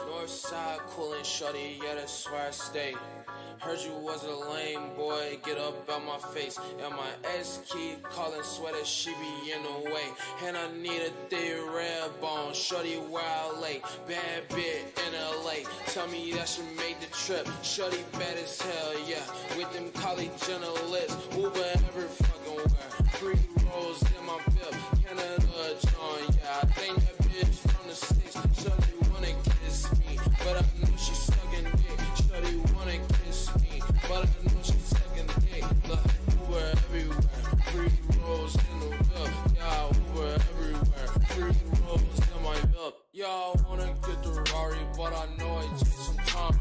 Northside coolin' shorty, yeah, that's where I stay. Heard you was a lame boy, get up out my face. And my ex keep calling, swear that she be in the way. And I need a thick red bone, shorty where I lay. Bad bit in LA, tell me that she made the trip. Shorty bad as hell, yeah, with them college journalists. Uber every fucking where, 3 rolls in my bib. Canada John, yeah, I think that bitch from the sticks. Shorty wanna kiss me, but I know she's sucking dick. Shorty wanna kiss me, but I know she's sucking dick. Look, Uber everywhere, 3 rolls in the whip. Yeah, Uber everywhere, 3 rolls in my whip. Y'all wanna get the Rari, but I know it takes some time.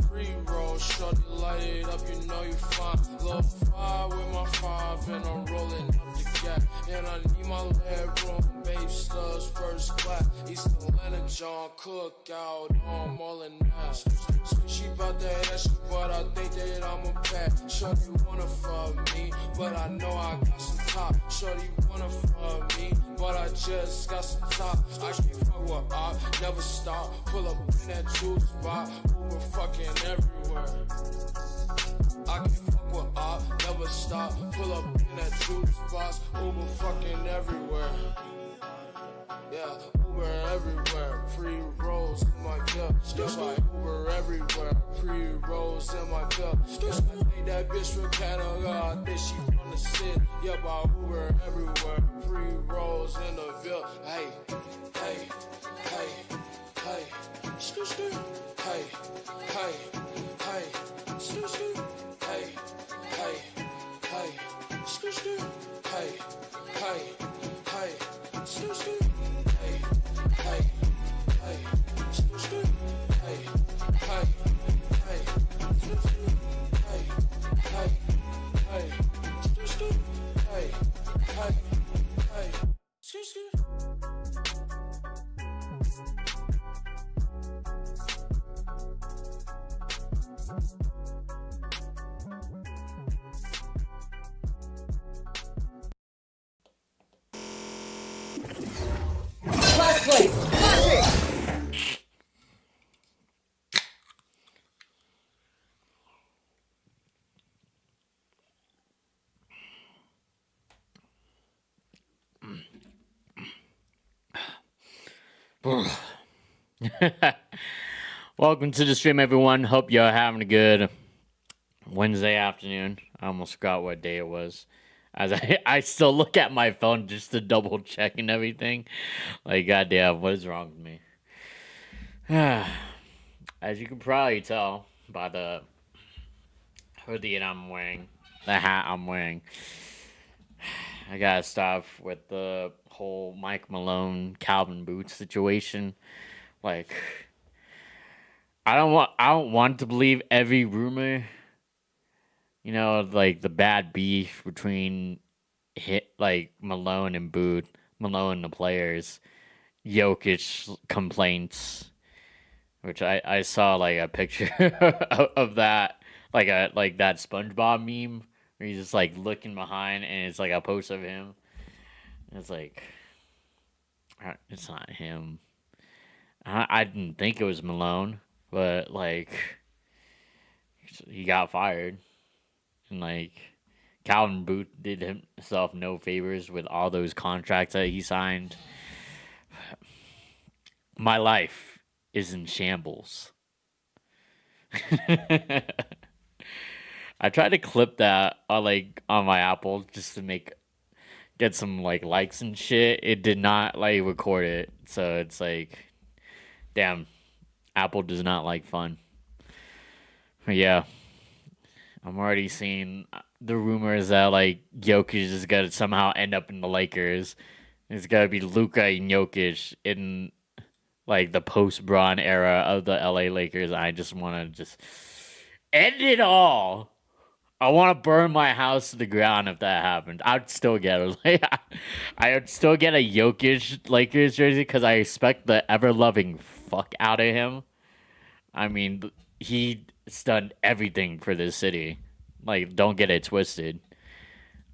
3 rolls, shorty light it up, you know you fine. Low 5 with my 5, and I'm rolling up the gap. And I need my leg room, babe studs, first class. East Atlanta, John Cookout, I'm all in that. She bout that ass, but I think that I'm a bad. Shorty wanna fuck me, but I know I got some top. Shorty wanna fuck me, but I just got some top. I can't fuck with op, never stop. Pull up in that juice spot, Uber fucking everywhere. I can fuck with op, never stop. Pull up in that juice spot, Uber fucking everywhere. Yeah, Uber everywhere, 3 rolls in my cup. Just like Uber everywhere, pre-rolls in my cup. Ain't that bitch from Canada, I think she from the city. Yep, I Uber everywhere. Pre-rolls in the Ville. Hey, hey, hey, hey. Scoot, scoot. Hey, hey, hey. Scoot, scoot. Hey, hey, hey. Scoot, scoot. Hey, hey, hey. Scoot, scoot. Hey, hey, hey. Scoot, scoot. Hey, hey, hey. Scoot, scoot. Hey, hey, hey. Scoot, scoot. Hey, hey, hey. Scoot, scoot. Last place. Classic. Welcome to the stream, everyone. Hope you're having a good Wednesday afternoon. I almost forgot what day it was. As I still look at my phone just to double check and everything. Like, goddamn, what is wrong with me? As you can probably tell by the hoodie that I'm wearing, the hat I'm wearing, I gotta start with the whole Mike Malone Calvin Boots situation. Like, I don't want to believe every rumor. You know, like the bad beef between Malone and Malone and the players, Jokic complaints, which I saw like a picture of that, like that SpongeBob meme where he's just like looking behind and it's like a post of him. And it's like, it's not him. I didn't think it was Malone, but like he got fired. And like Calvin Booth did himself no favors with all those contracts that he signed. My life is in shambles. I tried to clip that on my Apple just to get some likes and shit. It did not record it. So it's like, damn, Apple does not like fun. But yeah. I'm already seeing the rumors that Jokic is gonna somehow end up in the Lakers. It's gonna be Luka and Jokic in the post Bron era of the LA Lakers. I just want to end it all. I want to burn my house to the ground if that happened. I'd still get it. I would still get a Jokic Lakers jersey because I respect the ever loving fuck out of him. I mean, he's done everything for this city. Don't get it twisted.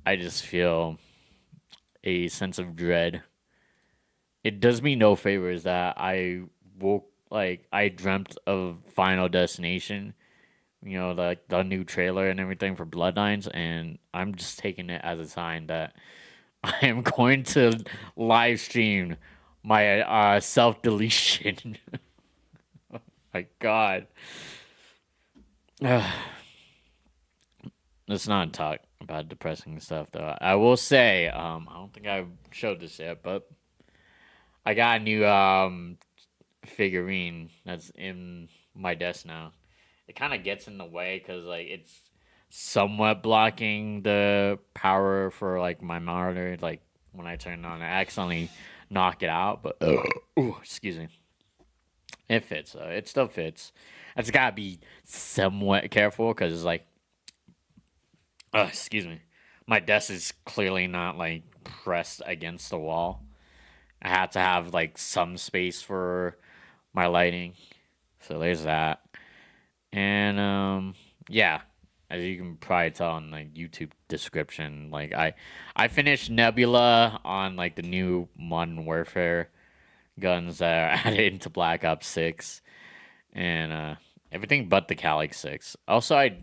I just feel a sense of dread. It does me no favors that I dreamt of Final Destination, you know, the new trailer and everything for Bloodlines, and I'm just taking it as a sign that I am going to live stream my self-deletion. Oh my God. Let's not talk about depressing stuff, though. I will say, I don't think I showed this yet, but I got a new figurine that's in my desk now. It kind of gets in the way because it's somewhat blocking the power for my monitor. When I turn it on, I accidentally knock it out. But excuse me, it fits. It still fits. I just gotta be somewhat careful because excuse me, my desk is clearly not pressed against the wall. I had to have some space for my lighting, so there's that. And yeah, as you can probably tell in the YouTube description, I finished Nebula on the new Modern Warfare guns that are added into Black Ops 6, and everything but the Calyx 6. Also, I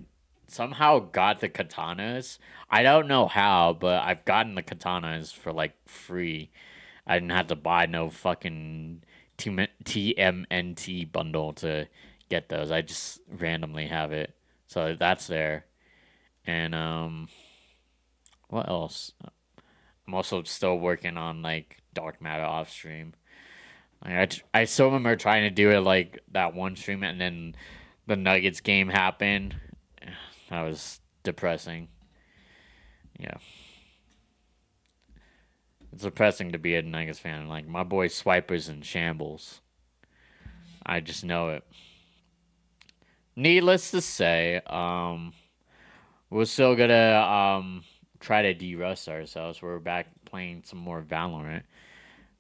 somehow got the katanas. I don't know how, but I've gotten the katanas for free. I didn't have to buy no fucking TMNT bundle to get those. I just randomly have it, so that's there. And what else? I'm also still working on like dark matter off stream. I still remember trying to do it like that one stream, and then the Nuggets game happened. That was depressing. Yeah, it's depressing to be a Nuggets fan. Like my boy Swiper's in shambles. I just know it. Needless to say, we're still gonna try to de-rust ourselves. We're back playing some more Valorant.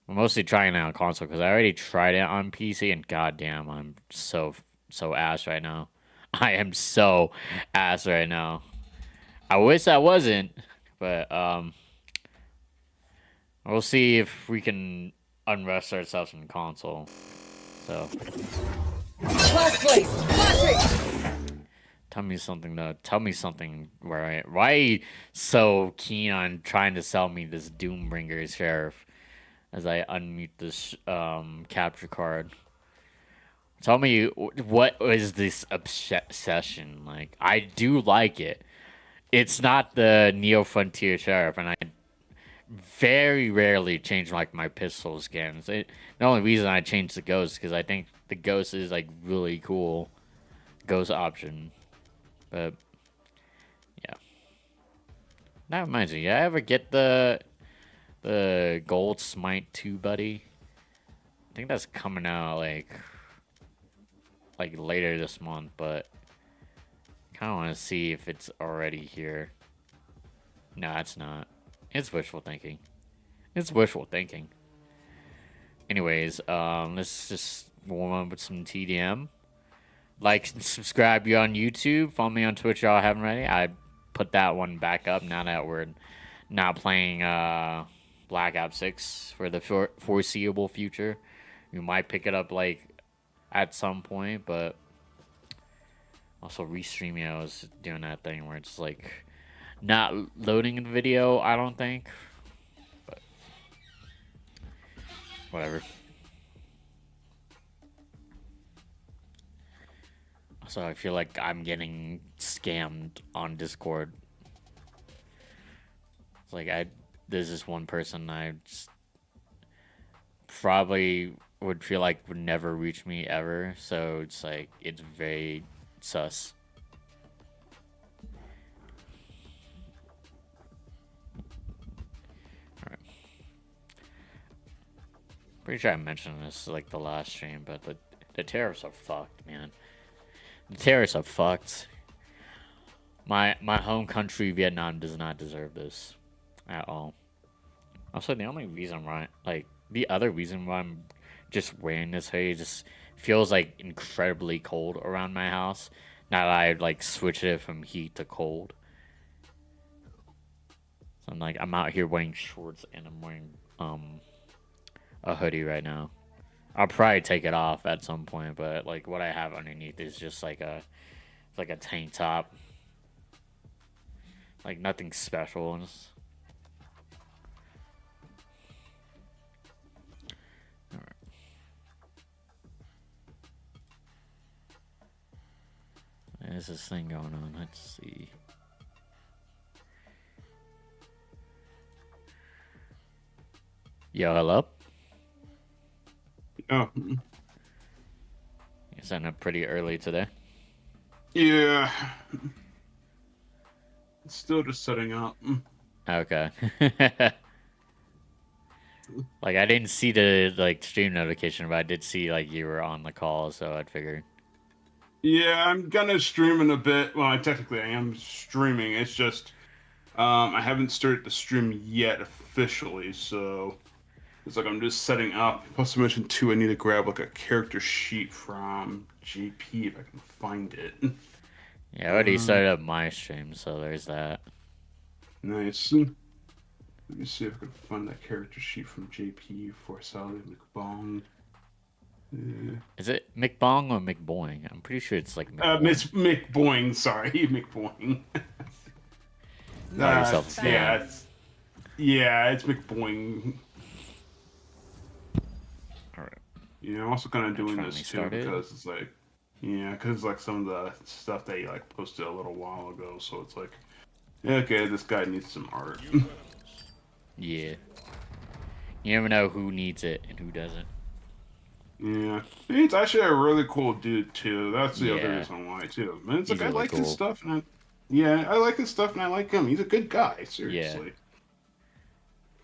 We're mostly trying it on console because I already tried it on PC, and goddamn, I'm so ass right now. I am so ass right now. I wish I wasn't, but we'll see if we can unrest ourselves in console. So Last place. Flashing. tell me something though. Tell me something. Why are you so keen on trying to sell me this Doombringer sheriff? As I unmute this capture card. Tell me what is this obsession? Like, I do like it. It's not the Neo Frontier Sheriff, and I very rarely change like my pistol skins. The only reason I change the Ghost because I think the Ghost is like really cool. Ghost option, but yeah. That reminds me. I ever get the Gold Smite 2, buddy? I think that's coming out like later this month, but kind of want to see if it's already here. No, it's not. It's wishful thinking. It's wishful thinking. Anyways, let's just warm up with some TDM. Like and subscribe you on YouTube. Follow me on Twitch, y'all haven't already. I put that one back up now that we're not playing Black Ops 6 for the foreseeable future. We might pick it up like at some point, but also restreaming. I was doing that thing where it's like not loading the video. I don't think, but whatever. So I feel like I'm getting scammed on Discord. It's like there's this one person I just probably would feel like would never reach me ever. So it's like it's very sus. All right. Pretty sure I mentioned this like the last stream, but the tariffs are fucked, man. The terrorists are fucked. My home country, Vietnam, does not deserve this at all. Also, the only reason why, like, the other reason why I'm just wearing this hoodie just feels like incredibly cold around my house. Now that I like switched it from heat to cold. So I'm out here wearing shorts and I'm wearing a hoodie right now. I'll probably take it off at some point, but like what I have underneath is just like a tank top. Like nothing special. All right. There's this thing going on. Let's see. Yo, hello? Oh. You're setting up pretty early today. Yeah. It's still just setting up. Okay. Like I didn't see the like stream notification, but I did see like you were on the call, so I'd figured. Yeah, I'm gonna stream in a bit. Well, I am streaming. It's just I haven't started the stream yet officially, so it's like I'm just setting up. Plus, I mentioned too, I need to grab like a character sheet from JP if I can find it. Yeah, I already started up my stream, so there's that. Nice. Let me see if I can find that character sheet from JP for Sally McBong. Is it McBong or McBoing? I'm pretty sure it's like McBoing. Miss McBoing, sorry, McBoing. Yourself it's McBoing. Alright. Yeah, I'm also kind of doing Finally this too started. because it's like, Yeah, because like some of the stuff that you like posted a little while ago, so it's like, yeah, okay, this guy needs some art. Yeah. You never know who needs it and who doesn't. Yeah, he's actually a really cool dude too. That's the other Yeah. reason why too. And it's He's like I really like his cool. stuff, and yeah, I like his stuff, and I like him. He's a good guy, Yeah. seriously.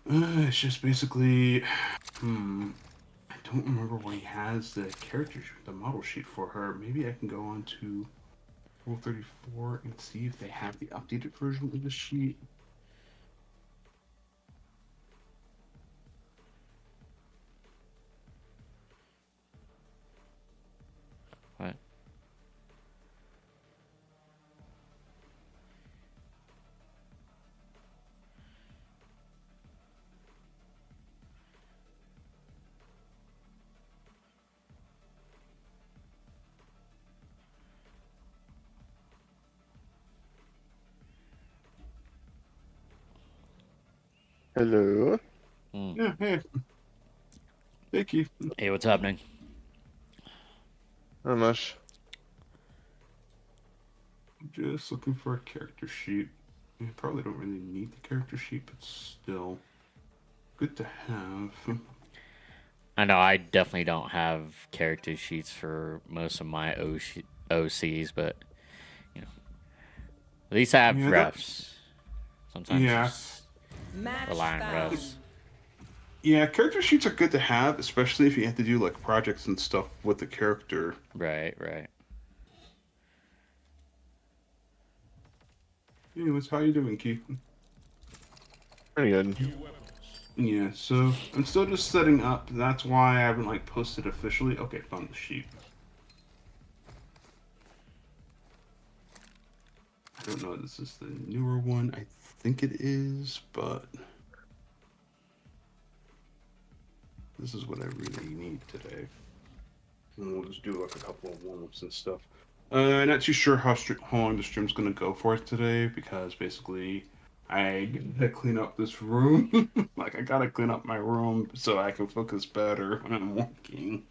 It's just basically, I don't remember where he has the character sheet, the model sheet for her. Maybe I can go on to Rule 34 and see if they have the updated version of the sheet. What? Hello. Yeah, hey, thank you. Hey, what's happening? Not much. Just looking for a character sheet. I probably don't really need the character sheet, but still good to have. I know I definitely don't have character sheets for most of my OCs, but you know, at least I have Yeah, refs. Sometimes yeah, just Match rely on found. refs. yeah. Character sheets are good to have, especially if you have to do like projects and stuff with the character. Right, right. Anyways, how you doing, Keith? Pretty good. Yeah, so I'm still just setting up. That's why I haven't like posted officially. Okay, found the sheet. I don't know if this is the newer one. I think it is, but this is what I really need today. And we'll just do like a couple of warm-ups and stuff. Not too sure how long the stream's gonna go for today because basically I gotta clean up this room. Like I gotta clean up my room so I can focus better when I'm working.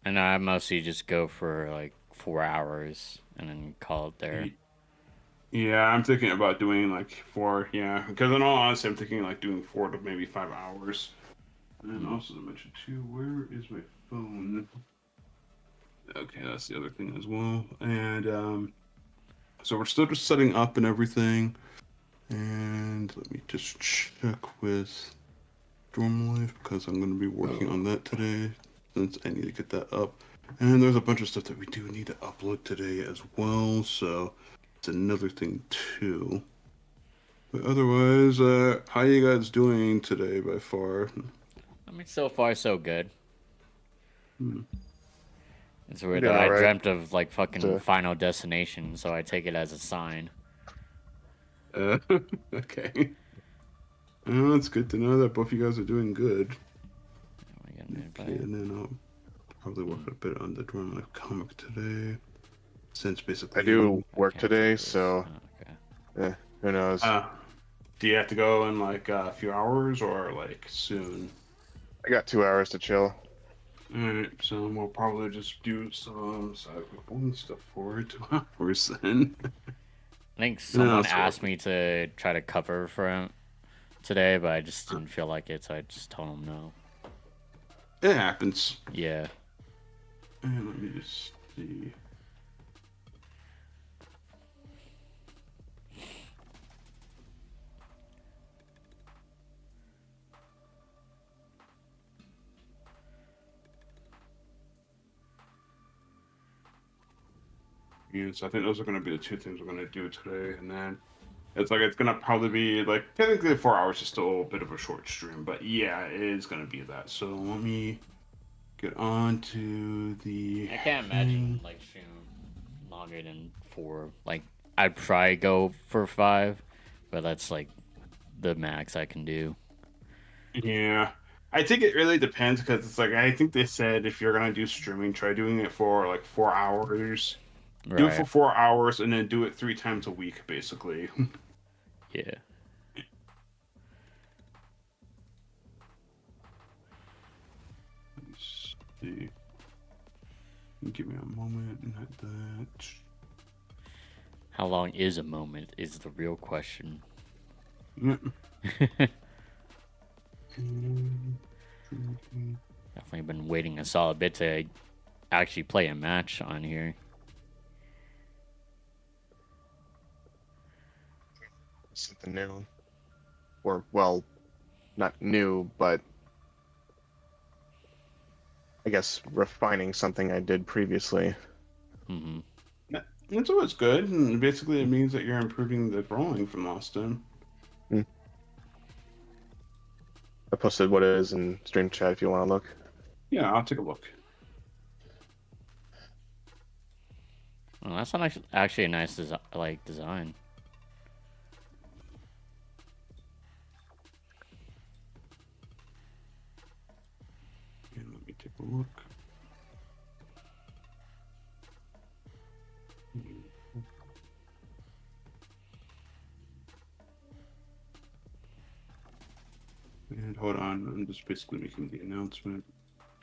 And I mostly just go for like 4 hours and then call it there. Yeah, I'm thinking about doing like 4. Yeah, because in all honesty, I'm thinking like doing 4 to maybe 5 hours. And also to mention too, where is my phone? Okay, that's the other thing as well. And so we're still just setting up and everything. And let me just check with Dorm Life because I'm going to be working on that today since I need to get that up. And there's a bunch of stuff that we do need to upload today as well, so it's another thing too. But otherwise, how you guys doing today by far? I mean, so far so good. It's weird doing though. I alright. dreamt of like fucking So- Final Destination, so I take it as a sign. Uh, okay. Well, it's good to know that both you guys are doing good. Okay, and then I'll probably work a bit on the Dorm Life comic today. Since basically I do work Can't today, take this. so Oh, okay. who knows? Do you have to go in like a few hours or like soon? I got 2 hours to chill. Alright, so we'll probably just do some cyberpunk stuff for 2 hours then. I think then I'll someone sort asked me to try to cover for him today, but I just didn't feel like it, so I just told him no. It happens. Yeah. And let me just see. Yeah, so I think those are going to be the 2 things we're going to do today, and then it's like it's going to probably be like technically 4 hours is still a bit of a short stream, but yeah, it is going to be that. So let me get on to the. I can't imagine like stream longer than 4. Like I'd probably go for 5, but that's like the max I can do. Yeah, I think it really depends because it's like I think they said if you're gonna do streaming, try doing it for like 4 hours. Do it for Right. 4 hours and then do it 3 times a week, basically. Yeah. Let's see. Give me a moment and hit that. How long is a moment is the real question. Yep. Definitely been waiting a solid bit to actually play a match on here. Something new. Or, well, not new, but I guess refining something I did previously. Mm-hmm. That's always good, and basically it means that you're improving the rolling from last time. I posted what it is in stream chat if you want to look. Yeah, I'll take a look. Well, that's not actually a nice design. And let me take a look. And hold on, I'm just basically making the announcement.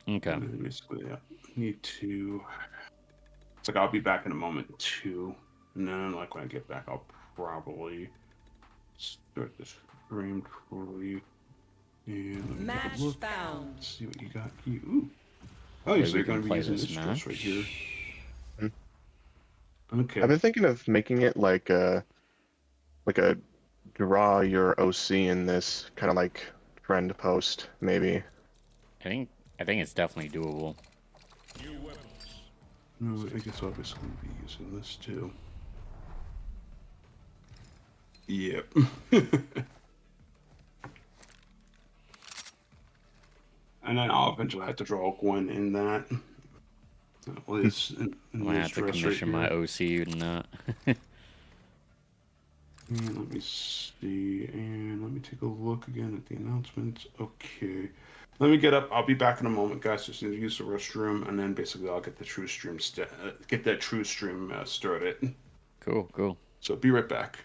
Okay. And then basically, yeah, need to. It's like I'll be back in a moment too, and then like when I get back, I'll probably start the stream for you. And let me Match take a look. found. Let's see what you got here. Ooh. Oh, Yeah, so we you're going can to be play using this this dress right here. Okay. I've been thinking of making it like a draw your OC in this kind of like trend post, maybe. I think it's definitely doable. No, I guess I'll basically be using this too. Yep. And then I'll eventually have to draw Gwen in that. Liz in I'm gonna this have to dress commission right my here. OC in that. And let me see, and let me take a look again at the announcements. Okay. Let me get up. I'll be back in a moment, guys. Just need to use the restroom, and then basically I'll get the true stream started. Cool. So be right back.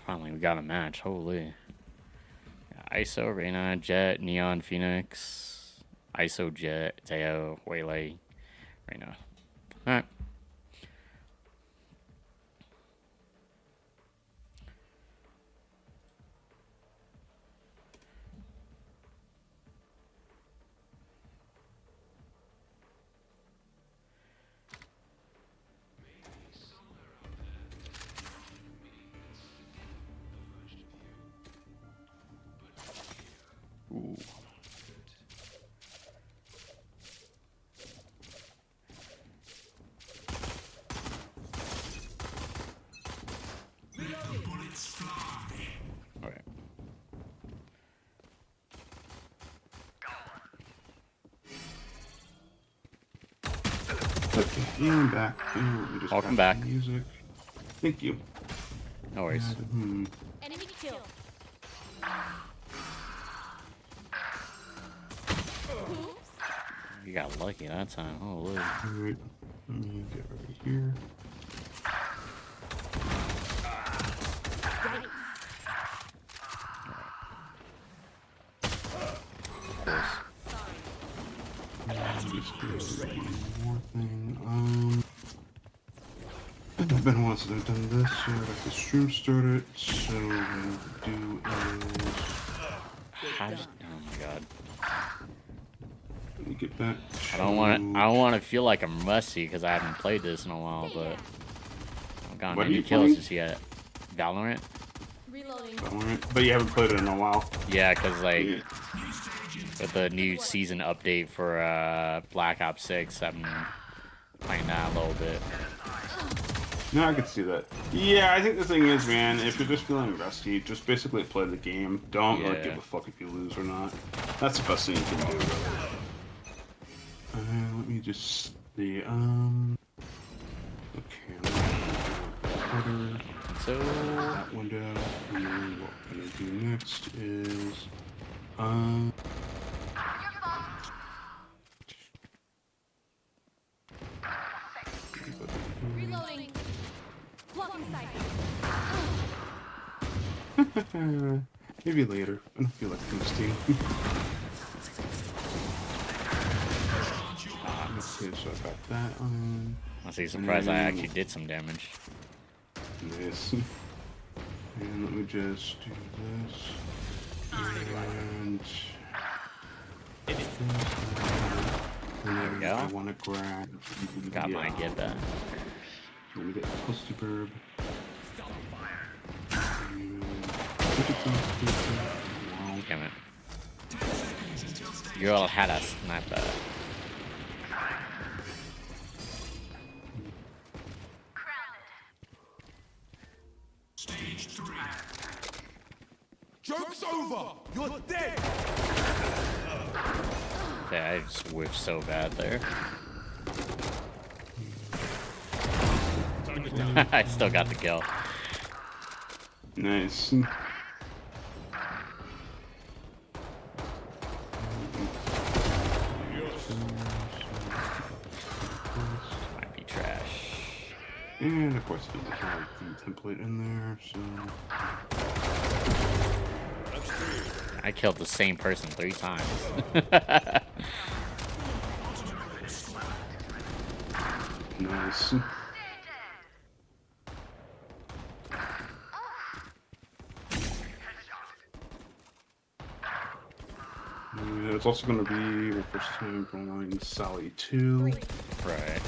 Finally, we got a match. Holy. ISO, Reyna, Jet, Neon, Phoenix, ISO, Jet, Teo, Waylay, Reyna. Alright. Ooh. Alright. Okay, and back. And let me just Welcome grab back. the music. Thank you. No worries. Enemy kill. You got lucky that time. Holy. Alright. Let me get right here. Just do one more thing. It's been a while since I've done this, so I got the stream started. So what I'm gonna do is Oh my god. let me get back. I don't want to feel like I'm rusty because I haven't played this in a while, but I haven't gotten What are any you kills playing? just yet. Valorant? Reloading. Valorant, but you haven't played it in a while. Yeah, because like Yeah. with the new season update for Black Ops 6, I've been playing that a little bit. No, I can see that. Yeah, I think the thing is, man, if you're just feeling rusty, just basically play the game. Don't like give a fuck if you lose or not. That's the best thing you can do, really. Let me just see. Okay. So That window. And then what we're gonna do next is, Reloading. Blocking sight. maybe later. I don't feel like boosting. Okay, so I got that on. I'm surprised I actually did some damage. Nice. And let me just do this. And There we go. I want to grab. Got mine, get that. Let me get Posty Burb. Wow. Damn it. Girl had a sniper. Stage 3. Joke's over! You're dead! Yeah, I just whiffed so bad there. I still got the kill. Nice. Might be trash. And of course, we have the template in there, so. I killed the same person 3 times. Nice. It's also going to be my first time going Sally 2. Right.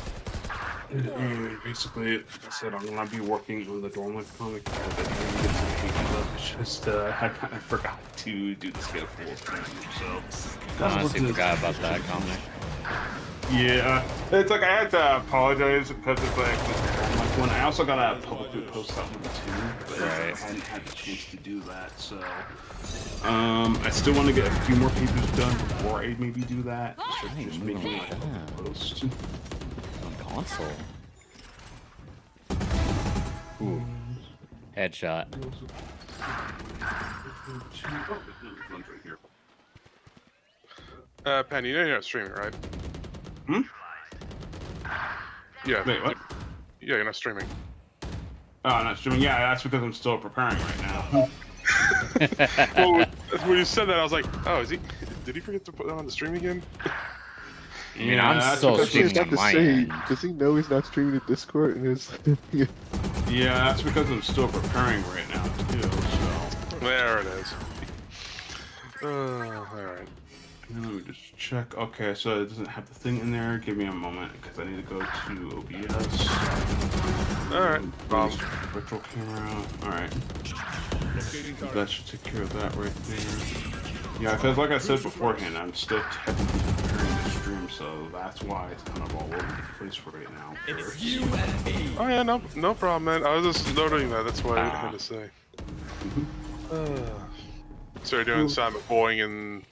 And basically, like I said, I'm going to be working on the Dormant comic because I didn't get some pages up. It's just, I kind of forgot to do the scale full time, so. I honestly forgot about that comic. Yeah, it's like I had to apologize because it's like when I also gotta publicly post that one too, but I hadn't had the chance to do that. So, I still want to get a few more pages done before I maybe do that. So just making like a post On console. Ooh. Headshot. Penny, you know you're not streaming, right? Hmm? Yeah. Wait, what? Yeah, you're not streaming. Oh, I'm not streaming. Yeah, that's because I'm still preparing right now. Well, when you said that, I was like, oh, is he? Did he forget to put that on the stream again? I mean, I'm still streaming on my end. Does he know he's not streaming in Discord? And his... Yeah, that's because I'm still preparing right now too. So. There it is. All right. Let me just check. Okay, so it doesn't have the thing in there. Give me a moment because I need to go to OBS. All right. Virtual camera. All right. That should take care of that right there. Yeah, because like I said beforehand, I'm still technically preparing the stream, so that's why it's kind of all over the place right now. It's you and me! Oh yeah, no problem, man. I was just noting that. That's why I had to say. So you're doing Sam McBoying in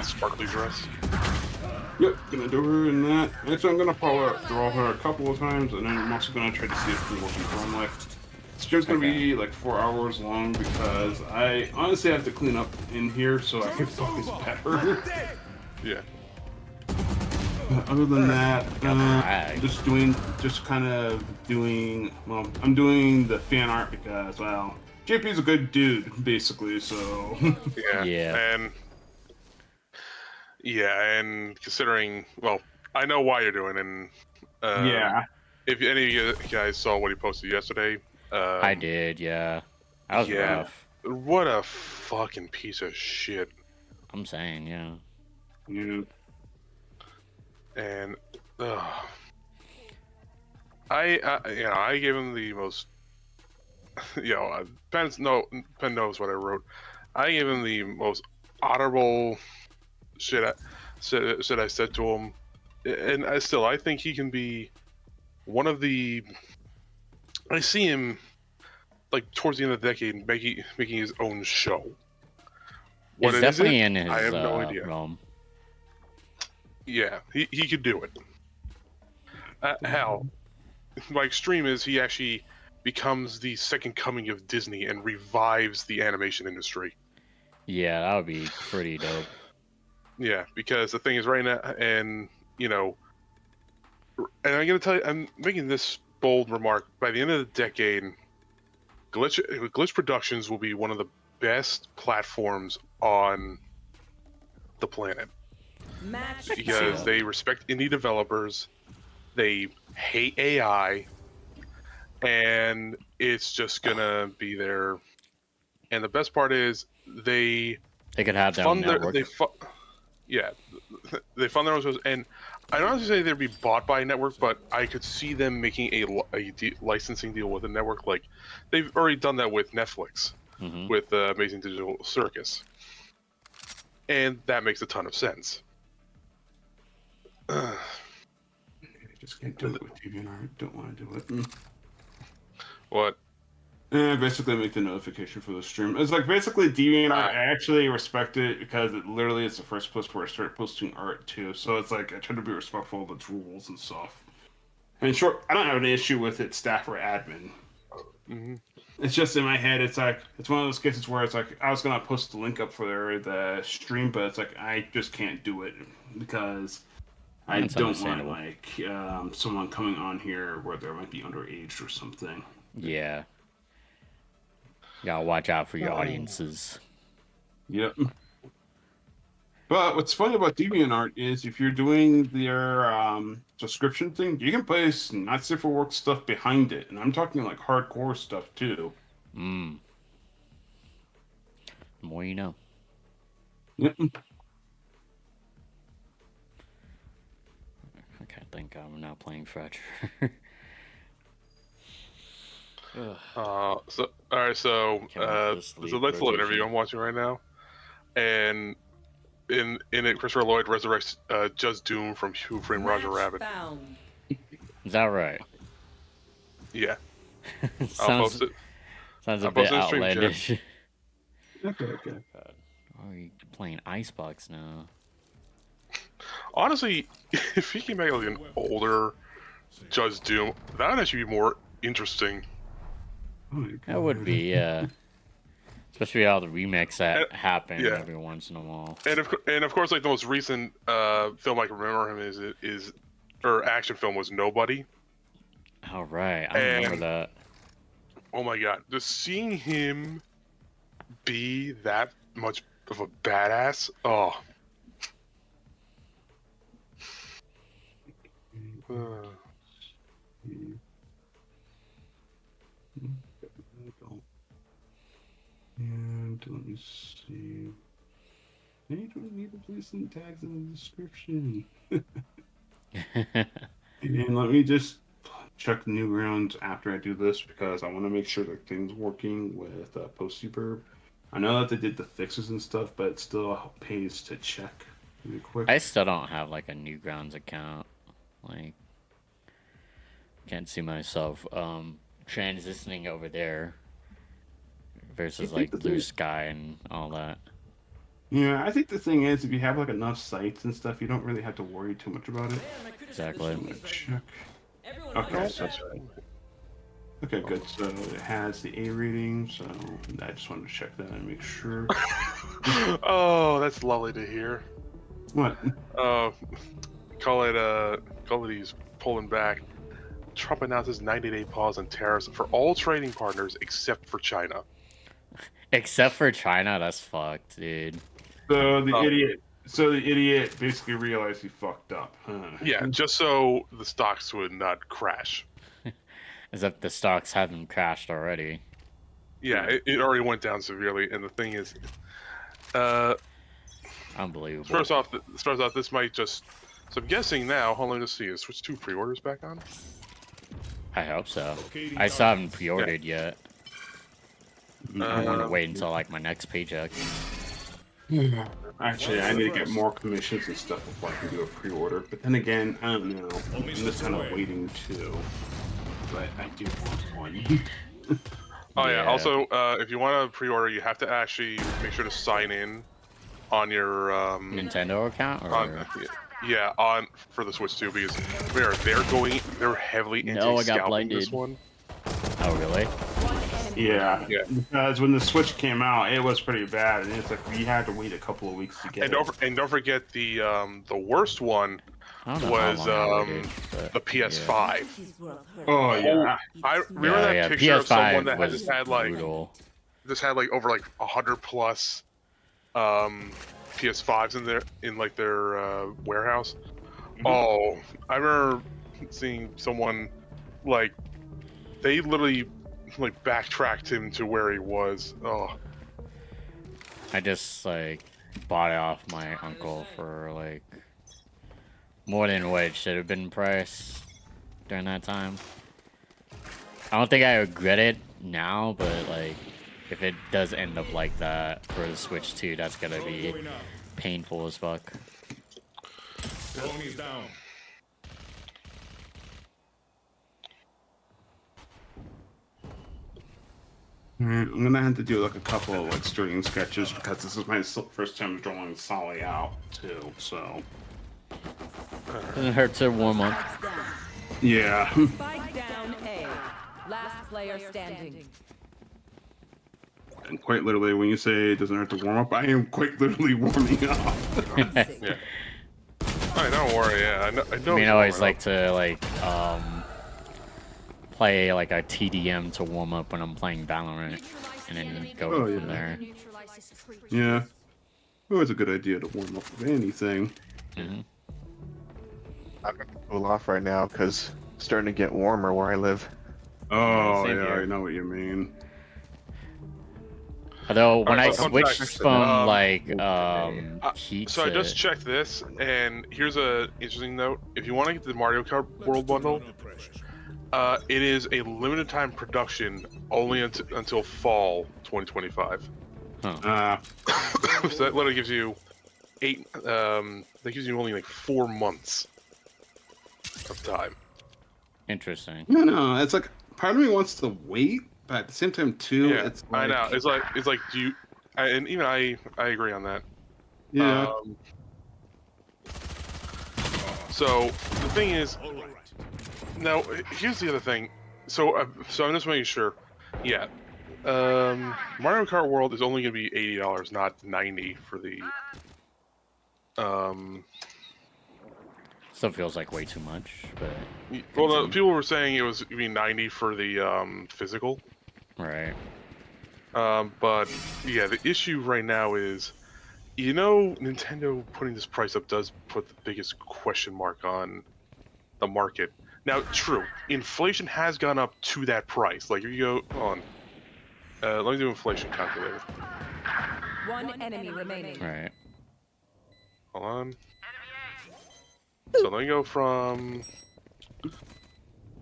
sparkly dress. Yep, gonna do her in that. Actually, I'm gonna probably draw her a couple of times, and then I'm also gonna try to see if we can work in Chrome Life. Stream's gonna be like 4 hours long because I honestly have to clean up in here so I can focus better. Yeah. Other than that, just kind of doing. Well, I'm doing the fan art because well, JP's a good dude, basically. So. And considering, well, I know why you're doing, and if any of you guys saw what he posted yesterday. I did, yeah. That was rough. What a fucking piece of shit. I'm saying, yeah. Yeah. And I gave him the most. Pen knows what I wrote. I gave him the most honorable shit. I said to him, and I think he can be one of the I see him like towards the end of the decade making his own show. What It's it is, definitely in his I have no idea. realm. Yeah, he could do it. Hell, my extreme is he actually becomes the second coming of Disney and revives the animation industry. Yeah, that would be pretty dope. Yeah, because the thing is right now, and you know, and I'm gonna tell you, I'm making this bold remark. By the end of the decade, Glitch Productions will be one of the best platforms on the planet Match because they respect indie developers, they hate AI, and it's just gonna be there. And the best part is they could have their own fund their network. they fund their own shows, and I don't have to say they'd be bought by a network, but I could see them making a licensing deal with a network. Like they've already done that with Netflix, with Amazing Digital Circus, and that makes a ton of sense. I just can't do it with DeviantArt. Don't want to do it. What? Basically make the notification for the stream. It's like basically DeviantArt. I actually respect it because it literally is the first place where I started posting art too. So it's like I try to be respectful of its rules and stuff. And short, I don't have an issue with it, staff or admin. It's just in my head. It's like it's one of those cases where it's like I was gonna post the link up for the stream, but it's like I just can't do it because I don't want like someone coming on here where they might be underage or something. Yeah. You gotta watch out for your audiences. Yep. But what's funny about DeviantArt is if you're doing their subscription thing, you can place not safe for work stuff behind it, and I'm talking like hardcore stuff too. The more you know. Yep. I think I'm not playing Fletcher. All right, so there's a nice little interview I'm watching right now, and in it, Christopher Lloyd resurrects Judge Doom from Who Framed Roger Rabbit. Found. Is that right? Yeah. sounds, I'll post it. Sounds a I'll bit post it in stream chat. outlandish. Okay. Oh, you're playing Icebox now. Honestly, if he can make like an older Judge Doom, that would actually be more interesting. That would be, yeah. Especially all the remakes that happen yeah. every once in a while. And of course, like the most recent film I can remember him is or action film was Nobody. Oh, right. I remember that. Oh my god, just seeing him be that much of a badass. Oh. And let me see. You don't need to place some tags in the description. And let me just check Newgrounds after I do this because I want to make sure that things working with PostSuperb. I know that they did the fixes and stuff, but it still pays to check really quick. I still don't have like a Newgrounds account. Like, can't see myself transitioning over there versus like Blue Sky and all that. Yeah, I think the thing is, if you have like enough sites and stuff, you don't really have to worry too much about it. Exactly. Check. Okay, so okay, good. So it has the A rating, so I just wanted to check that and make sure. Oh, that's lovely to hear. What? Call it he's pulling back. Trump announces 90-day pause on tariffs for all trading partners except for China. Except for China, that's fucked, dude. So the idiot basically realized he fucked up. Huh? Yeah, just so the stocks would not crash. As if the stocks haven't crashed already. Yeah, it already went down severely, and the thing is, unbelievable. Starts off. This might just. So I'm guessing now. Hold on, let's see. Is Switch 2 pre-orders back on? I hope so. I still haven't pre-ordered yet. I want to wait until like my next paycheck. Actually, I need to get more commissions and stuff before I can do a pre-order. But then again, I don't know. I'm just kind of waiting too. but I do want one. Oh yeah. Yeah. Also, if you want to pre-order, you have to actually make sure to sign in on your Nintendo account or yeah, on for the Switch 2 because they're heavily No, I got anti-scalping this blinded. one. Oh really? Yeah. Yeah. Because when the Switch came out, it was pretty bad, and it's like we had to wait a couple of weeks to get And it. don't forget the worst one I don't know was how long I waited, but, the PS5. Oh yeah. I remember that yeah, picture of someone PS5 that was had brutal. over like 100 plus PS5s in their warehouse. Oh, I remember seeing someone like they literally like backtracked him to where he was. Oh, I just like bought it off my uncle for like more than what it should have been priced during that time. I don't think I regret it now, but like if it does end up like that for the Switch 2, that's gonna be painful as fuck. Drone is down. Alright, I'm gonna have to do like a couple of like streaming sketches because this is my first time drawing Solly out too. So Doesn't hurt to warm up. yeah. Spike down A. Last player standing. And quite literally, when you say it doesn't hurt to warm up, I am quite literally warming up. yeah. Alright, don't worry. Yeah, I know. I mean, I always like to like play like a TDM to warm up when I'm playing Valorant, and then go Oh, from yeah. there. Yeah. Always a good idea to warm up with anything. Hmm. I'm gonna cool off right now because it's starting to get warmer where I live. Oh Same yeah, here. I know what you mean. Although when I Alright, so switched from like Uh, heat So I to just checked this, and here's a interesting note. If you want to get the Mario Kart World Bundle, it is a limited time production only until fall 2025. So that literally gives you that gives you only like 4 months of time. interesting. No, it's like part of me wants to wait, but at the same time too, Yeah, it's I like, know. It's like do you? And even I agree on that. yeah. So the thing is, now here's the other thing. So I'm just making sure. Yeah, Mario Kart World is only going to be $80, not $90 for the. Still feels like way too much, but Well, no, people were saying it was going to be $90 for the physical. right. But yeah, the issue right now is, Nintendo putting this price up does put the biggest question mark on the market. Now, true, inflation has gone up to that price. Like, if you go on, let me do inflation calculator. One enemy remaining. Right. Hold on. So let me go from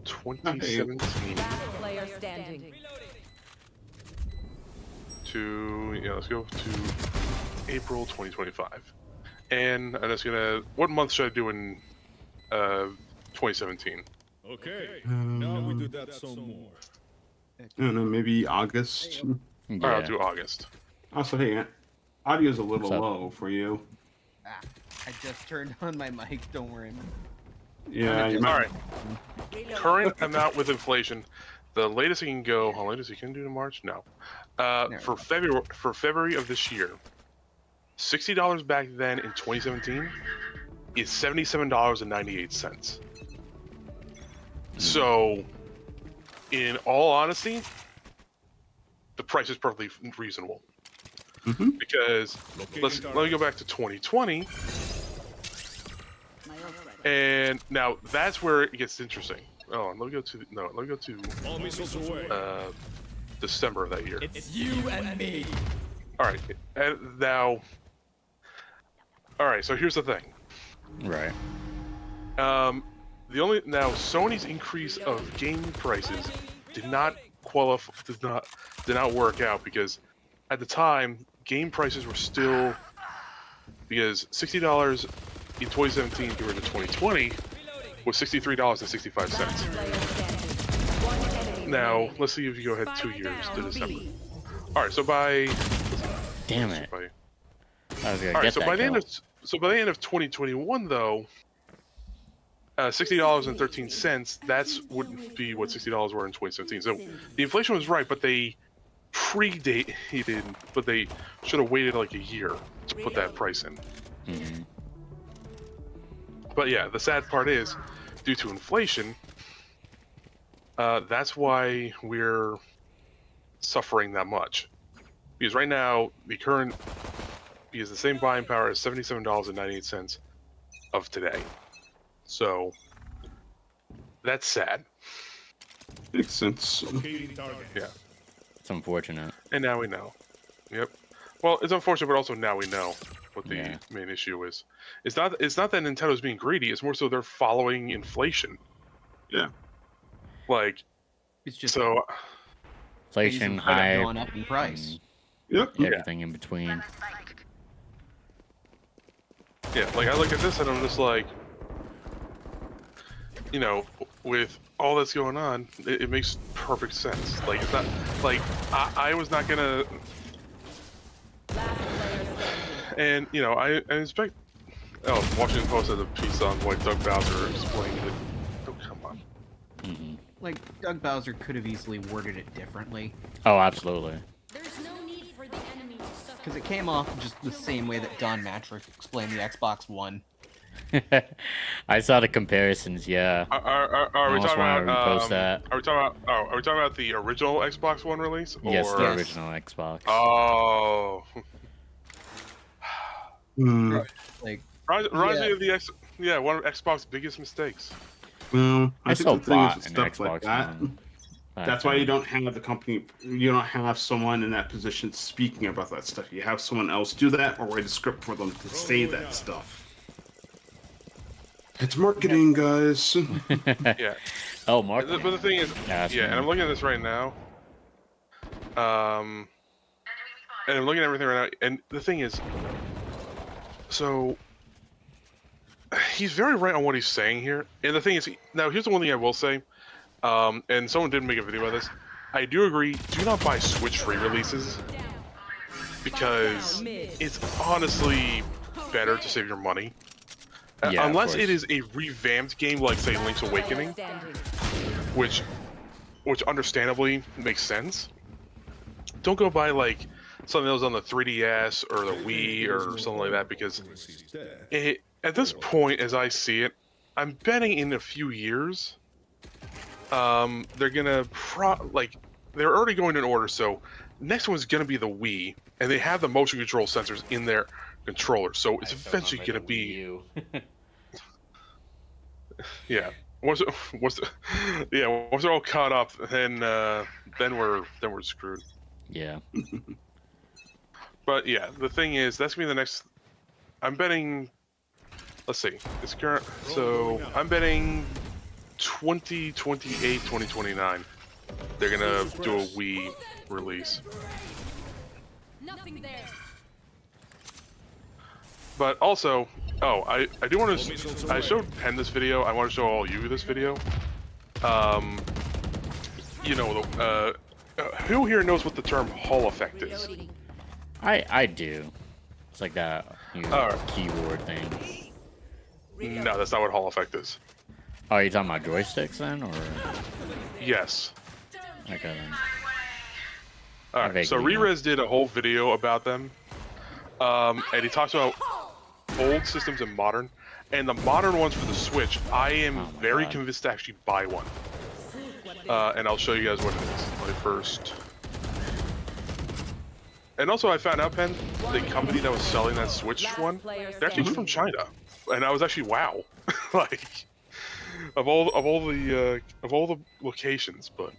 2017 Last player standing. to, let's go to April 2025. And I'm just gonna, what month should I do in 2017? Okay, now we do that some more. I don't know, maybe August. Yeah. Alright, I'll do August. Also, hey, audio's a little What's up? low for you. Ah, I just turned on my mic, don't worry. Yeah, you might. Alright. Current amount with inflation. The latest you can go, how latest you can do to March? No. For February of this year, $60 back then in 2017 is $77.98. So, in all honesty, the price is perfectly reasonable. Because let me go back to 2020, and now that's where it gets interesting. Oh, let me go to All missiles away. December of that year. It's you and me. All right, and now, all right. So here's the thing. Right. Sony's increase of game prices did not work out because at the time game prices were still, because $60 in 2017 compared to 2020 was $63.65. Now, let's see if you go ahead 2 years to December. All right, so by Damn it. by- I was gonna all right, get so that by the kill. end of 2021 though, $60.13. That's would be what $60 were in 2017. So the inflation was right, but they predated, but they should have waited like a year to put that price in. Mhm. But yeah, the sad part is, due to inflation, that's why we're suffering that much. Because right now, because the same buying power is $77.98 of today. So that's sad. Makes sense. Locating target. Yeah. It's unfortunate. And now we know. Yep. Well, it's unfortunate, but also now we know what the Yeah. main issue is. It's not that Nintendo's being greedy. It's more so they're following inflation. Yeah. Like, It's just so things Inflation, have kind of high, gone up in price. Yep. everything in between. yeah, like I look at this and I'm just like, you know, with all that's going on, it makes perfect sense. Like it's not like I was not gonna, and you know I expect. Oh, Washington Post has a piece on why Doug Bowser explained it. Oh come on. Like, Doug Bowser could have easily worded it differently. Oh, absolutely. There's no need for the enemy to suffer. Because it came off just the same way that Don Matrick explained the Xbox One. I saw the comparisons. Yeah. Are we Almost talking wanna about? repost that. Are we talking about? Oh, are we talking about the original Xbox One release? Or... Yes, the Yes. original Xbox. Oh. Hmm. Like, Reminds me Yeah. of the one of Xbox's biggest mistakes. Well, I think still the thing is bought with an stuff like Xbox that. One. That's why you don't have the company. You don't have someone in that position speaking about that stuff. You have someone else do that, or write a script for them to say that stuff. It's marketing, guys. Yeah. Oh, But Mark. the thing is, Yes, yeah, and man. I'm looking at this right now. And I'm looking at everything right now, and the thing is, so he's very right on what he's saying here. And the thing is, now here's the one thing I will say, and someone did make a video about this. I do agree. Do not buy Switch re-releases because it's honestly better to save your money. Yeah, of Unless course. it is a revamped game like, say, Link's Awakening, which understandably makes sense. Don't go buy like something that was on the 3DS or the Wii or something like that because at this point, as I see it, I'm betting in a few years, they're gonna they're already going in order. So next one's gonna be the Wii, and they have the motion control sensors in their controller, so it's eventually gonna be. Yeah. Once they're all caught up, then we're screwed. Yeah. But yeah, the thing is, that's gonna be the next. I'm betting. Let's see. It's current. So I'm betting 2028, 2029. They're gonna do a Wii release. Nothing there. But also, oh, I do want to. I showed Penn this video. I want to show all you this video. You know, who here knows what the term Hall effect is? Reloading. I do. It's like that keyboard thing. No, that's not what Hall effect is. Oh, you talking about joysticks then, or? Yes. Okay then. All right. So vaguely know. Rerez did a whole video about them, and he talks about old systems and modern. And the modern ones for the Switch, I am my very God. convinced to actually buy one. And I'll show you guys what it is. My first. And also, I found out, Penn, the company that was selling that Switch one, they're actually from China, and I was actually wow, like of all the locations, but.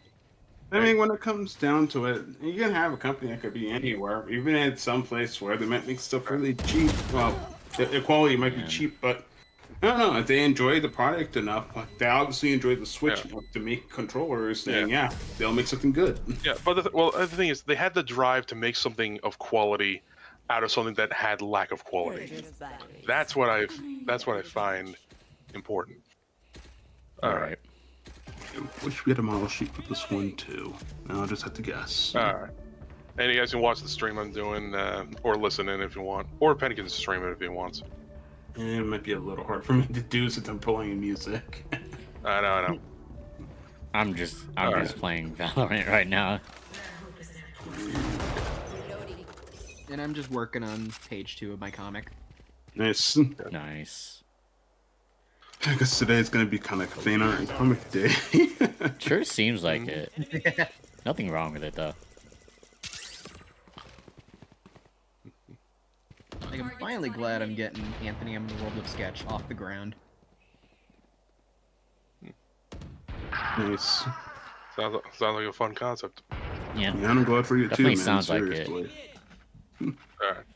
I mean, when it comes down to it, you can have a company that could be anywhere, even at some place where they might make stuff really cheap. Well, the quality might be cheap, but I don't know. If they enjoy the product enough, they obviously enjoy the Switch enough to make controllers, then they'll make something good. Yeah, but the thing is, they had the drive to make something of quality out of something that had lack of quality. That's what I find important. All right. Wish we had a model sheet for this one too. Now I'll just have to guess. Alright. And you guys can watch the stream I'm doing, or listen in if you want. Or Penny can stream it if he wants. It might be a little hard for me to do since I'm playing music. I know. I'm just playing Valorant right now. And I'm just working on page 2 of my comic. Nice. Nice. I guess today's gonna be kind of fan art and comic day. Sure seems like it. Nothing wrong with it though. Like, I'm finally glad I'm getting Anthony in the World of Sketch off the ground. Nice. Sounds like a fun concept. Yeah. Yeah, I'm glad for you Definitely too, man. sounds like it. Seriously. Alright.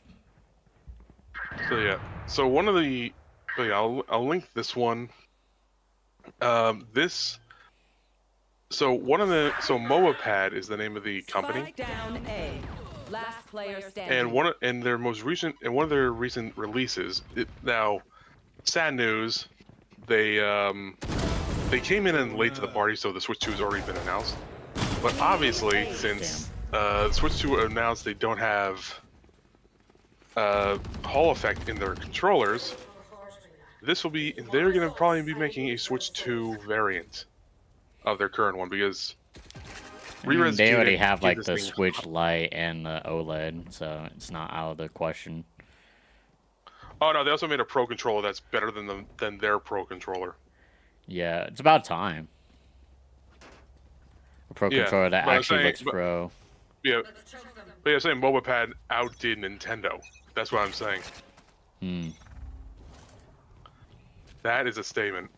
So yeah. So one of the... But yeah, I'll link this one. This... So one of the... So MoaPad is the name of the company. Spike down A. Last player standing. And one of their recent releases. Now, sad news. They came in late to the party, so the Switch 2 has already been announced. But obviously, since Switch 2 announced they don't have Hall effect in their controllers, they're gonna probably be making a Switch 2 variant of their current one because They already have like the Switch Lite and the OLED, so it's not out of the question. Oh no, they also made a Pro controller that's better than their Pro controller. Yeah, it's about time. A Pro controller that actually looks pro. Yeah, but yeah, saying MoaPad outdid Nintendo. That's what I'm saying. That is a statement.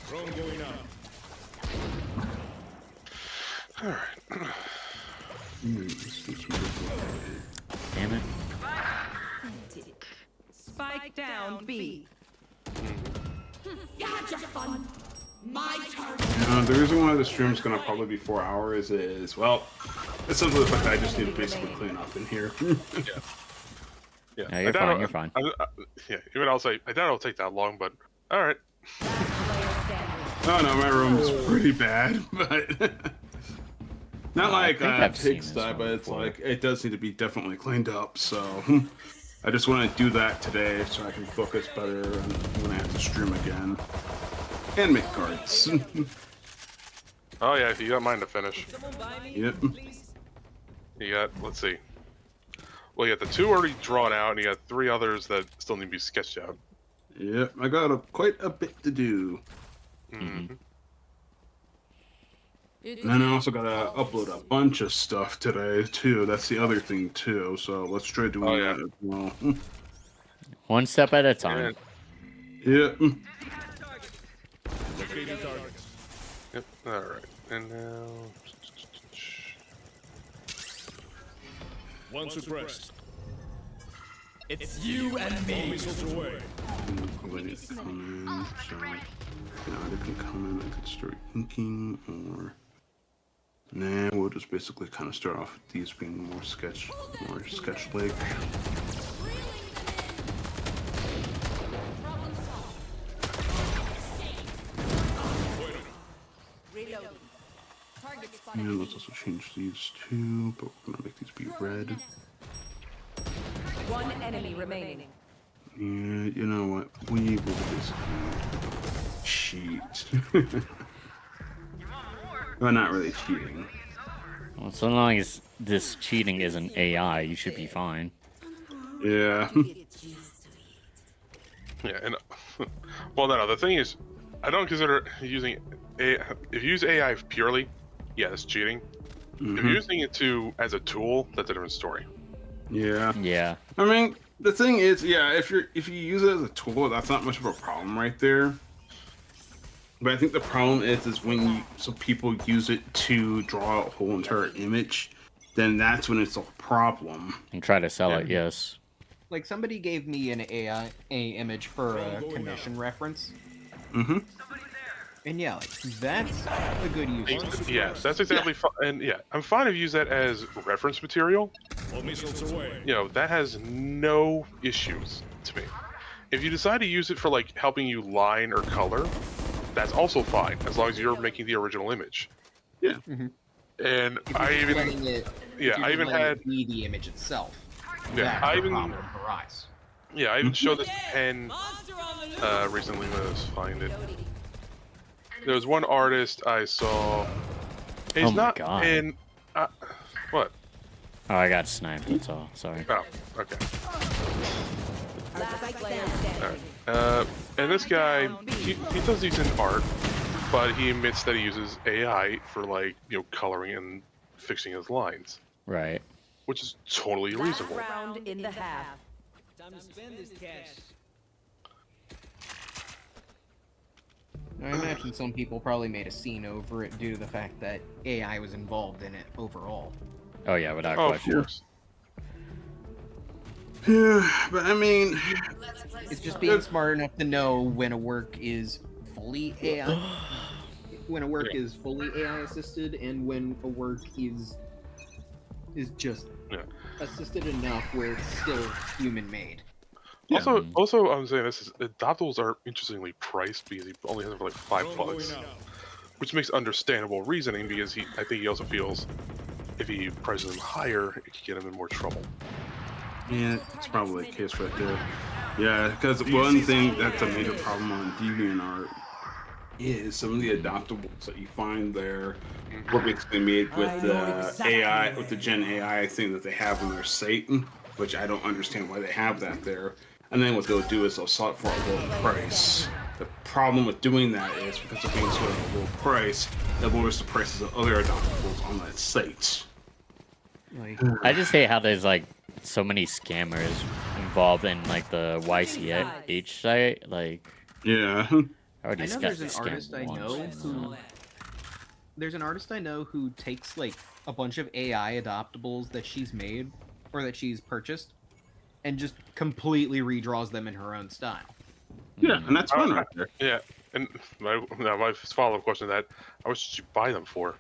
Drone going out. Alright. Damn it. Spike down B. You had your fun. My turn. The reason why the stream's gonna probably be 4 hours is, well, it's simply the fact that I just need to basically clean up in here. Yeah, No, you're fine. You're fine. Yeah, even I'll say I doubt it'll take that long, but all right. Oh no, my room's pretty bad, but not like a pigsty, but it's like it does need to be definitely cleaned up. So I just want to do that today so I can focus better when I have to stream again and make cards. Oh yeah, if you got mine to finish. Yep. You got, let's see. Well, you got the 2 already drawn out, and you got 3 others that still need to be sketched out. Yep, I got quite a bit to do. Mm-hmm. And then I also gotta upload a bunch of stuff today too. That's the other thing too. So let's try doing that as well. One step at a time. Yep. Locating targets. Yep. All right. And now. One suppressed. It's you and me. All missiles away. Somebody come in, so either can come in, I could start inking, or nah, we'll just basically kind of start off with these being more sketch-like. And let's also change these two, but we're gonna make these be red. One enemy remaining. Yeah, you know what? We will basically cheat. Well, not really cheating. Well, so long as this cheating isn't AI, you should be fine. Yeah. Yeah, and well, no. The thing is, I don't consider using AI. If you use AI purely, yeah, that's cheating. If you're using it as a tool, that's a different story. Yeah. Yeah. I mean, the thing is, yeah, if you use it as a tool, that's not much of a problem right there. But I think the problem is when some people use it to draw a whole entire image, then that's when it's a problem. And try to sell it, yes. Like, somebody gave me an AI image for a commission reference. Mm-hmm. And yeah, like, that's a good use. Yes, that's exactly fine. And yeah, I'm fine if you use that as reference material. All missiles away. You know, that has no issues to me. If you decide to use it for like helping you line or color, that's also fine as long as you're making the original image. Yeah. And If you're I just even letting it, yeah, I even had be the image itself. yeah, That's I the even problem arise. yeah, I even showed this to Pen recently. Let's find it. There was one artist I saw. He's Oh my not God. in. What? Oh, I got sniped. That's all. Sorry. Oh, okay. Last player standing. And this guy, he does decent art, but he admits that he uses AI for like coloring and fixing his lines, Right. which is totally Last reasonable. round in the half. Time to spend this cash. I imagine some people probably made a scene over it due to the fact that AI was involved in it overall. Oh yeah, without Oh, of question. course. Yeah, but I mean, It's just being smart enough to know when a work is fully AI, when a work is fully AI assisted, and when a work is just assisted enough where it's still human made. Yeah. Also, I'm saying this is adoptables are interestingly priced because he only has them for like $5, which makes understandable reasoning because I think he also feels if he prices them higher, it could get him in more trouble. yeah, it's probably the case right there. Yeah, because one thing that's a major problem on DeviantArt is some of the adoptables that you find there were basically made with the AI, with the Gen AI thing that they have in their Satan, which I don't understand why they have that there. And then what they'll do is they'll sell it for a low price. The problem with doing that is because of being sold at a low price, it lowers the prices of other adoptables on that site. Like, I just hate how there's like so many scammers involved in like the YCH site. Like, Yeah. I already I know got there's an scammed artist I know once. who. There's an artist I know who takes like a bunch of AI adoptables that she's made or that she's purchased, and just completely redraws them in her own style. Yeah, and that's fun right there. Yeah, and my follow-up question to that: how much did you buy them for?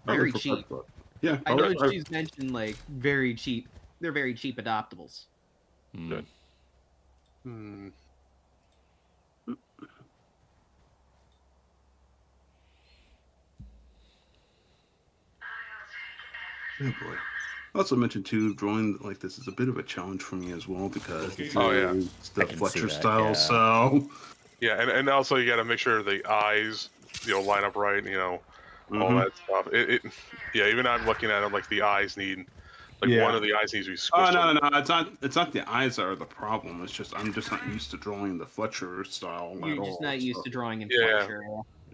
Very Probably cheap. for- Yeah, I know probably- she's mentioned like very cheap. They're very cheap adoptables. Mm. Hmm. Oh boy. I also mentioned too, drawing like this is a bit of a challenge for me as well because it's Oh, yeah. the I can see Fletcher that, style. yeah. So Yeah, and also you got to make sure the eyes, line up right. All Mhm. that stuff. Yeah. Even I'm looking at it like the eyes need, Yeah. one of the eyes needs to be Oh squished. no, it's not the eyes that are the problem. It's just I'm just not used to drawing the Fletcher style at You're all. just not used to drawing in Yeah. Fletcher.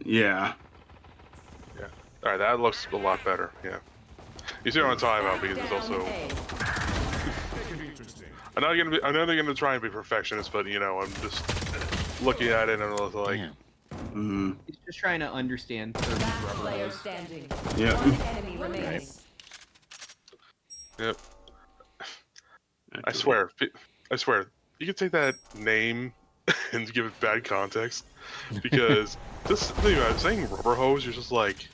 Yeah. All right, that looks a lot better. Yeah. You see what I'm talking about because it's Down also. A. I know they're gonna try and be perfectionist, but I'm just looking at it and I'm like, Damn. Mm, He's just trying to understand Kirby's Last rubber player hose. standing. yeah. One enemy remaining. yep. I swear, you can take that name and give it bad context because this thing about saying rubber hose, you're just like,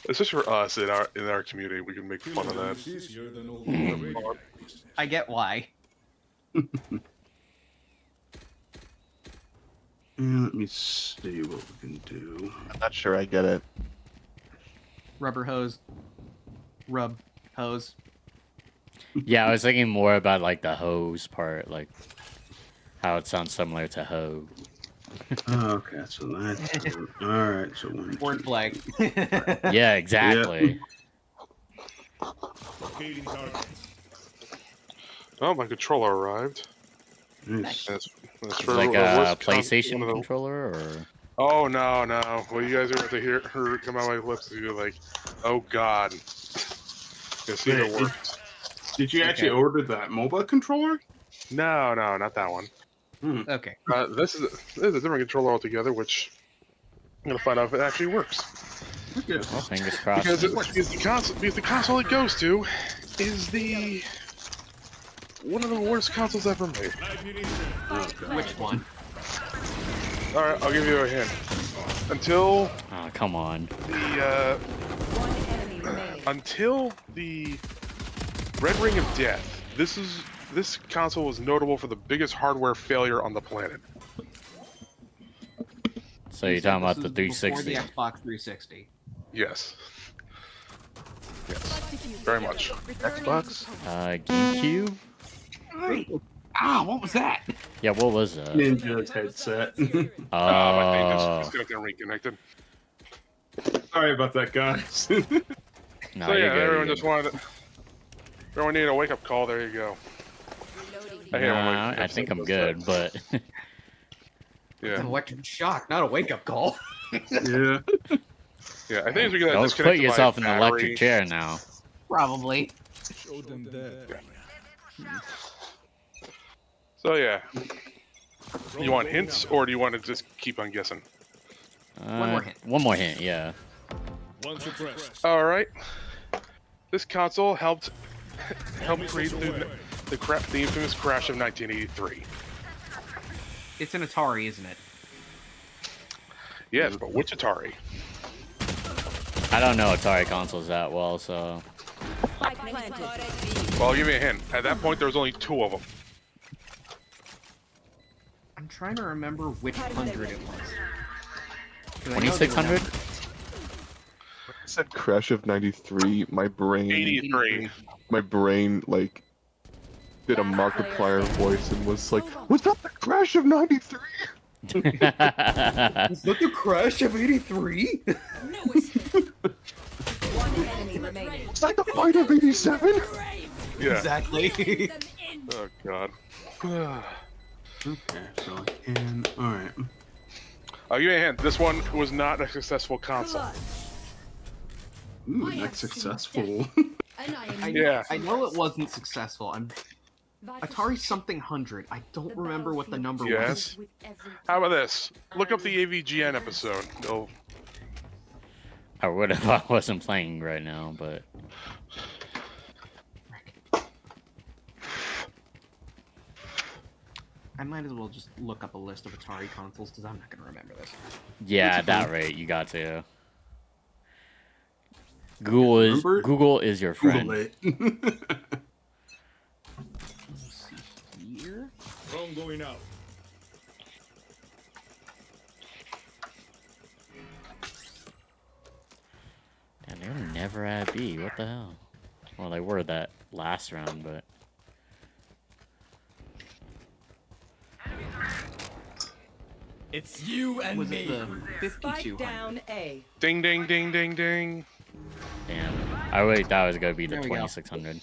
especially for us in our community, we can make fun of that. I get why. Yeah, let me see what we can do. I'm not sure I get it. Rubber hose. Rub hose. Yeah, I was thinking more about like the hose part, like how it sounds similar to hoe. Okay, so that's all right. So one, two, Wordplay. Yeah, exactly. Oh, my controller arrived. nice. That's It's for like worst a PlayStation one of the- controller, or Oh no. Well, you guys ever have to hear her come out of my lips? You're like, oh god. It's Wait, even worse. Did you actually order that MOBA controller? No, not that one. Okay. This is a different controller altogether, which I'm gonna find out if it actually works. Okay. well, fingers crossed. Because then. the console it goes to is one of the worst consoles ever made. Which one? All right, I'll give you a hint. Until Oh, come on. the One enemy remaining. until the Red Ring of Death This console was notable for the biggest hardware failure on the planet. So you're talking about the This is before 360? the Xbox 360. Yes. Yes. Very much. Xbox? GameCube? Ah, what was that? Yeah, what was that? Ninja's headset. My thing Oh, just disconnected and reconnected. Sorry about that, guys. no, So yeah, you're good. everyone just wanted. Everyone needed a wake up call. There you go. I hate when Nah, wake-up I think calls I'm like good, but It's Yeah, an electric shock, not a wake-up call. Yeah. yeah. I think as we get that don't disconnected put yourself in by the battery, electric chair now. Probably. Show them that. So yeah, you want hints or do you want to just keep on guessing? One more hint. One more hint, yeah. Once suppressed. All right. This console helped create the infamous crash of 1983. It's an Atari, isn't it? Yes, but which Atari? I don't know Atari consoles that well, so Spike planted. Well, I'll give you a hint. At that point, there was only 2 of them. I'm trying to remember which 100 it was. 'Cause I know they were 2600? numbered. I said crash of 93. My brain 83. like did a Markiplier voice and was like, "Was that the crash of 93? Was that the crash of 83? One enemy remaining. Was that the fight of 87? Yeah. Exactly. Oh God. Okay, so alright. I'll give you a hint. This one was not a successful console. Ooh, not successful. Yeah. I know it wasn't successful. Atari something 100. I don't remember what the number Yes. was. How about this? Look up the AVGN episode. You'll I would if I wasn't playing right now, but I might as well just look up a list of Atari consoles because I'm not going to remember this. yeah, at that rate, you got to. Google is your friend. Google it. Let's see here. Drone going out. Damn, they were never at B. What the hell? Well, they were that last round, but It's you and Was me. it the Spike 5200? down A. ding ding ding ding ding. damn. I really thought it was gonna be the There we go. 2600.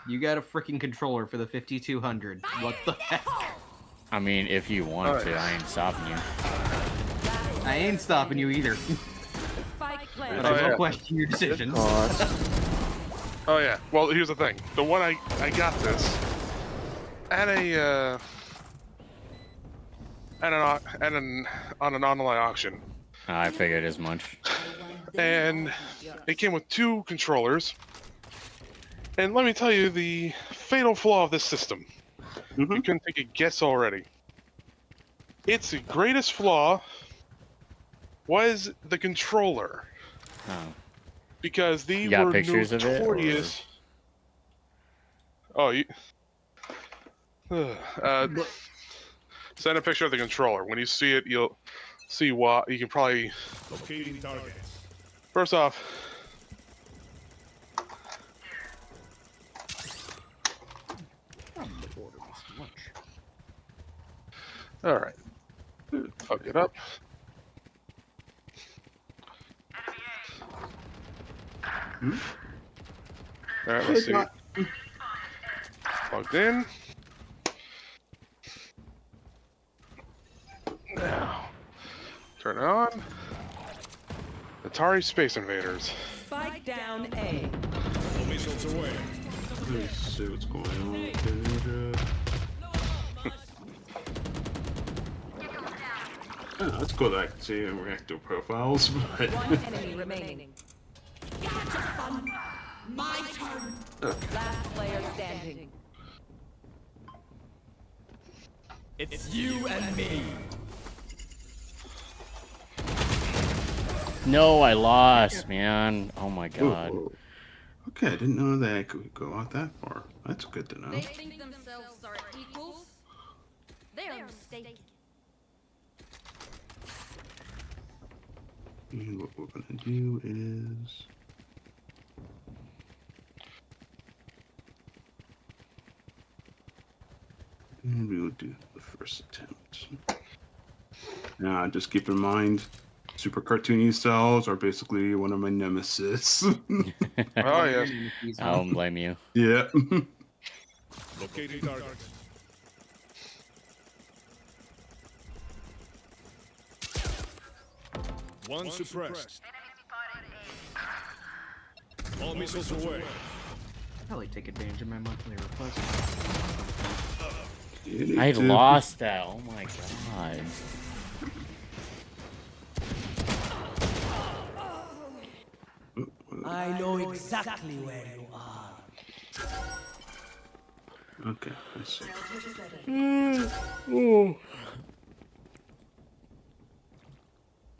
You got a freaking controller for the 5200. What the heck? I mean, if you want to, I ain't stopping you. I ain't stopping you either. Spike But planted. I Oh, will yeah. question your decisions. Oh yeah. Well, here's the thing. The one I got this at a on an online auction, I figured as much. and it came with 2 controllers. And let me tell you the fatal flaw of this system. You couldn't take a guess already. Its greatest flaw was the controller, Oh. because they You got were pictures of it, or- notorious. Oh, you. Send a picture of the controller. When you see it, you'll see why. You can probably. Locating targets. First off, all right. Fuck it up. All right, let's see. Plugged in. Now, turn it on. Atari Space Invaders. Spike down A. All missiles away. Let me see what's going on. Oh, let's go back to reactor profiles, but One enemy remaining. My turn. Last player standing. It's you and me. No, I lost, man. Oh my god. Ooh. Okay, I didn't know that I could go out that far. That's good to know. They think themselves are equals. They are mistaken. And what we're gonna do is. And we will do the first attempt. Now, just keep in mind, super cartoony styles are basically one of my nemesis. Oh yeah. I don't blame you. Yeah. Locating target. One suppressed. All missiles away. Probably take advantage of my monthly request. I lost that. Oh my god. I know exactly where you are. Okay, I see.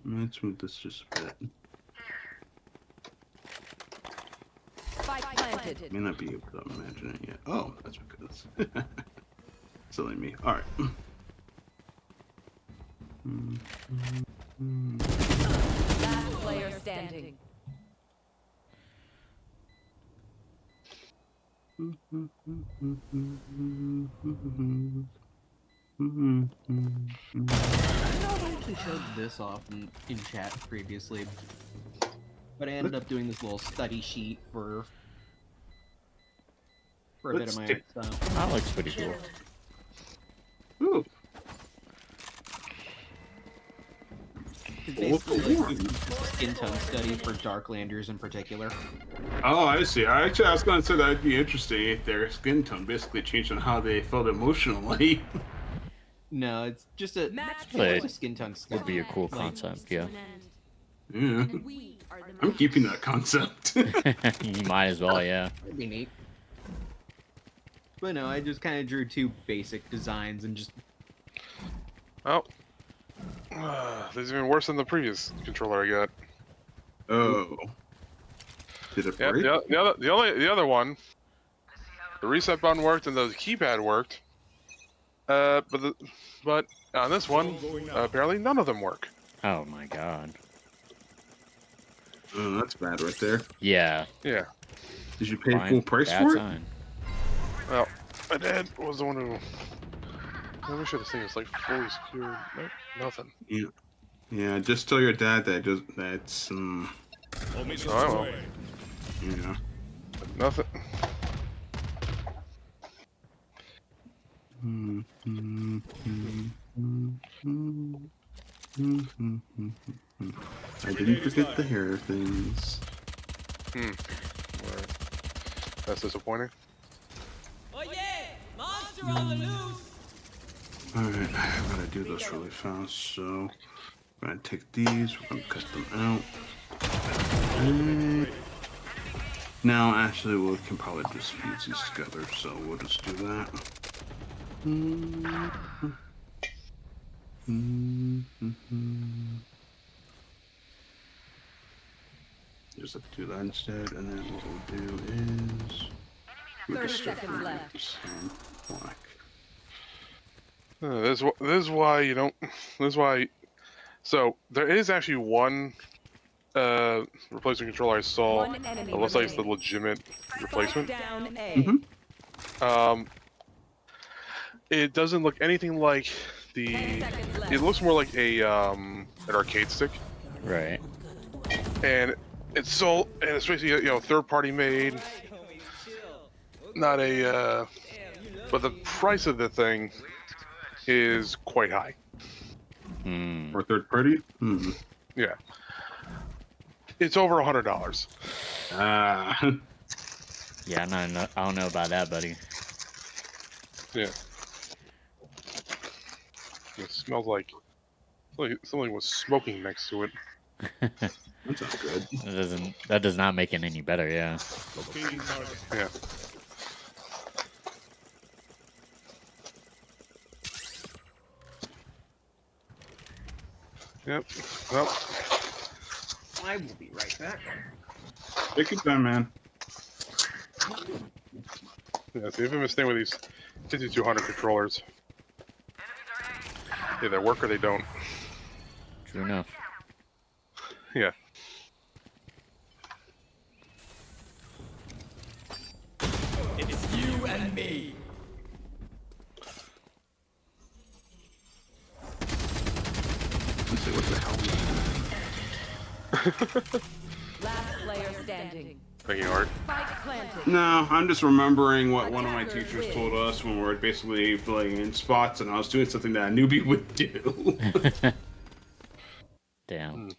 Let's move this just a bit. Spike planted. May not be able to imagine it yet. Oh, that's because. Silly me. Alright. Last player standing. I actually showed this off in chat previously, but I ended up doing this little study sheet for a bit of my stuff. That looks pretty cool. Ooh. It's basically like a skin tone study for Darklanders in particular. Oh, I see. I was going to say that would be interesting if their skin tone basically changed on how they felt emotionally. No, it's just a, But a skin tone study. would be a cool concept, yeah. Yeah. I'm keeping that concept. You might as well, yeah. That'd be neat. But no, I just kind of drew two basic designs and just... Oh. This is even worse than the previous controller I got. Oh. Did it Yeah, break? the other one, the reset button worked and the keypad worked. But on this one, apparently none of them work. Oh my god. Oh, that's bad right there. Yeah. Yeah. Did you pay Fine. full price Bad for it? sign. Well, my dad was the one who. I wish this thing was like fully secured. Nope, nothing. Yeah. Yeah, just tell your dad that that's All missiles Oh, well. away. yeah. Nothing. I didn't forget the hair things. Right. That's disappointing. Oh yeah! Monster on the loose! Alright, I gotta do this really fast, so I'm gonna take these, we're gonna cut them out. And now, actually, we can probably just fuse these together, so we'll just do that. Just have to do that instead, and then what we'll do is... 30 seconds left. Black. This is why you don't. This is why. So there is actually one replacement controller I saw. One enemy It looks like it's the remaining. legitimate replacement. Down A. It doesn't look anything like 10 the. seconds left. It looks more like a an arcade stick, Right. and it's sold, and it's basically third party made. Not a. But the price of the thing is quite high. Hmm. Or third party? Yeah. It's over $100. Ah. Yeah, I don't know about that, buddy. Yeah. It smells like something was smoking next to it. That's not good. That does not make it any better, yeah. Locating target. Yeah. Yep. Well, I will be right back. Take your time, man. That's the infamous thing with these 5200 controllers. Yeah, they work or they don't. True enough. Yeah. It's you and me. Let's see what the hell. Last player standing. Thank you, Art. Spike planted. No, I'm just remembering what one of my teachers told us when we were basically filling in spots, and I was doing something that a newbie would do. Damn.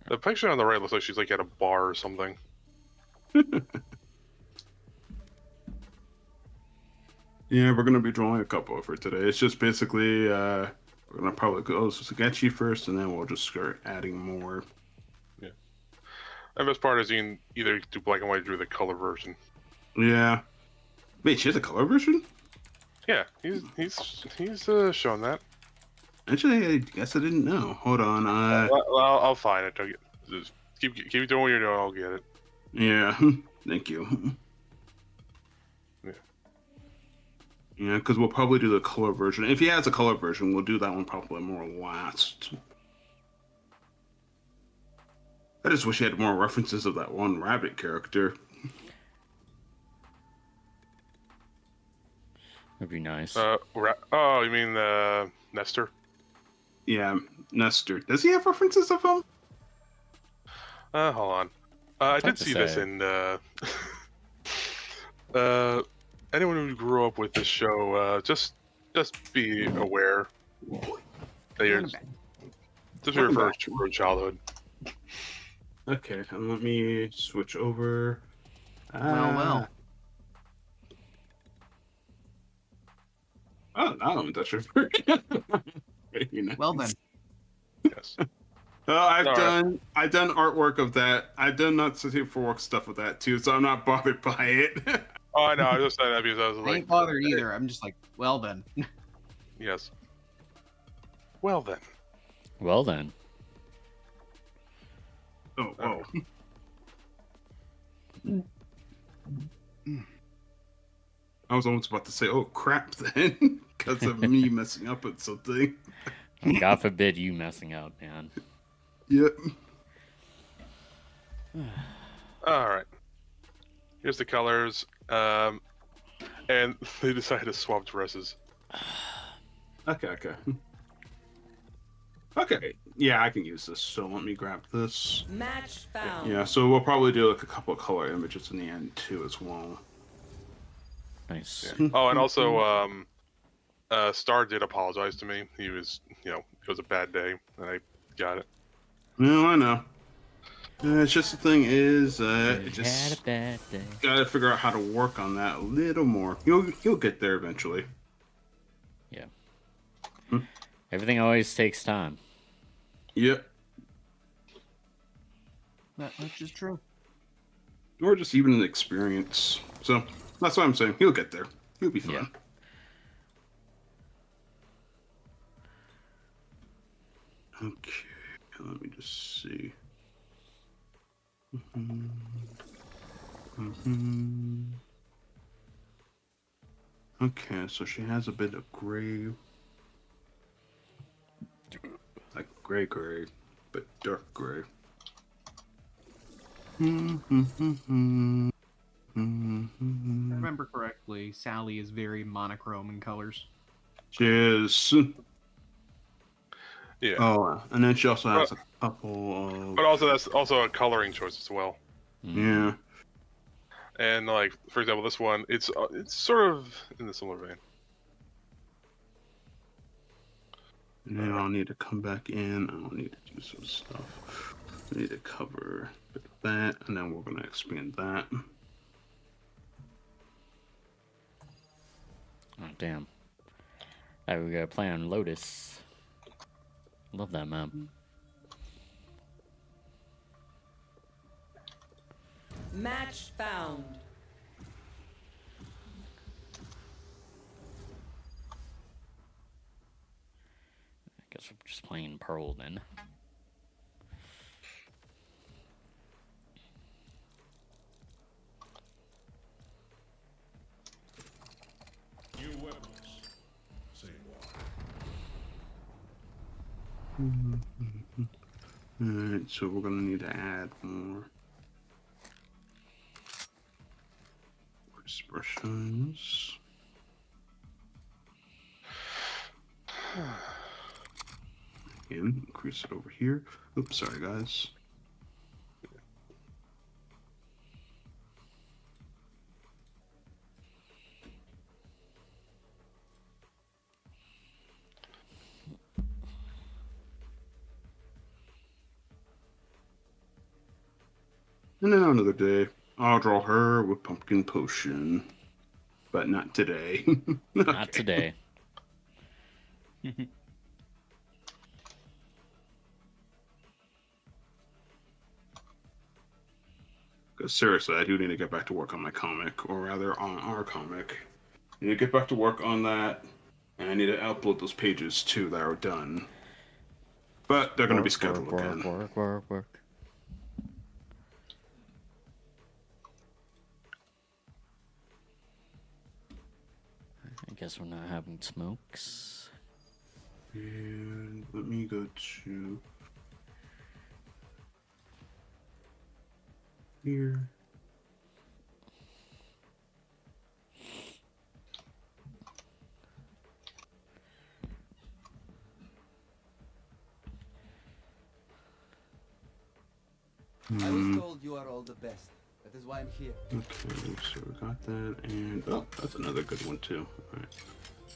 The picture on the right looks like she's like at a bar or something. Yeah, we're gonna be drawing a couple for today. It's just basically we're gonna probably go sketchy first, and then we'll just start adding more. Yeah. The best part is you can either do black and white or do the color version. Yeah. Wait, she has a color version? Yeah, he's shown that. Actually, I guess I didn't know. Hold on. Well, I'll find it. Just keep doing what you're doing. I'll get it. Yeah. Thank you. Yeah, because we'll probably do the color version. If he has a color version, we'll do that one probably more last. I just wish he had more references of that one rabbit character. That'd be nice. Oh, you mean Nestor? Yeah, Nestor. Does he have references of him? Hold on. I did see this in anyone who grew up with this show, just be aware that you're just be referred to your childhood. Okay, and let me switch over. Well. Oh, no, that's your nice. Well then. Yes. I've done artwork of that. I've done not safe for work stuff with that too, so I'm not bothered by it. Oh, I know. I was just saying that because I was I like, ain't bothered either. I'm just like, well then. yes. Well then. Well then. Oh, whoa. I was almost about to say, oh crap, then, because of me messing up with something. God forbid you messing up, man. Yep. All right. Here's the colors. And they decided to swap dresses. Okay. Okay, yeah, I can use this. So let me grab this. Match found. Yeah, so we'll probably do like a couple of color images in the end too, as well. Nice. Yeah. Oh, and also, Star did apologize to me. He was, it was a bad day, and I got it. No, I know. It's just the thing is, Had just a bad day. gotta figure out how to work on that a little more. You'll get there eventually. Yeah. Everything always takes time. Yep. That's just true. Or just even an experience. So that's what I'm saying. He'll get there. He'll be fine. Yeah. Okay, let me just see. Okay, so she has a bit of gray. Like gray, but dark gray. If I remember correctly, Sally is very monochrome in colors. She is. Yeah. Oh, and then she also has a couple of. But also, that's also a coloring choice as well. Yeah. And like, for example, this one, it's sort of in the similar vein. And then I'll need to come back in. I'll need to do some stuff. I need to cover a bit of that, and then we're going to expand that. Oh, damn. Alright, we gotta play on Lotus. Love that map. Match found. guess we're just playing Pearl then. New weapons. Say what? Alright, so we're gonna need to add more expressions. Again, increase it over here. Oops, sorry guys. And now another day, I'll draw her with pumpkin potion. But not today. Not today. Because seriously, I do need to get back to work on my comic, or rather on our comic. I need to get back to work on that, and I need to upload those pages too that are done. But they're going to be scheduled again. Work. I guess we're not having smokes. And let me go to here. I was told you are all the best. That is why I'm here. Okay, so we got that, and oh, that's another good one too. All right.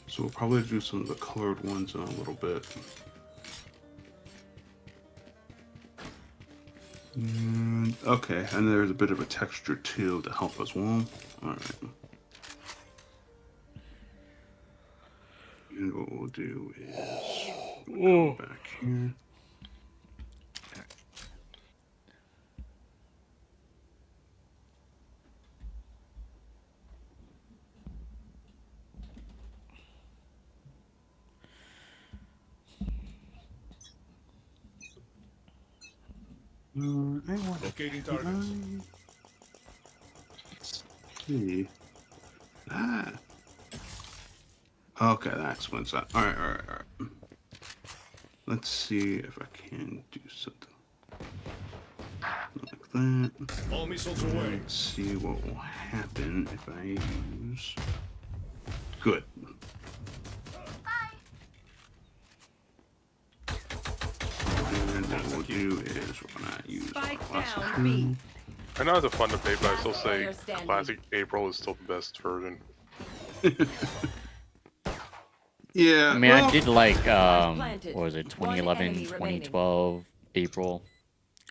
So we'll probably do some of the colored ones in a little bit. And, okay, and there's a bit of a texture too to help as well. All right. And what we'll do is we'll come back here. Locating targets. Let's see. Ah. Okay, that's what's up. All right. Let's see if I can do something like that. All missiles away. Let's see what will happen if I use. Good. And what we'll do is we're gonna use Spike classic down, B. I know it's a fun debate, but I still Last say player standing. classic April is still the best version. Yeah. I mean, I did like, planted. what was it, One 2011, enemy remaining. 2012, April.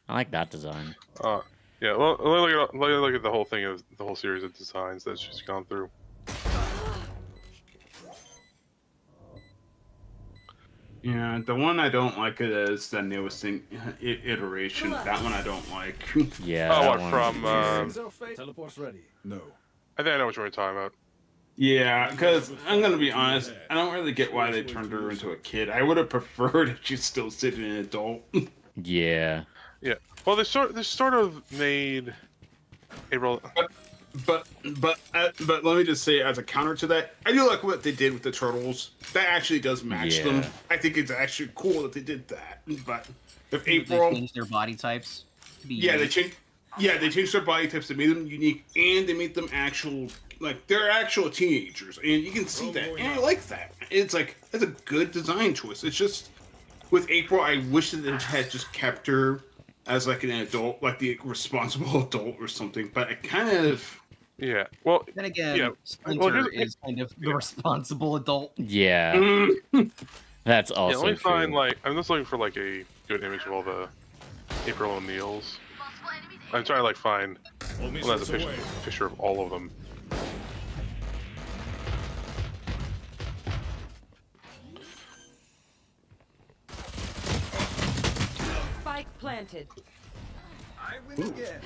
I like that design. Yeah, well, look at the whole thing of the whole series of designs that she's gone through. Yeah, the one I don't like is the newest thing, iteration. That one I don't like. Yeah. Oh, that what one- from? Teleport's ready. No. I think I know what you're talking about. Yeah, because I'm gonna be honest, I don't really get why they turned her into a kid. I would have preferred if she's still sitting an adult. Yeah. Yeah. Well, they sort of made April. But let me just say, as a counter to that, I do like what they did with the turtles. That actually does match them. Yeah. I think it's actually cool that they did that. But if They April, changed their body types to be yeah, they unique. changed. Yeah, they changed their body types. They made them unique, and they made them actual, like they're actual teenagers, and you can see that. And I like that. It's like that's a good design choice. It's just with April, I wish that it had just kept her as like an adult, like the responsible adult or something. But I kind of. Yeah. Well. Then again, Yeah. Splinter is kind of the responsible adult. Yeah. Mm. That's Yeah, also let me find true. like I'm just looking for like a good image of all the April O'Neils. I'm trying to like find All one that has missiles a picture, away. picture of all of them. Spike planted. I win again.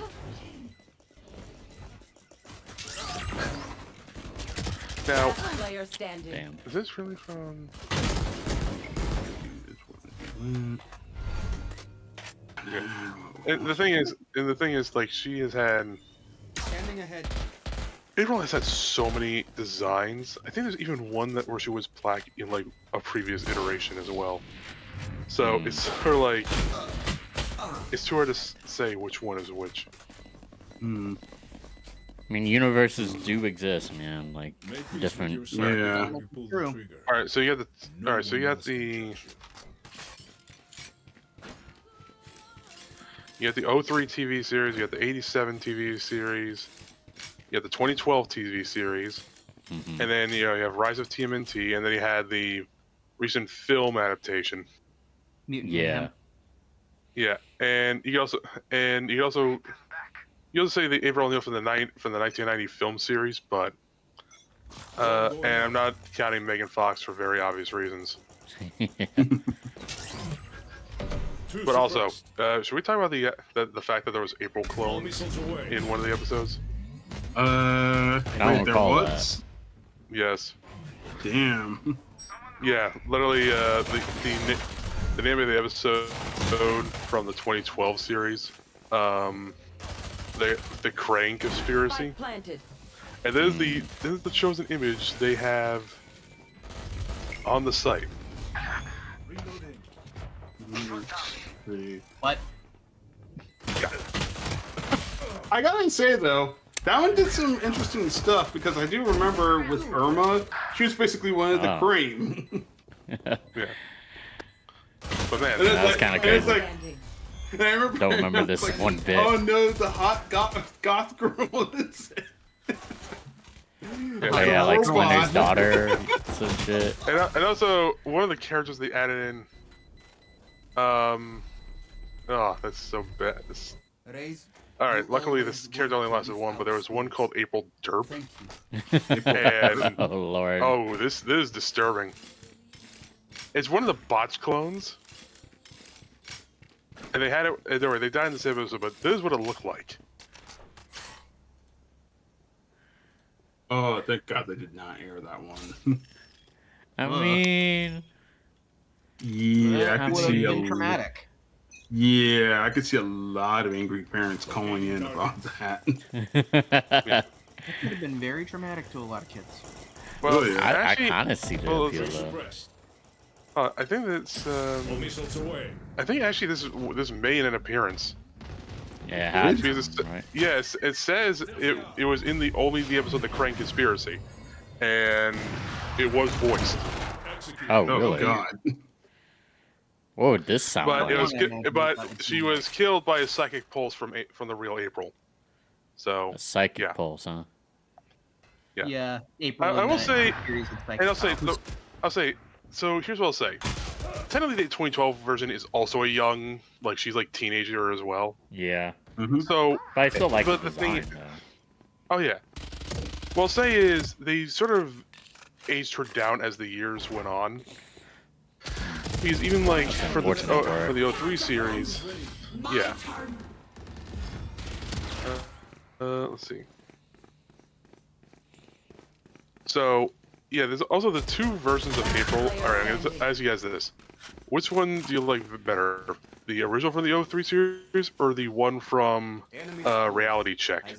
Now, Player standing. Damn. is this really from? Yeah. And the thing is, like, she has had. Scanning ahead. April has had so many designs. I think there's even one where she was black in like a previous iteration as well. So it's sort of like it's too hard to say which one is which. I mean, universes do exist, man. Like different. Yeah. True. All right, so you got the. All right, so you got the. You got the 03 TV series. You got the 87 TV series. You got the 2012 TV series, and then you have Rise of TMNT, and then you had the recent film adaptation. Yeah. Yeah, and you also say the April O'Neil from the 1990 film series, but and I'm not counting Megan Fox for very obvious reasons. But also, should we talk about the fact that there was April clones in one of the episodes? I don't recall that. Yes. Damn. Yeah, literally, the name of the episode from the 2012 series, the Crane Conspiracy, and this is the chosen image they have on the site. What? I gotta say though, that one did some interesting stuff because I do remember with Irma, she was basically one of the Crane. Yeah. But man, that's kind of crazy. And I remember, Don't remember this one bit. Oh no, the hot goth girl is. Yeah, like Splinter's daughter, some shit. And also one of the characters they added in. Oh, that's so bad. All right, luckily this character only lasted one, but there was one called April Derp. And oh lord. Oh, this is disturbing. It's one of the botch clones, and they had it. They died in this episode, but this is what it looked like. Oh, thank God they did not air that one. I mean, yeah, I could see a traumatic. Yeah, I could see a lot of angry parents calling in about that. Yeah. It would have been very traumatic to a lot of kids. Well, I kind of see the appeal though. I think that's. I think actually this made an appearance. Yeah, it had right. Yes, it says it was in the episode The Crane Conspiracy, and it was voiced. Oh really? God. What would this sound like? But she was killed by a psychic pulse from the real April. So a psychic pulse, huh? Yeah. Yeah. April. I will say, and I'll say. So here's what I'll say. Technically, the 2012 version is also a young, like she's like teenager as well. Yeah. So, but I still like the design, thing. Oh yeah. Well, I'll say is they sort of aged her down as the years went on. Because even like for the 03 series, yeah. Let's see. So, yeah, there's also the two versions of April. All right, I'm gonna ask you guys this: which one do you like better, the original from the 03 series or the one from Reality Check?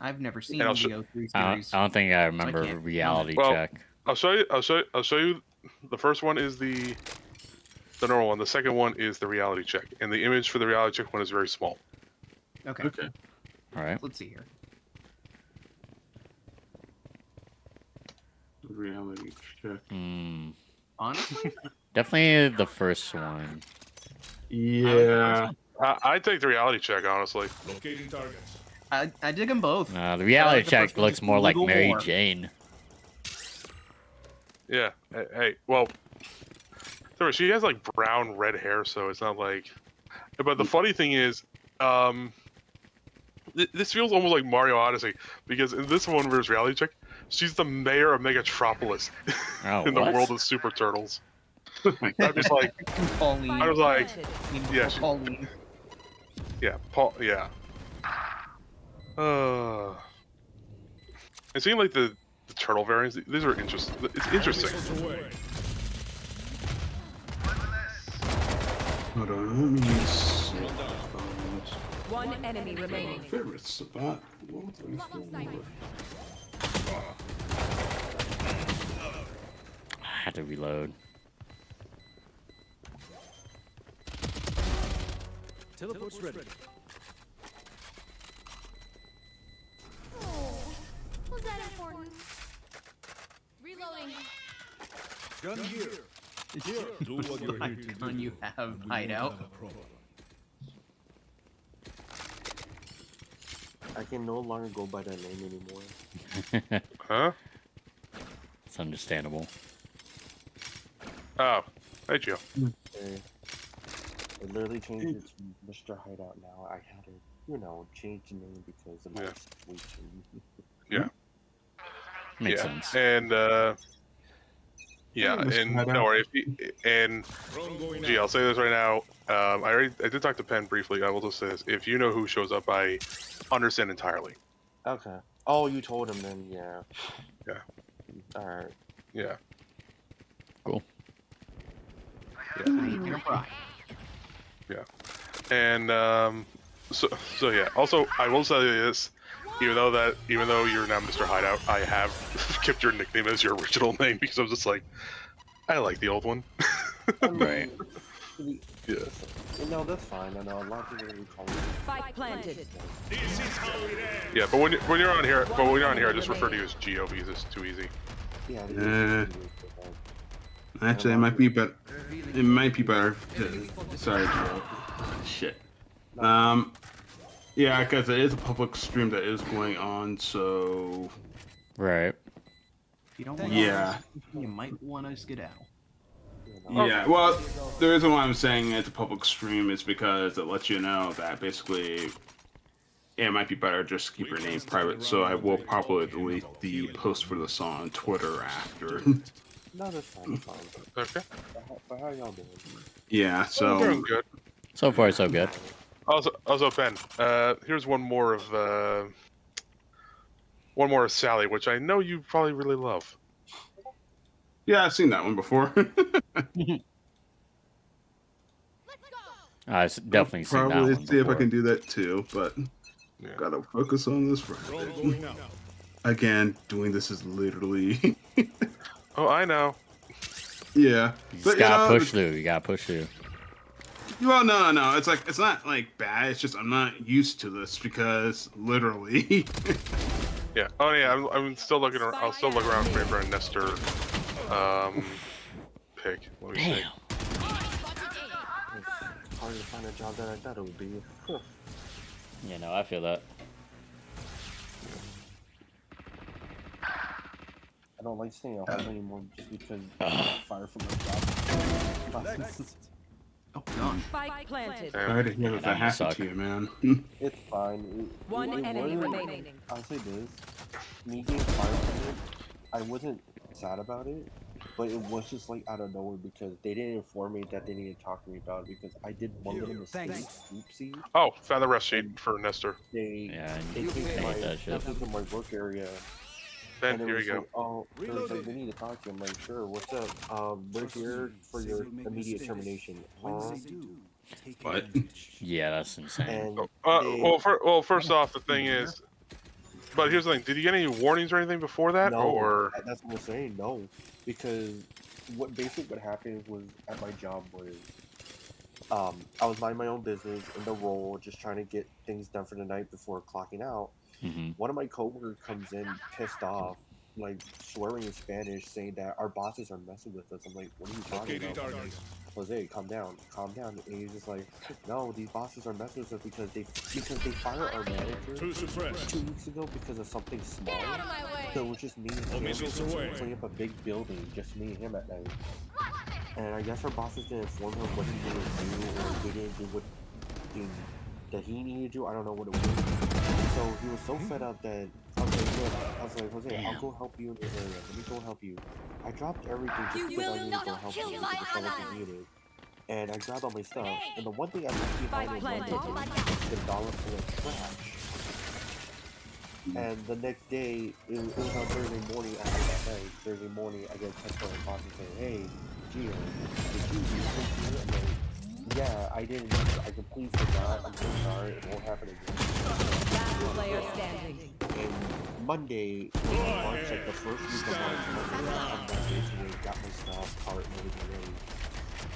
I've never seen the 03 series. I don't think I remember Reality Check. I'll show you. The first one is the normal one. The second one is the Reality Check, and the image for the Reality Check one is very small. Okay. All right. Let's see here. Reality Check. Honestly, definitely the first one. Yeah. I take the Reality Check, honestly. Locating targets. I dig them both. The Reality Check looks more like Mary Jane. Yeah. Hey, well, sorry, she has like brown red hair, so it's not like. But the funny thing is, this feels almost like Mario Odyssey because in this one versus Reality Check, she's the mayor of Megatropolis in the world of Super Turtles. I'm just like, Pauline. I was like, yeah, Pauline. Yeah, Paul, yeah. It seemed like the turtle variants. These are interesting. It's interesting. Hold on, let me see. One enemy remaining. Favorites about I had to reload. Teleport's ready. Oh, was that important? Reloading. Gun here. Here. Do what you're here to Gun do. you have, We hideout. won't have a problem. I can no longer go by that name anymore. Huh? It's understandable. Oh, hey, Gio. Okay. I literally changed it to Mr. Hideout now. I had to, you know, change the name because of my Yeah. situation. Yeah. Makes Yeah. sense. And yeah, Mr. and Hideout. no worry. And Drone going gee, out. I'll say this right now. I did talk to Penn briefly. I will just say this: if you know who shows up, I understand entirely. Okay. Oh, you told him then, yeah. Yeah. Alright. Yeah. Cool. Yeah. Yeah. And so yeah. Also, I will tell you this: even though you're now Mr. Hideout, I have kept your nickname as your original name because I was just like, I like the old one. Right. Yeah. No, that's fine. I know a lot of people will call me. Spike planted. Yeah, but when you're on here, I just refer to you as Geo because it's too easy. Yeah. Actually, it might be better. It might be better. Sorry, Joe. Shit. Yeah, because it is a public stream that is going on, so Right. If you don't want yeah. you might want to skedaddle. Yeah, well, the reason why I'm saying it's a public stream is because it lets you know that basically it might be better just keep your name private. So I will probably delete the post for the song on Twitter after. No, that's fine. Fine. Okay. But how y'all doing? Yeah, We're so doing good. So far, so good. Also, Ben. Here's one more of Sally, which I know you probably really love. yeah, I've seen that one before. I've definitely seen that Probably one see if I before. can do that too, but Yeah. gotta focus on this Drone right. going out. Again, doing this is literally Oh, I know. yeah. You just But, gotta know, push through. You gotta push through. Well, no. It's like it's not like bad. It's just I'm not used to this because literally. Yeah. Oh yeah. I'm still looking. I'll still look around for a Nestor pick. Let me see. Damn. It's hard to find a job that I thought it would be. You know, I feel that. I don't like staying at home anymore just because I got fired from my job. Oh, God. Spike planted. Sorry to hear that Now you happened suck. to you, man. It's fine. One enemy wasn't- remaining. I'll say this. Me getting fired from it, I wasn't sad about it, but it was just like out of nowhere because they didn't inform me that they needed to talk to me about it because I did one little mistake. Oopsie. Oh, found the rest sheet for Nestor. They, Yeah, they you came hate to my, that shit. they came to my work area. Ben, And it here was you go. like, oh, it was like, we need to talk to you. I'm like, sure, what's up? We're here for your immediate termination. Huh? What? Yeah, that's insane. And they, Well, first off, the thing is, but here's the thing: did you get any warnings or anything before that, no, or? that's what I'm saying, no. Because what happened was at my job was, I was minding my own business in the role, just trying to get things done for the night before clocking out. Mm-hmm. One of my coworkers comes in pissed off, like swearing in Spanish, saying that our bosses are messing with us. I'm like, what are you talking Locating about? targets. Jose, calm down. And he's just like, no, these bosses are messing with us because they fired our manager To suppress. 2 weeks ago because of something small. Get out of my way. So it was just me and All him missiles away. cleaning up a big building, just me and him at night. And I guess our bosses didn't inform him what he needed to do, or they didn't do what that he needed to do. I don't know what it was. So he was so fed up that I was like, look, Jose, I'll go help you in your area. Let me go help you. I dropped everything just You because I will needed to not go help kill you my because I wasn't allies. needed. And I grabbed all my stuff. And the one thing I left behind in Spike London was the dollar full of trash. And the next day, it was on Thursday morning after that night. Thursday morning, I get a text from my boss saying, hey, Gio, did you do this here? I'm like, Yeah, I didn't. I completely forgot. I'm so sorry. It won't happen again. Last player standing. And Monday, March, like the first week of March, Monday, I come back into it, got my stuff, cart, and everything ready.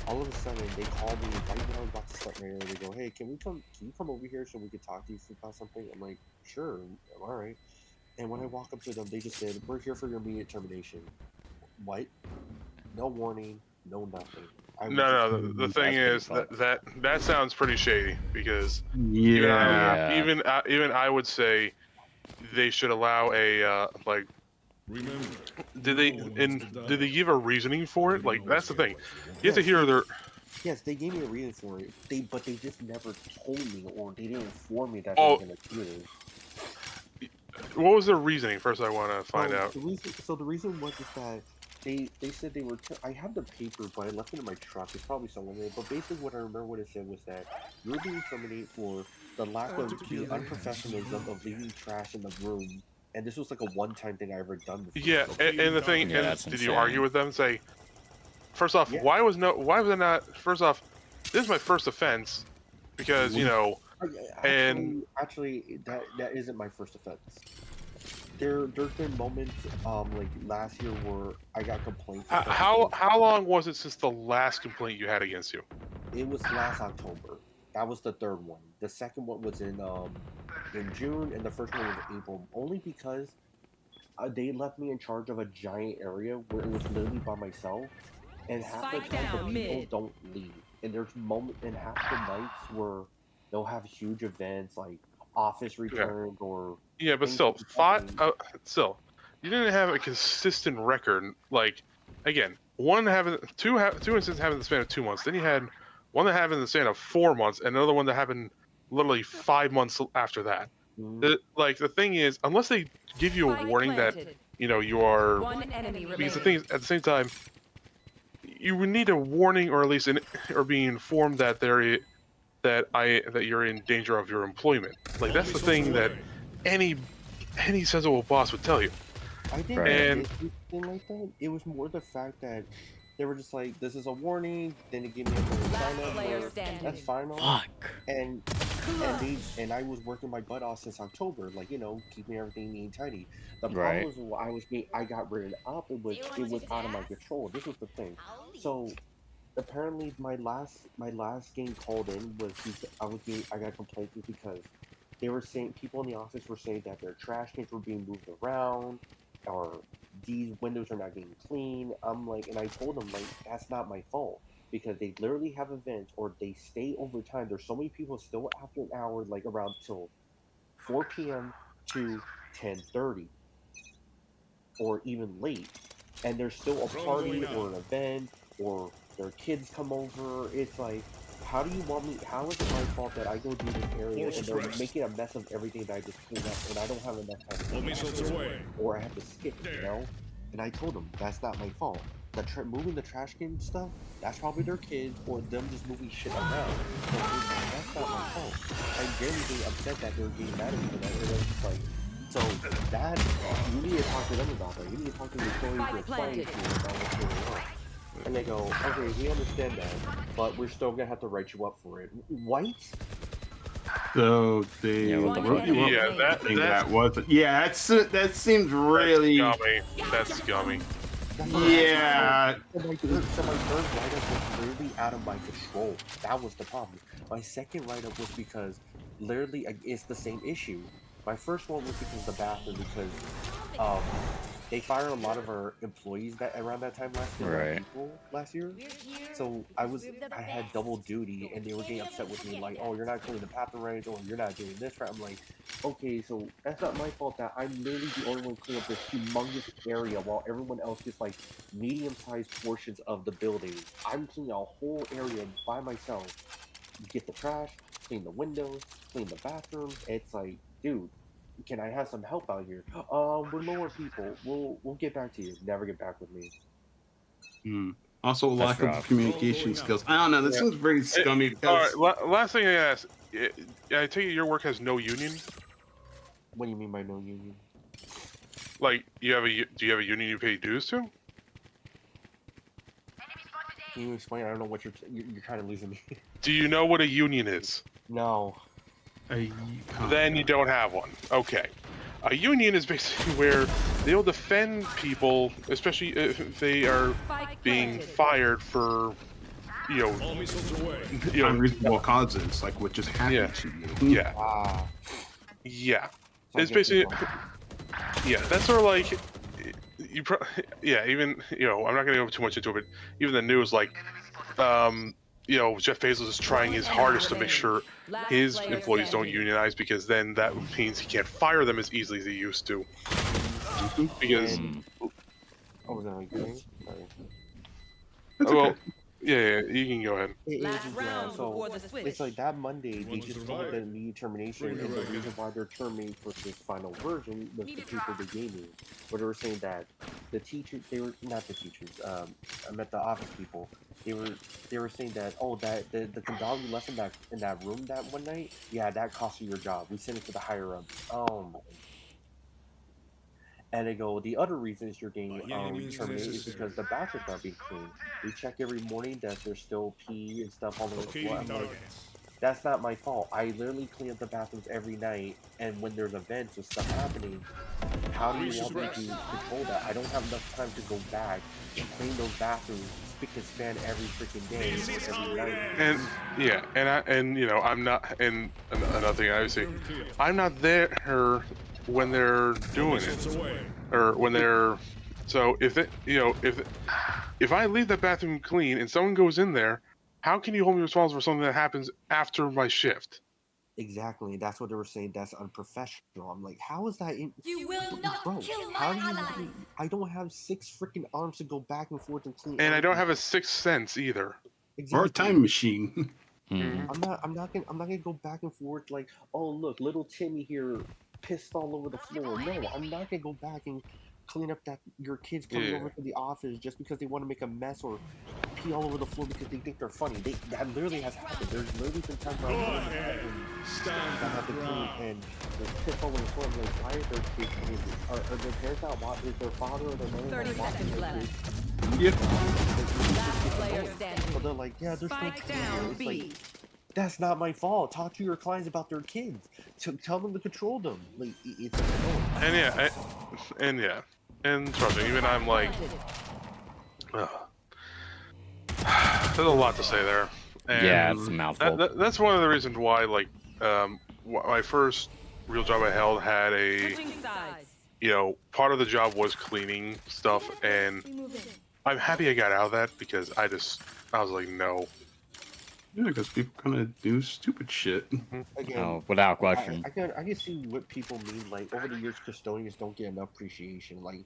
All of a sudden, they call me right when I was about to start my area. They go, "Hey, can you come over here so we can talk to you about something?" I'm like, "Sure, all right." And when I walk up to them, they just said, "We're here for your immediate termination." What? No warning, no nothing. I was No, just no. The thing That's is pretty that sounds pretty shady because Yeah. even I would say they should allow a like. Did they give a reasoning for it? Like that's the thing. You have to yes, hear their. yes, they gave me a reason for it. But they just never told me, or they didn't inform me that they were Oh, gonna do this. what was their reasoning? First, I want to find out. The reason was is that they said they were. I have the paper, but I left it in my truck. It's probably somewhere there. But basically, what I remember what it said was that you were being terminated for the lack of the unprofessionalism of leaving trash in the room. And this was like a one-time thing I ever done before. Yeah, and the thing, Yeah, and that's did you insane. argue with them? And say, first off, Yeah. why was it not? First off, this is my first offense because Actually, that isn't my first offense. There's been moments like last year where I got complaints. And stuff how long was it since the last complaint you had against you? It was last October. That was the third one. The second one was in June, and the first one was April. Only because they left me in charge of a giant area where it was literally by myself, and half the Spike time down, the people mid. don't leave. And there's and half the nights where they'll have huge events like office returns or Yeah, but things still, like that. still, you didn't have a consistent record. Like, again, one having two instances having the span of 2 months. Then you had one that happened in the span of 4 months, and another one that happened literally 5 months after that. The thing is, unless they give you a Spike warning planted. that you are, One enemy because the remaining. thing is, at the same time, you would need a warning or at least or being informed that that you're in danger of your employment. Like that's the thing that any sensible boss would tell you. I didn't And get anything like that. It was more the fact that they were just like, "This is a warning." Then they gave me a sign up. player standing. That's final. Fuck. And I was working my butt off since October, like keeping everything neat and tidy. The problem Right. was I got written up. It was out of my control. This was the thing. So apparently my last game called in was because I got complaints because they were saying people in the office were saying that their trash cans were being moved around or these windows are not getting clean. I'm like, and I told them like that's not my fault because they literally have events or they stay overtime. There's so many people still after an hour, like around till 4 p.m. to 10:30 or even late, and there's still a party or an event or their kids come over. It's like, how do you want me? How is it my fault that I go do this area and they're making a mess of everything that I just cleaned up and I don't have enough time to do it, or I have to skip, And I told them that's not my fault. Moving the trash can stuff, that's probably their kids or them just moving shit around. So that's not my fault. I'm very, very upset that they were getting mad at me for that. And it was just like, so that you need to talk to them about that. You need to talk to the employees you're applying to about what's going on. And they go, okay, we understand that, but we're still gonna have to write you up for it. What? So they that wasn't. Yeah, that seems really. That's scummy. Yeah. So my third write-up was literally out of my control. That was the problem. My second write-up was because literally it's the same issue. My first one was because of the bathroom because they fired a lot of our employees that around that time last year. So I had double duty and they were getting upset with me like, oh, you're not cleaning the bathroom right, or you're not doing this right. I'm like, okay, so that's not my fault that I'm literally the only one cleaning up this humongous area while everyone else gets like medium-sized portions of the building. I'm cleaning a whole area by myself. Get the trash, clean the windows, clean the bathrooms. It's like, dude, can I have some help out here? We're lower people. We'll get back to you. Never get back with me. Also, lack of communication skills. I don't know. This seems very scummy. Because... All right, last thing I ask. I take it your work has no union. What do you mean by no union? Like, do you have a union you pay dues to? Can you explain? I don't know what you're kind of losing me. Do you know what a union is? No. Then you don't have one. Okay. A union is basically where they'll defend people, especially if they are being fired for, unreasonable causes, like what just happened to you. Yeah. Yeah. It's basically, that's sort of like, even, I'm not going to go too much into it, but even the news, like, Jeff Bezos is trying his hardest to make sure his employees don't unionize, because then that means he can't fire them as easily as he used to. Because... Oh, was that like sorry. Well, yeah, you can go ahead. It's like that Monday, they just told them the termination, and the reason why they're terminating for this final version was the people they gave me. Where they were saying that the teachers, not the teachers, I meant the office people. They were saying that, the dog you left in that room that one night, that cost you your job. We sent it to the higher ups. Oh my. And they go, the other reason is you're getting terminated is because the bathrooms aren't being cleaned. We check every morning that there's still pee and stuff all over the floor. I'm like, that's not my fault. I literally clean up the bathrooms every night, and when there's events or stuff happening, how do you want me to control that? I don't have enough time to go back and clean those bathrooms spick and span every freaking day or every night. I'm not, and another thing I would say, I'm not there when they're doing it, or when they're, so if I leave that bathroom clean and someone goes in there, how can you hold me responsible for something that happens after my shift? Exactly, that's what they were saying. That's unprofessional. I'm like, how is that? You will not kill how my do allies. I don't have 6 freaking arms to go back and forth and clean. And I don't have a sixth sense either. Exactly. Or a time machine. I'm not gonna go back and forth like, oh look, little Timmy here pissed all over the floor. No, I'm not gonna go back and clean up your kids coming over to the office just because they want to make a mess or pee all over the floor because they think they're funny. That literally has happened. There's literally been times where I have to clean and there's piss all over the floor. I'm like, why are their kids cleaning? Are their parents not watching? Is their father or their mother 30 seconds left. So they're like, they're still down, it's like, that's not my fault. Talk to your clients about their kids. Tell them to control them. Like, it's and trust me, even I'm like, there's a lot to say there. And it's a mouthful. That's one of the reasons why, like, my first real job I held had a, part of the job was cleaning stuff, and I'm happy I got out of that because I was like, no. Yeah, because people kind of do stupid shit. Again, without question. I can see what people mean. Like, over the years, custodians don't get enough appreciation. Like,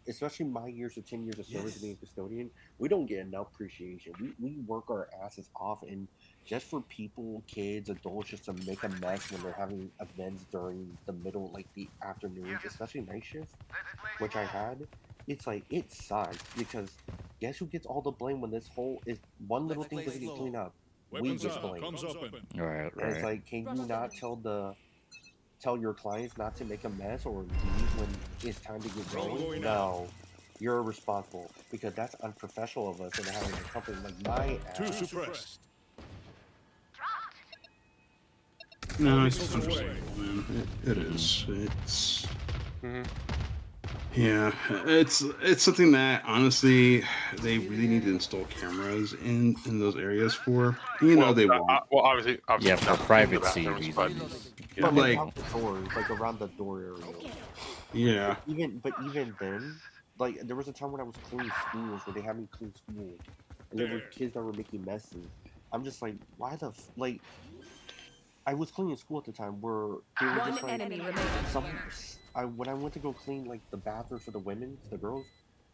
especially my years of 10 years of service being a custodian, we don't get enough appreciation. We work our asses off, and just for people, kids, adults, just to make a mess when they're having events during the middle, like the afternoons, especially night shift, which I had. It's like, it sucks, because guess who gets all the blame when this whole one little thing doesn't get cleaned up? We get blamed. Right. And it's like, can you not tell your clients not to make a mess or leave when it's time to get going? No, you're responsible, because that's unprofessional of us and having a company like my ass. No, it's understandable, man. It is. It's. Yeah, it's something that honestly they really need to install cameras in those areas for. They won't. Well, obviously for privacy reasons. But like out the doors, like around the door area. Yeah. Even then, like there was a time when I was cleaning schools where they had me clean schools, and there were kids that were making messes. I'm just like, why the like? I was cleaning school at the time where they were just like when I went to go clean like the bathrooms for the women, the girls,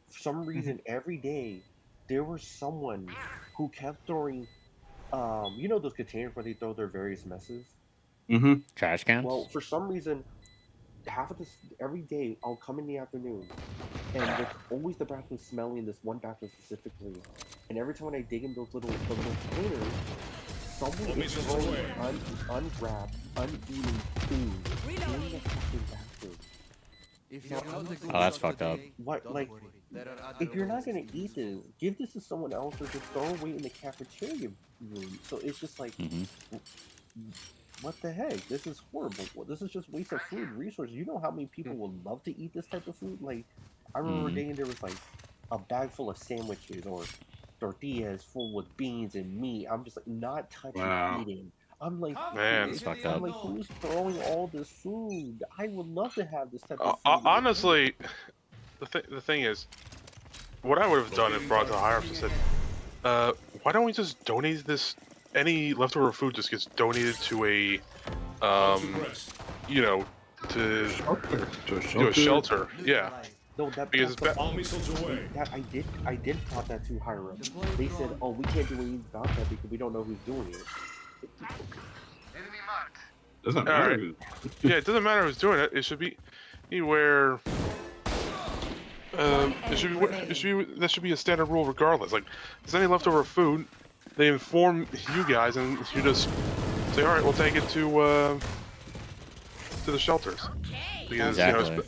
for some reason every day there was someone who kept throwing, those containers where they throw their various messes. Trash cans. Well, for some reason, every day I'll come in the afternoon, and there's always the bathroom smelling. This one bathroom specifically, and every time when I dig in those little containers, someone is throwing unwrapped, uneaten food in the fucking bathroom. Oh, that's fucked up. What, like, if you're not gonna eat this, give this to someone else or just throw away in the cafeteria room. So it's just like, what the heck? This is horrible. This is just waste of food resources. You know how many people would love to eat this type of food? Like, I remember a day and there was like a bag full of sandwiches or tortillas full with beans and meat. I'm just like, not touching, eating. I'm like, man, it's fucked up. I'm like, who's throwing all this food? I would love to have this type of food. Honestly, the thing is, what I would have done if brought to the higher ups and said, why don't we just donate this? Any leftover food just gets donated to a, you know, to a shelter. Yeah. No, because it's I did thought that too higher up. They said, oh, we can't do anything about that because we don't know who's doing it. Doesn't matter. Right. Yeah, it doesn't matter who's doing it. It should be where. That should be a standard rule regardless. Like, if there's any leftover food, they inform you guys, and you just say, "All right, we'll take it to the shelters." Because, exactly.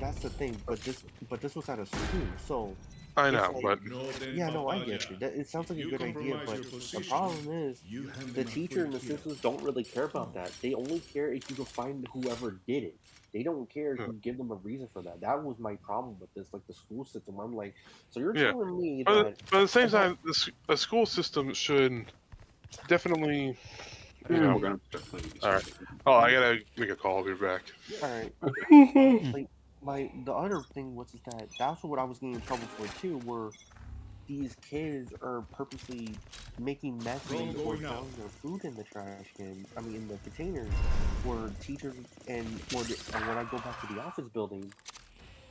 That's the thing, but this was at a school, so. I know, like, but yeah, no, I get you. It sounds like a good idea, but the problem is the teacher and the assistants don't really care about that. They only care if you can find whoever did it. They don't care if you give them a reason for that. That was my problem with this, like the school system. I'm like, so you're telling me that. But at the same time, a school system should definitely. You know, we're gonna all right. Oh, I gotta make a call. I'll be back. All right. The other thing was that's what I was getting in trouble for too, where these kids are purposely making messes or throwing their food in the trash can. I mean, in the containers. Where teachers and when I go back to the office building,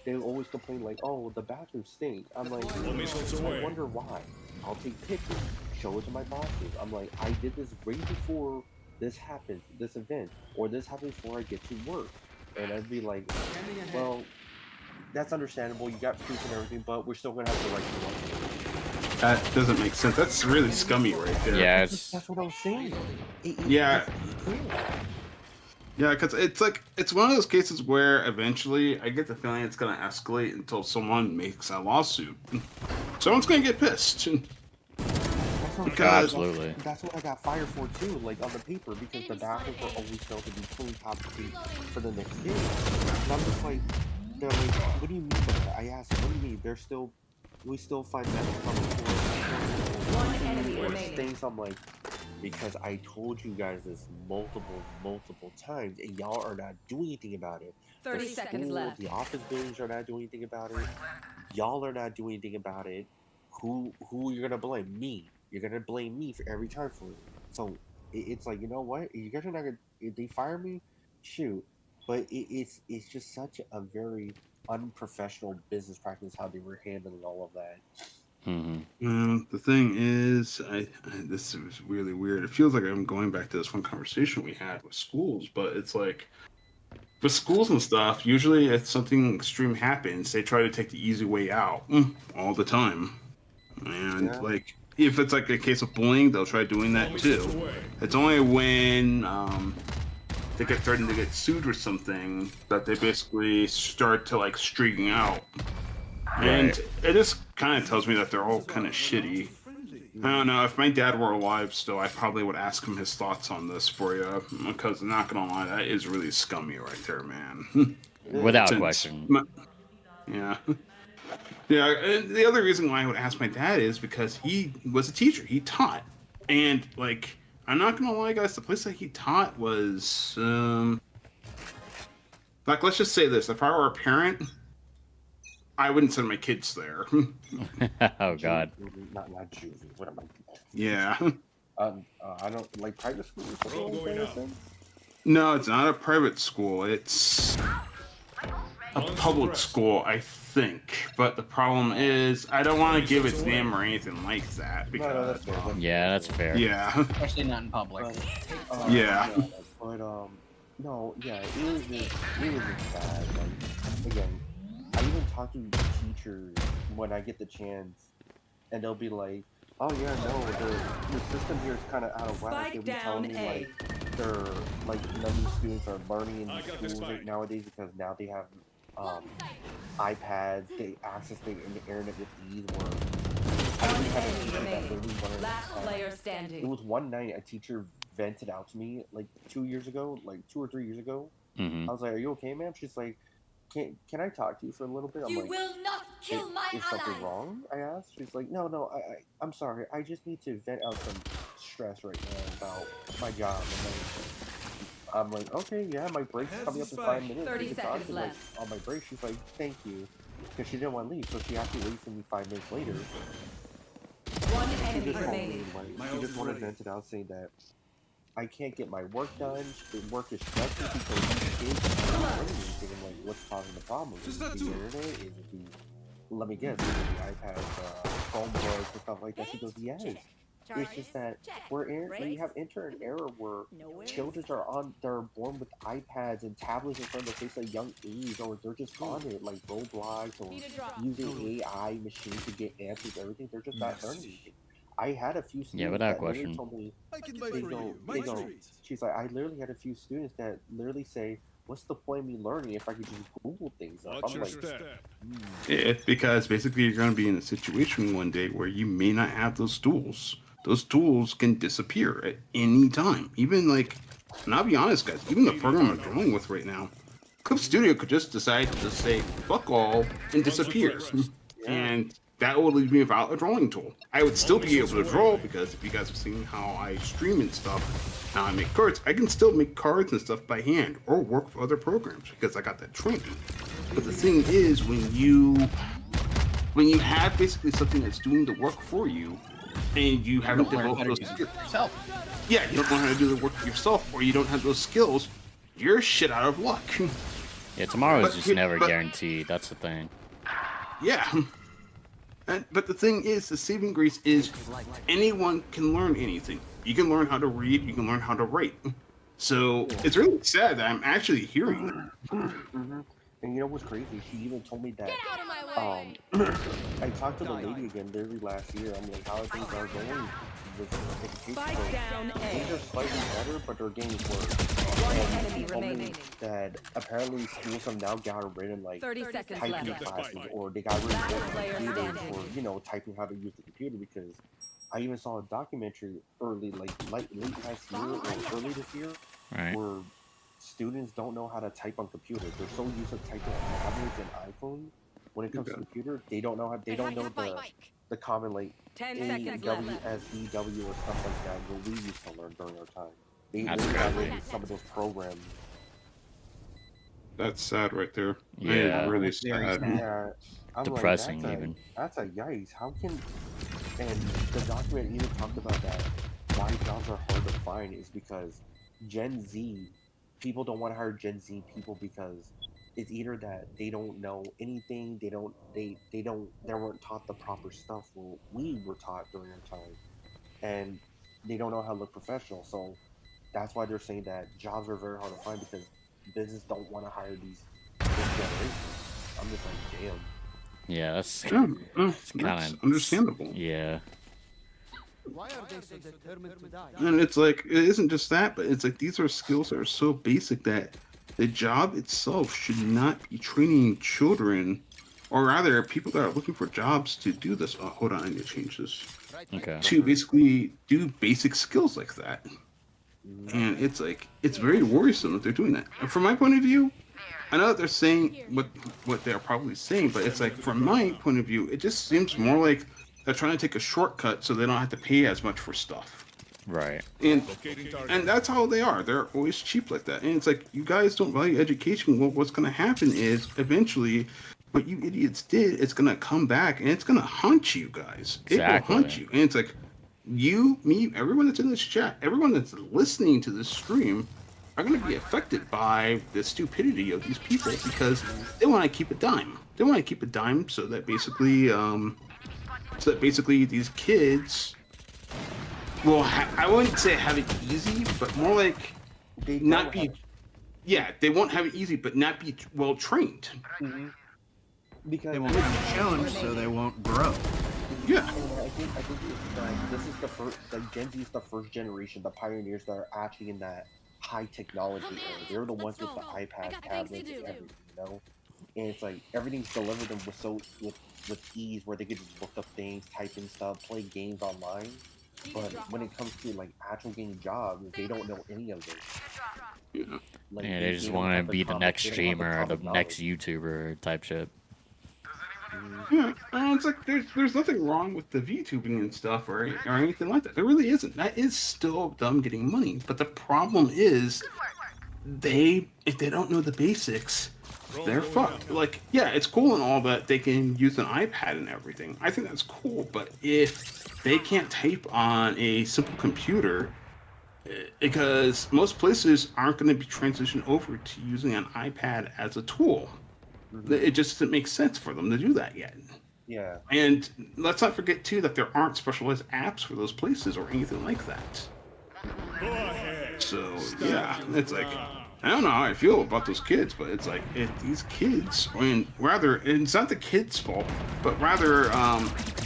they always complain like, "Oh, the bathrooms stink." I'm like, I wonder why. I'll take pictures, show it to my bosses. I'm like, I did this way before this happened, this event, or this happened before I get to work. And I'd be like, well, that's understandable. You got proof and everything, but we're still gonna have to write you. That doesn't make sense. That's really scummy right there. Yeah, that's what I was saying. Yeah, because it's one of those cases where eventually I get the feeling it's gonna escalate until someone makes a lawsuit. Someone's gonna get pissed. Absolutely. That's what I got fired for too, like on the paper, because the bathrooms were always known to be clean top to feet for the next day. And I'm just like, they're like, what do you mean by that? I asked them, what do you mean? We still find messes on the floor. Things I'm like, because I told you guys this multiple times, and y'all are not doing anything about it. 30 seconds left. The office buildings are not doing anything about it. Y'all are not doing anything about it. Who you're gonna blame? Me. You're gonna blame me for every time for it. So it's like, you know what? You guys are not gonna. If they fire me, shoot. But it's just such a very unprofessional business practice how they were handling all of that. The thing is, this is really weird. It feels like I'm going back to this one conversation we had with schools, but it's like with schools and stuff. Usually, if something extreme happens, they try to take the easy way out all the time, and like. If it's like a case of bullying, they'll try doing that too. It's only when they get threatened to get sued or something that they basically start to like streaking out. And it just kind of tells me that they're all kind of shitty. I don't know. If my dad were alive still, I probably would ask him his thoughts on this for you. Because I'm not going to lie, that is really scummy right there, man. Without question. Yeah. Yeah, and the other reason why I would ask my dad is because he was a teacher. He taught. And, like, I'm not going to lie, guys, the place that he taught was, like, let's just say this. If I were a parent, I wouldn't send my kids there. Oh, God. Not juvie. What am I? Yeah. I don't, like, private schools? No, it's not a private school. It's a public school, I think. But the problem is, I don't want to give its name or anything like that. Because, yeah, that's fair. Yeah. Especially not in public. Yeah. But, no, yeah, it was just bad. Like, again, I even talk to teachers when I get the chance, and they'll be like, oh yeah, no, the system here is kind of out of whack. They'll be telling me like they're like none of these students are learning in these schools right nowadays because now they have iPads, they access the internet with ease. Where I really had a teacher that literally wanted Last player standing. It was one night a teacher vented out to me like 2 years ago, like 2 or 3 years ago. Mm-hmm. I was like, "Are you okay, ma'am?" She's like, "Can I talk to you for a little bit?" I'm You like, will not kill my "Is something allies. wrong?" I asked. She's like, "No, I'm sorry. I just need to vent out some stress right now about my job." And I'm like, "Okay, yeah, my break's coming up in 5 minutes. 30 We can talk." seconds And, like, left. on my break, she's like, "Thank you," because she didn't want to leave, so she actually waited for me 5 minutes later. One She enemy just told me, remaining. like, she just wanted to vent it out, saying that I can't get my work done. The work is stressful because these kids aren't learning anything. I'm like, what's causing the problem? Is it the internet? Is it the, let me guess, is it the iPad, Chromebooks and stuff like that? She goes, yes. It's just that we have enter an era where children they're born with iPads and tablets in front of their face at a young age, or they're just on it, like Roblox, or using AI machines to get answers to everything. They're just not learning anything. I had a few students without that literally question. told me, I can buy for you. My treat. she's like, I literally had a few students that literally say, what's the point of me learning if I could just Google things up? Watch I'm your like, step. It's because basically you're going to be in a situation one day where you may not have those tools. Those tools can disappear at any time. Even like, and I'll be honest, guys, even the program I'm dealing with right now, Clip Studio could just decide to just say fuck all and disappear, and that would leave me without a drawing tool. I would still be able to draw because if you guys have seen how I stream and stuff, how I make cards, I can still make cards and stuff by hand or work with other programs because I got that training. But the thing is, when you have basically something that's doing the work for you, and you haven't developed those yourself. Yeah, you don't know how to do the work yourself, or you don't have those skills, you're shit out of luck. Yeah, tomorrow is just never but- guaranteed. That's the thing. Yeah. But the thing is, the saving grace is anyone can learn anything. You can learn how to read, you can learn how to write. So it's really sad that I'm actually hearing that. And you know what's crazy? She even told me that. I talked to the lady again literally last year. I'm like, how things are going with education. Spike down A. Things are slightly better, but they're getting worse. One And enemy she told me remaining. that apparently schools have now gotten rid of like 30 seconds typing left. classes, or they got rid Last of player computers standing. for typing how to use the computer, because I even saw a documentary early, late last year or early this year, Right. where students don't know how to type on computers. They're so used to typing on tablets and iPhones. When it comes to computer, they don't know the common like 10 A, seconds W, left. S, D, W, or stuff like that, what we used to learn during our time. They That's literally got rid crazy. of some of those programs. That's sad right there. Yeah. It's really Very sad. sad. Yeah, I'm Depressing, like, even. that's a yikes. How can, and the document even talked about that, why jobs are hard to find is because Gen Z, people don't want to hire Gen Z people because it's either that they don't know anything, they weren't taught the proper stuff what we were taught during our time, and they don't know how to look professional. So that's why they're saying that jobs are very hard to find, because business don't want to hire this generation. I'm just like, damn. Yeah, that's That's kind of understandable. Yeah. Why are they so determined to die? And it's like, it isn't just that, but it's like these are skills that are so basic that the job itself should not be training children, or rather people that are looking for jobs to do this. Oh, hold on, I need to change this. Okay. To basically do basic skills like that. And it's like, it's very worrisome that they're doing that. And from my point of view, I know that they're saying what they're probably saying, but it's like, from my point of view, it just seems more like they're trying to take a shortcut so they don't have to pay as much for stuff. Right. And that's how they are. They're always cheap like that. And it's like, you guys don't value education. Well, what's going to happen is eventually what you idiots did is going to come back and it's going to haunt you guys. It will haunt you. And it's like, you, me, everyone that's in this chat, everyone that's listening to this stream are going to be affected by the stupidity of these people because they want to keep a dime. They want to keep a dime so that basically, these kids, well, I wouldn't say have it easy, but more like not be. Yeah, they won't have it easy, but not be well trained. Because they won't have a challenge, so they won't grow. Yeah. I think this is the first, like Gen Z is the first generation, the pioneers that are actually in that high technology era. They're the ones with the iPad, tablets, and everything, and it's like everything's delivered them with ease, where they could just look up things, type in stuff, play games online. But when it comes to like actual getting jobs, they don't know any of this. Yeah. Like, Yeah, they just don't want to have the be the common- next they don't have streamer or the common next knowledge. YouTuber type shit. Yeah, it's like there's nothing wrong with the VTubing and stuff or anything like that. There really isn't. That is still them getting money. But the problem is, if they don't know the basics, they're fucked. Like, yeah, it's cool and all that they can use an iPad and everything. I think that's cool. But if they can't type on a simple computer, because most places aren't going to be transitioned over to using an iPad as a tool. It just doesn't make sense for them to do that yet. Yeah. And let's not forget, too, that there aren't specialized apps for those places or anything like that. So, yeah, it's like, I don't know how I feel about those kids, but it's like, these kids, I mean, rather, it's not the kids' fault, but rather,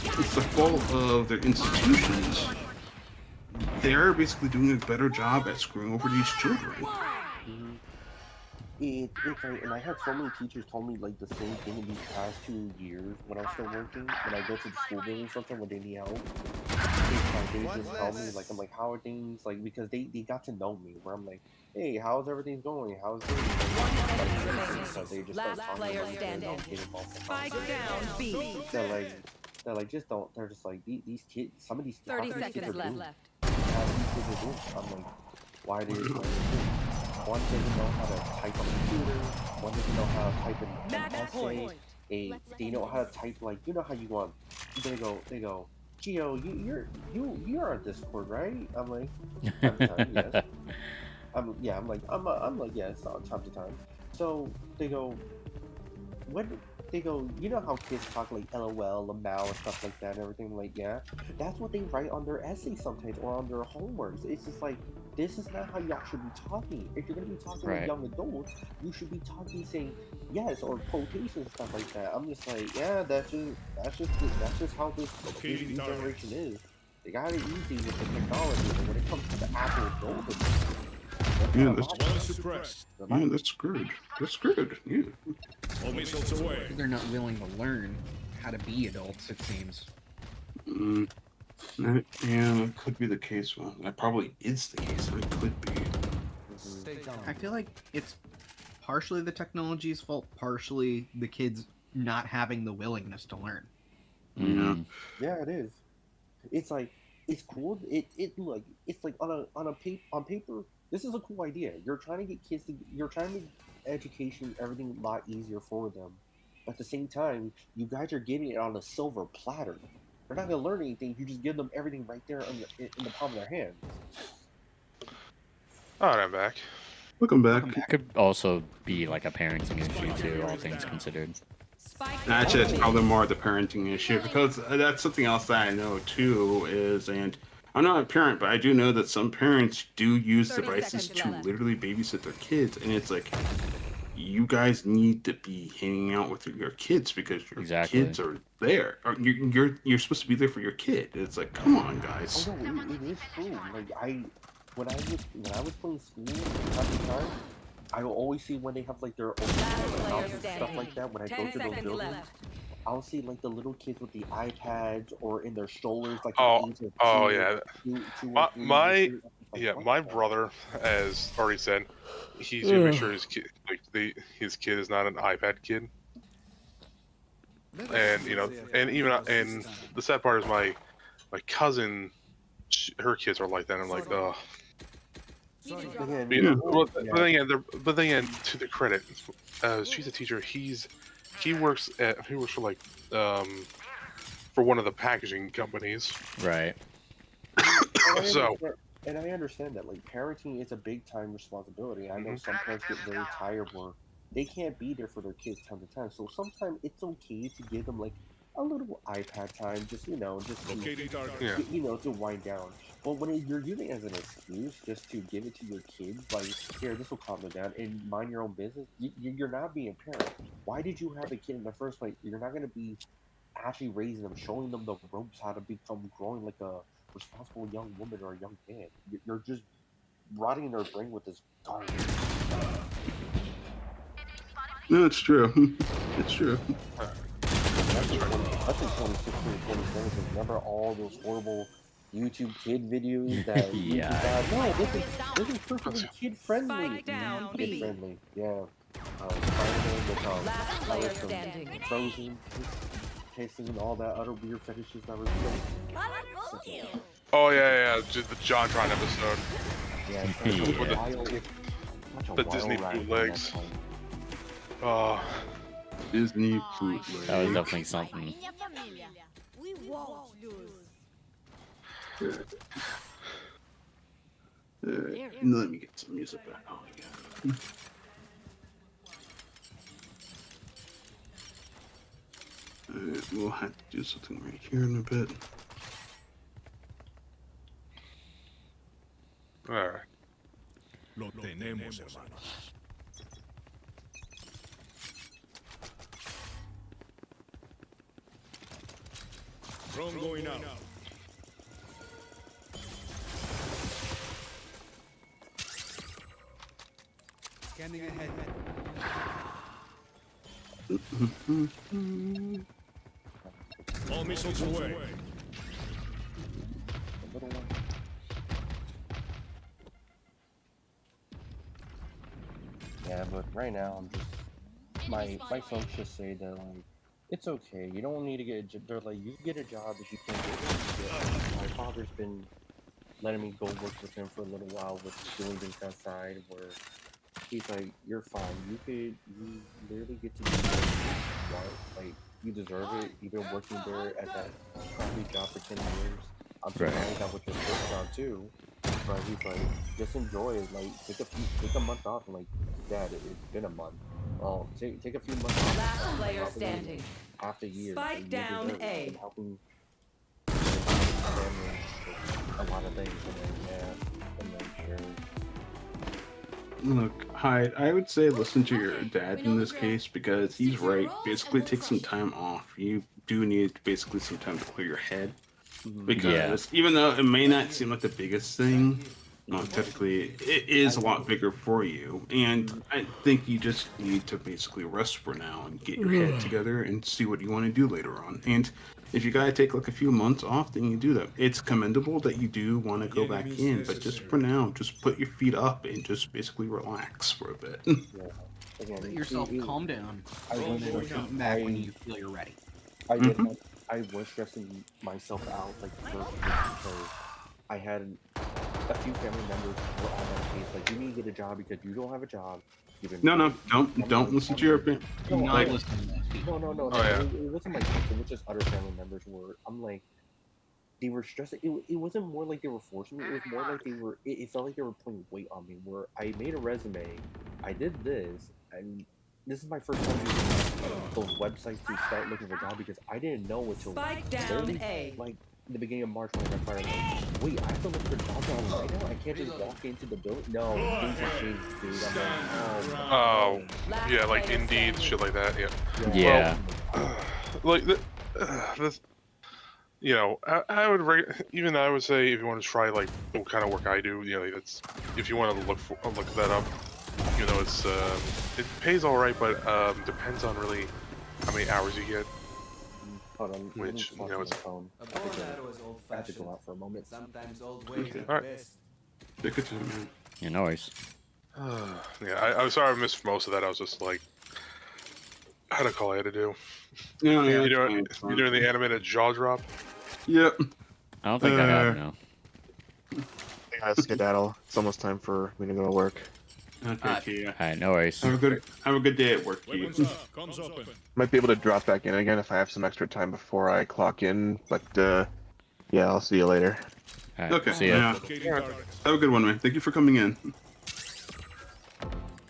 it's the fault of their institutions. They're basically doing a better job at screwing over these children. It's like, and I had so many teachers tell me like the same thing in these past 2 years when I was still working. When I go to the school building something when they need help, they just tell me like, I'm like, how are things, like, because they got to know me, where I'm like, hey, how's everything going? How's things? So they just start talking about Spike down B. They're like just don't. They're just like these kids. Some of these 30 how these kids seconds are doing. left. How these kids are doing. I'm like, why do you? One doesn't know how to type on a computer. One doesn't know how to type an essay. They know how to type, like, you know how you want. They go. Gio, you're on Discord, right? I'm like, time to time, yes. I'm like yes, on time to time. So they go, you know how kids talk like LOL, LMAO, and stuff like that and everything? I'm like, yeah. That's what they write on their essays sometimes or on their homeworks. It's just like, this is not how y'all should be talking. If you're gonna be talking with young adults, you should be talking saying yes or quotations and stuff like that. I'm just like, yeah, that's just how this new generation is. They got it easy with the technology, but when it comes to the actual adulthood, Yeah, that's screwed. That's screwed. Yeah. They're not willing to learn how to be adults, it seems. Yeah, that could be the case. Well, that probably is the case. It could be. I feel like it's partially the technology's fault, partially the kids not having the willingness to learn. Yeah, it is. It's like, it's cool. It's like on paper, this is a cool idea. You're trying to get kids you're trying to make education, everything a lot easier for them. But at the same time, you guys are giving it on a silver platter. They're not gonna learn anything. You just give them everything right there in the palm of their hands. Alright, I'm back. Welcome back. It could also be like a parenting issue too, all things considered. Actually, it's probably more the parenting issue, because that's something else that I know too is, and I'm not a parent, but I do know that some parents do use devices to literally babysit their kids, and it's like, you guys need to be hanging out with your kids because your kids are there. Or you're supposed to be there for your kid. It's like, come on, guys. Oh no, it is true. Like when I was playing school at the time, I will always see when they have like their own and stuff like that. When I go to those buildings, I'll see like the little kids with the iPads or in their strollers, like my brother, as already said, he's gonna make sure his kid, his kid is not an iPad kid. And and the sad part is my cousin, her kids are like that. And I'm like, oh. But then again, to the credit, she's a teacher. He works for like for one of the packaging companies. Right. And I understand that, like, parenting is a big time responsibility. I know some parents get very tired where they can't be there for their kids time to time. So sometimes it's okay to give them like a little iPad time, just to wind down. But when you're using it as an excuse just to give it to your kids, like, here, this will calm them down and mind your own business, you're not being a parent. Why did you have a kid in the first place? You're not going to be actually raising them, showing them the ropes, how to become growing like a responsible young woman or a young man. You're just rotting their brain with this garbage. No, it's true. It's true. That's in 2016, 2017. Remember all those horrible YouTube kid videos that Yeah. YouTube got? No, this is perfectly kid friendly. Spike down B. Kid friendly, yeah. Spider-Man with Last player standing. Frozen, kissing, and all that other weird fetishes that were Oh yeah, just the JonTron episode. yeah, The Disney bootlegs. Oh, Disney bootleg. That was definitely something. We won't lose. Let me get some music back on again. Alright, we'll have to do something right here in a bit. alright. Lo tenemos, hermano. Drone going out. Scanning ahead. All missiles away. Yeah, but right now I'm just my folks just say that like it's okay. You don't need to get a job. They're like you can get a job if you can't get one. My father's been letting me go work with him for a little while with doing things outside where he's like, you're fine. You literally get to do what you want. Like you deserve it. You've been working there at that crappy job for 10 years. I'm sure I got with your first job too. But he's like, just enjoy it. Like, take a month off. I'm like, Dad, it's been a month. Oh, take a few months off. Last player standing. Half a year. Spike down A. Been helping family with a lot of things. And then, yeah, and then sure. Look, Hyde, I would say listen to your dad in this case because he's right. Basically, take some time off. You do need basically some time to clear your head. Because even though it may not seem like the biggest thing, technically it is a lot bigger for you. And I think you just need to basically rest for now and get your head together and see what you want to do later on. And if you gotta take like a few months off, then you do that. It's commendable that you do want to go back in, but just for now, just put your feet up and just basically relax for a bit. Let yourself calm down. I will come back when you feel you're ready. I was stressing myself out like first because I had a few family members were on my case like you need to get a job because you don't have a job. No, don't listen to your opinion. No. Oh, yeah. It wasn't my case. It was just other family members were. I'm like, they were stressing. It wasn't more like they were forcing me. It was more like they were. It felt like they were putting weight on me. Where I made a resume, I did this, and this is my first time using those websites to start looking for a job because I didn't know until like the beginning of March when I got fired. Like, wait, I have to look for jobs right now. I can't just walk into the building. No, things have changed, dude. I'm like, oh, yeah, like Indeed, shit like that. Yeah. Well, like this, you know, I would even I would say if you want to try like what kind of work I do, you know, that's if you want to look that up. You know, it's it pays all right, but depends on really how many hours you get. Hold on, which you know, it's I have to go out for a moment. Sometimes old ways all right. Take it to me. Yeah, no worries. Yeah, I'm sorry I missed most of that. I was just like, how to call I had to do. Yeah, you doing the animated jaw drop? Yep. I don't think I have no. I gotta skedaddle. It's almost time for me to go to work. Okay, Alright, no worries. Have a good day at work, Keith. Might be able to drop back in again if I have some extra time before I clock in, but yeah, I'll see you later. Right, okay, see ya. Yeah. Have a good one, man. Thank you for coming in.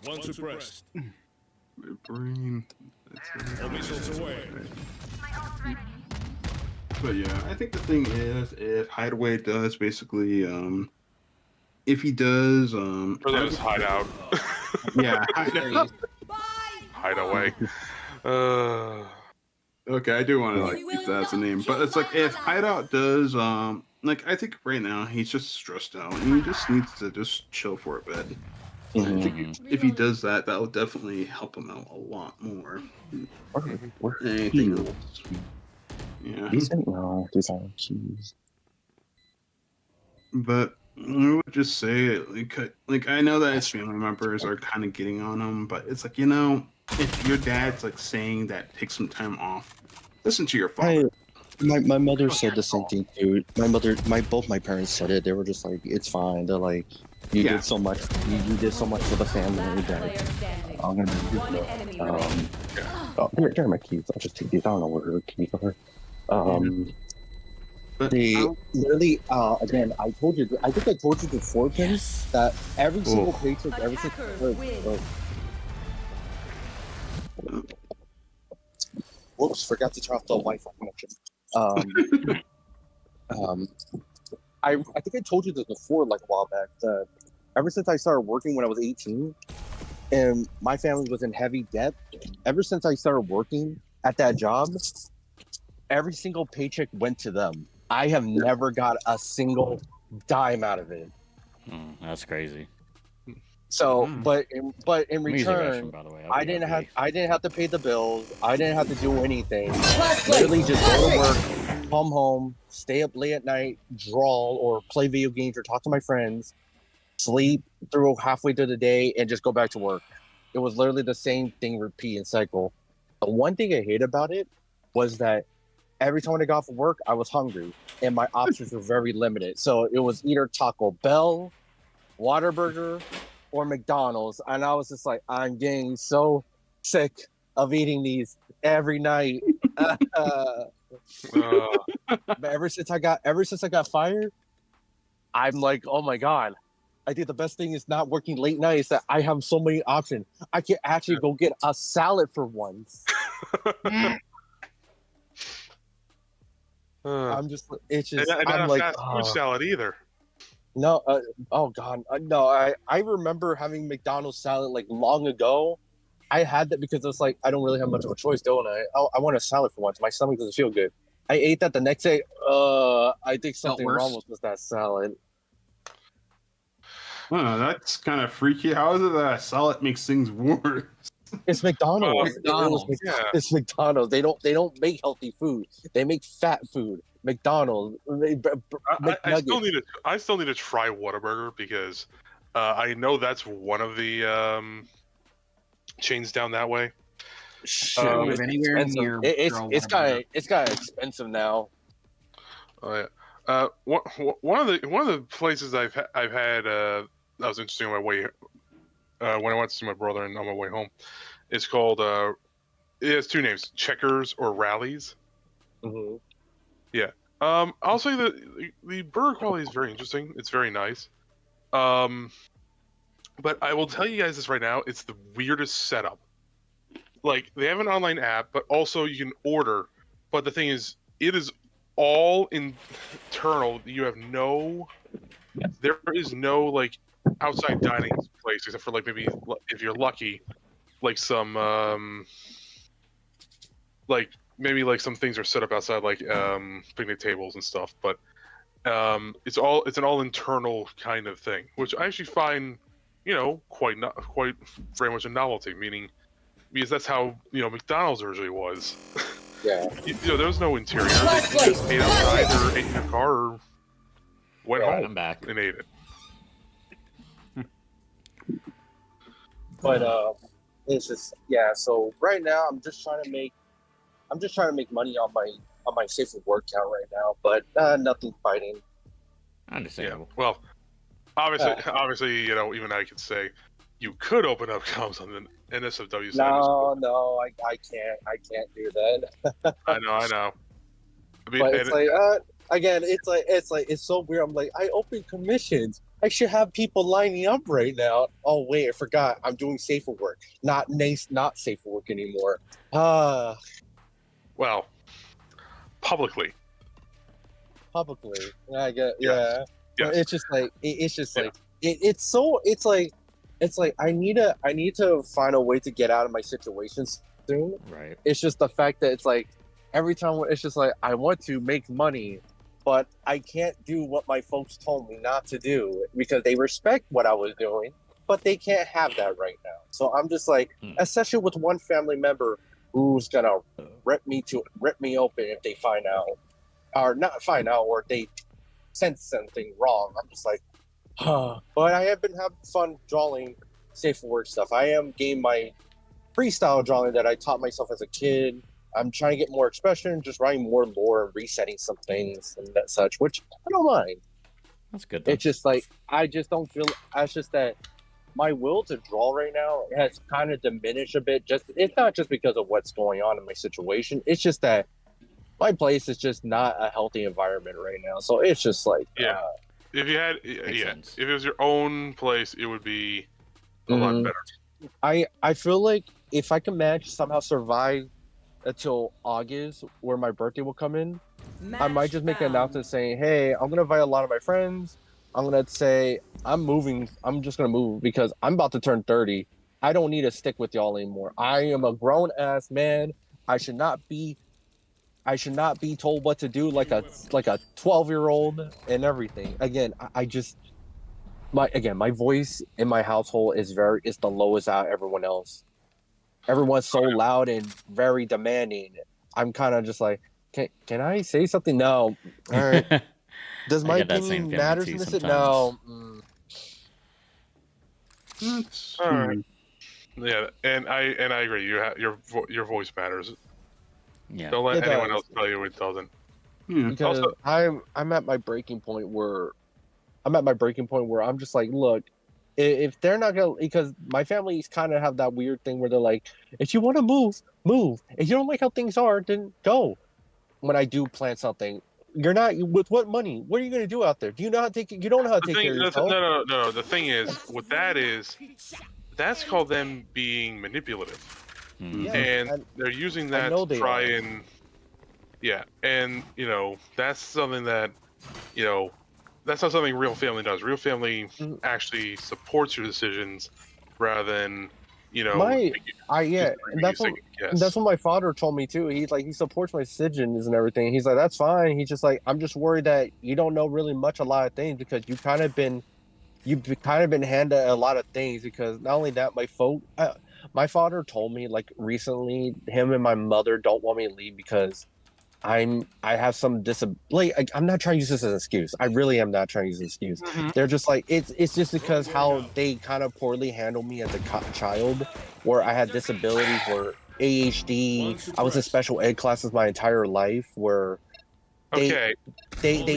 One suppressed. My brain. All missiles away. But yeah, I think the thing is, if Hideaway does basically, if he does, or just hide out. Yeah, hide away. Okay, I do want to like keep that as a name, but it's like if Hideout does, like I think right now he's just stressed out and he just needs to just chill for a bit. I think if he does that, that will definitely help him out a lot more. Where Anything keys? else? Yeah. Decent? No, these aren't keys. But I would just say, like I know that his family members are kind of getting on him, but it's like, if your dad's like saying that take some time off, listen to your father. My mother said the same thing too. Both my parents said it. They were just like, it's fine. They're like, you did so much. You did so much for the family that I'm gonna be here are my keys. I'll just take these. I don't know where her keys are. They literally, again, I told you. I think I told you before, Kim, that every single paycheck, every single. Whoops! Forgot to turn off the Wi-Fi connection. I think I told you this before, like a while back. That ever since I started working when I was 18, and my family was in heavy debt. Ever since I started working at that job, every single paycheck went to them. I have never got a single dime out of it. That's crazy. So, but in Music return, Russian, by the way. I didn't have to pay the bills. I didn't have to do anything. Literally, just go to work, come home, stay up late at night, draw or play video games or talk to my friends, sleep through halfway through the day, and just go back to work. It was literally the same thing, repeat and cycle. The one thing I hate about it was that every time I got from work, I was hungry, and my options were very limited. So it was either Taco Bell, Whataburger, or McDonald's, and I was just like, I'm getting so sick of eating these every night. But ever since I got fired, I'm like, oh my god! I think the best thing is not working late nights. That I have so many options. I can actually go get a salad for once. I'm just, it's just, and I'm not like, fast food salad either. No, oh god, no. I remember having McDonald's salad like long ago. I had that because it's like I don't really have much of a choice, don't I? I want a salad for once. My stomach doesn't feel good. I ate that the next day. I think something wrong with that salad. That's kind of freaky. How is it that a salad makes things worse? It's McDonald's. It's McDonald's. They don't make healthy food. They make fat food. McDonald's. I still need to try Whataburger because I know that's one of the chains down that way. It's kind of expensive now. Oh yeah. One of the places I've had that was interesting on my way when I went to see my brother and on my way home. It's called it has two names: Checkers or Rallies. Mm-hmm. Yeah. I'll say that the burger quality is very interesting. It's very nice. But I will tell you guys this right now: it's the weirdest setup. Like, they have an online app, but also you can order. But the thing is, it is all internal. There is no like outside dining place except for like maybe if you're lucky, like some like maybe like some things are set up outside, like picnic tables and stuff. But it's an all internal kind of thing, which I actually find quite very much a novelty. Meaning, because that's how McDonald's originally was. Yeah. There was no interior. They just ate outside or ate in their car or went home I'm back. and ate it. But it's just so right now I'm just trying to make money on my safe work account right now, but nothing's biting. Understandable. Yeah. Well, obviously, even I could say you could open up accounts on the NSFW side. No, I can't do that. I know. But it's it's so weird. I'm like, I open commissions. I should have people lining up right now. Oh wait, I forgot. I'm doing safer work, not safer work anymore. Well, publicly. I get. Yeah. Yes. It's just like it's like I need to find a way to get out of my situation soon. Right. It's just the fact that it's like every time it's just like I want to make money, but I can't do what my folks told me not to do because they respect what I was doing, but they can't have that right now. So I'm just like, especially with one family member who's gonna rip me open if they find out, or not find out, or they sense something wrong. I'm just like, but I have been having fun drawing safe for work stuff. I am getting my freestyle drawing that I taught myself as a kid. I'm trying to get more expression, just writing more lore and resetting some things and that such, which I don't mind. That's good. Then. It's just like I just don't feel. It's just that my will to draw right now has kind of diminished a bit. Just it's not just because of what's going on in my situation. It's just that my place is just not a healthy environment right now. So it's just like if you had if it was your own place, it would be a lot better. I feel like if I can manage to somehow survive until August, where my birthday will come in, I might just make an announcement saying, "Hey, I'm gonna invite a lot of my friends. I'm gonna say I'm moving. I'm just gonna move because I'm about to turn 30. I don't need to stick with y'all anymore. I am a grown ass man. I should not be told what to do like a 12-year-old and everything. Again, I just my voice in my household is the lowest out of everyone else. Everyone's so loud and very demanding. I'm kind of just like, can I say something? No. All right. Does my opinion matter in this? No. All right. Yeah, and I agree. Your voice matters. Yeah. Don't let anyone else tell you it doesn't. Because also, I'm at my breaking point where I'm just like, look, if they're not gonna, because my families kind of have that weird thing where they're like, if you want to move. If you don't like how things are, then go. When I do plan something, you're not with what money? What are you gonna do out there? Do you know how to take? You don't know how to take care of yourself. No. The thing is, what that is, that's called them being manipulative, and they're using that to try and and that's something that that's not something real family does. Real family actually supports your decisions rather than and that's what my father told me too. He's like, he supports my decisions and everything. He's like, that's fine. He's just like, I'm just worried that you don't know really much a lot of things because you've kind of been handed a lot of things. Because not only that, my father told me like recently, him and my mother don't want me to leave because I have some disability. I'm not trying to use this as an excuse. I really am not trying to use an excuse. They're just like, it's just because how they kind of poorly handled me as a child, where I had disabilities, where ADHD. I was in special ed classes my entire life, where they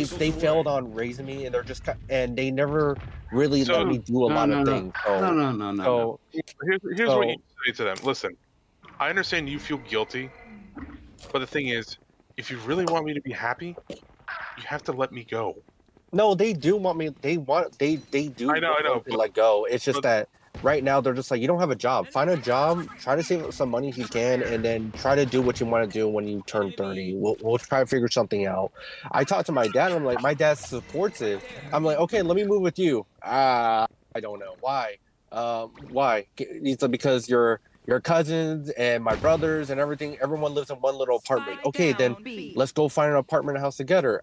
failed on raising me, and they're just and they never really let me do a lot of things. So here's what you say to them. Listen, I understand you feel guilty, but the thing is, if you really want me to be happy, you have to let me go. No, they do want me. They do. I know. Want me to let go. It's just that right now they're just like, you don't have a job. Find a job. Try to save up some money if you can, and then try to do what you want to do when you turn 30. We'll try to figure something out. I talked to my dad. I'm like, my dad supports it. I'm like, okay, let me move with you. I don't know why. Why? It's because your cousins and my brothers and everyone lives in one little apartment. Okay, then let's go find an apartment house together.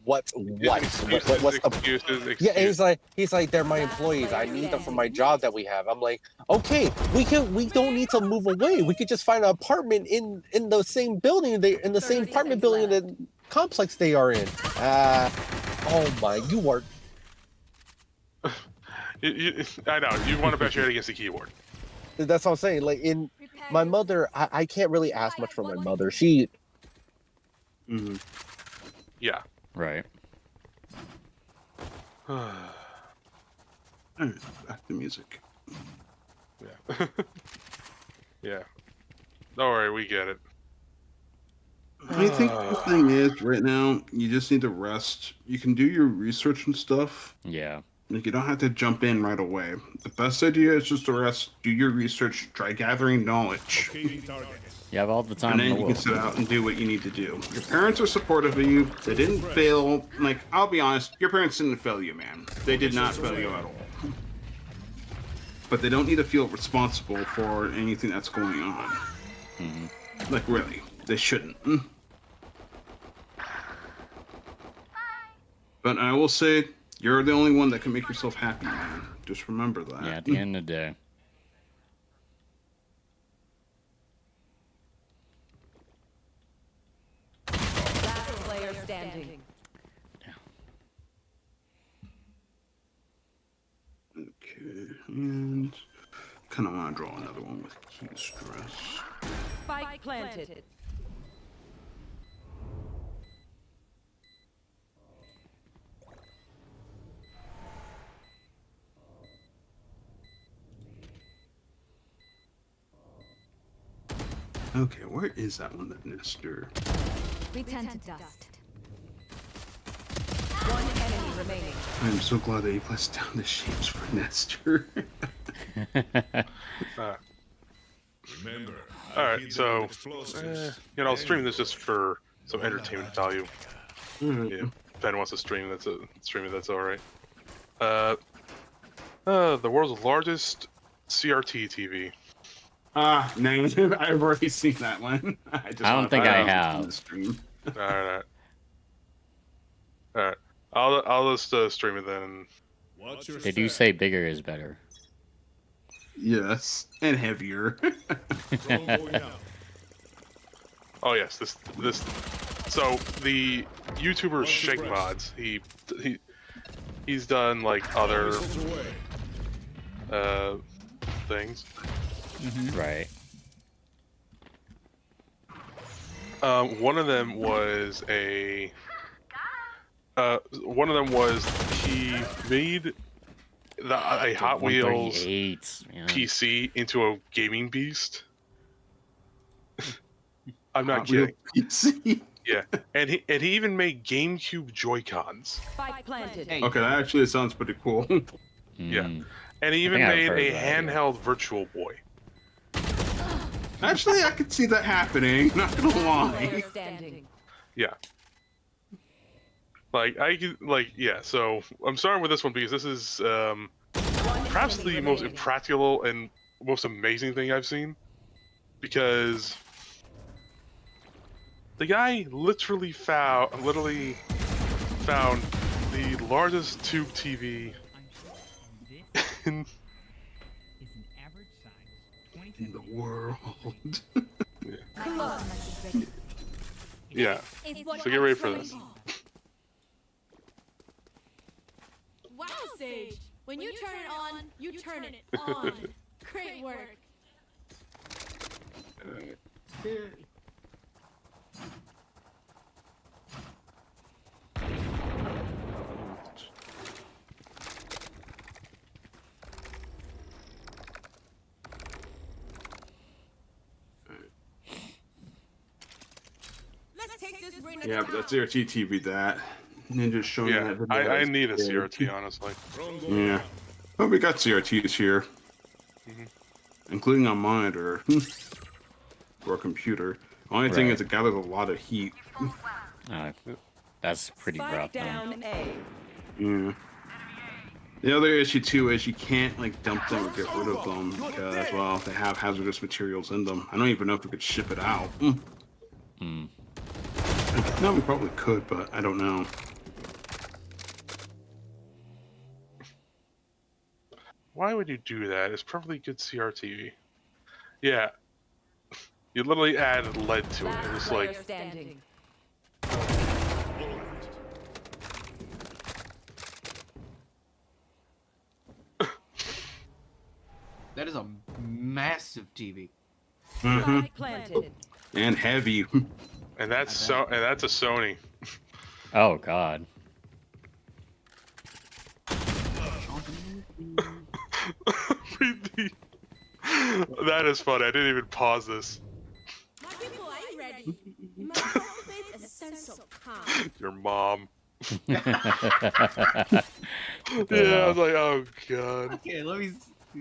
What's the excuses? Yeah, and he's like, they're my employees. I need them for my job that we have. I'm like, okay, we don't need to move away. We could just find an apartment in the same building. In the same apartment building in the complex they are in. Oh my, you are. I know you want to bet your head against the keyboard. That's what I'm saying. Like in my mother, I can't really ask much from my mother. She. Yeah. Right. Back to music. Yeah. Yeah. Don't worry, we get it. I think the thing is, right now, you just need to rest. You can do your research and stuff. Yeah. Like, you don't have to jump in right away. The best idea is just to rest, do your research, try gathering knowledge. You have all the time and then you can sit out and do what you need to do. Your parents are supportive of you. They didn't fail. Like, I'll be honest, your parents didn't fail you, man. They did not fail you at all. But they don't need to feel responsible for anything that's going on. Like, really, they shouldn't. But I will say, you're the only one that can make yourself happy, man. Just remember that. Yeah, at the end of the day. standing. Okay, and kind of want to draw another one with key stress. Spike planted. Okay, where is that one, that Nestor? Return to dust. One enemy remaining. I'm so glad that he puts down the shapes for Nestor. Remember, all right, so you know, I'll stream this just for some entertainment value. Yeah, if anyone wants to stream, that's all right. The world's largest CRT TV. No, I've already seen that one. I don't think I have. All right. I'll just stream it then. They do say bigger is better. Yes, and heavier. Oh yes, this. So the YouTuber Shake Mods, he's done like other things. Right. One of them was he made a Hot Wheels PC into a gaming beast. I'm not kidding. PC. Yeah, and he even made GameCube Joy-Cons. Spike planted. Okay, that actually sounds pretty cool. Yeah, and he even made a handheld Virtual Boy. Actually, I could see that happening. Not gonna lie. Yeah. So I'm starting with this one because this is perhaps the most impractical and most amazing thing I've seen. Because the guy literally found the largest tube TV in the world. Yeah. So get ready for this. Wow, Sage! When you turn it on, you turn it on. Great work. Let's take this ring to Yeah, but that's CRT TV. That Ninja's showing that video. I need a CRT, honestly. Yeah. Oh, we got CRTs here, including a monitor for a computer. Only thing is, it gathers a lot of heat. That's pretty rough. Down A. Yeah. The other issue too is you can't like dump them or get rid of them because, well, they have hazardous materials in them. I don't even know if we could ship it out. No, we probably could, but I don't know. Why would you do that? It's perfectly good CRTV. Yeah. You literally add lead to it. It's like... That is a massive TV. And heavy. And that's a Sony. Oh God. That is funny. I didn't even pause this. My people, are you ready? You must cultivate a sense of calm. Your mom. Yeah, I was like, oh God. Okay, let me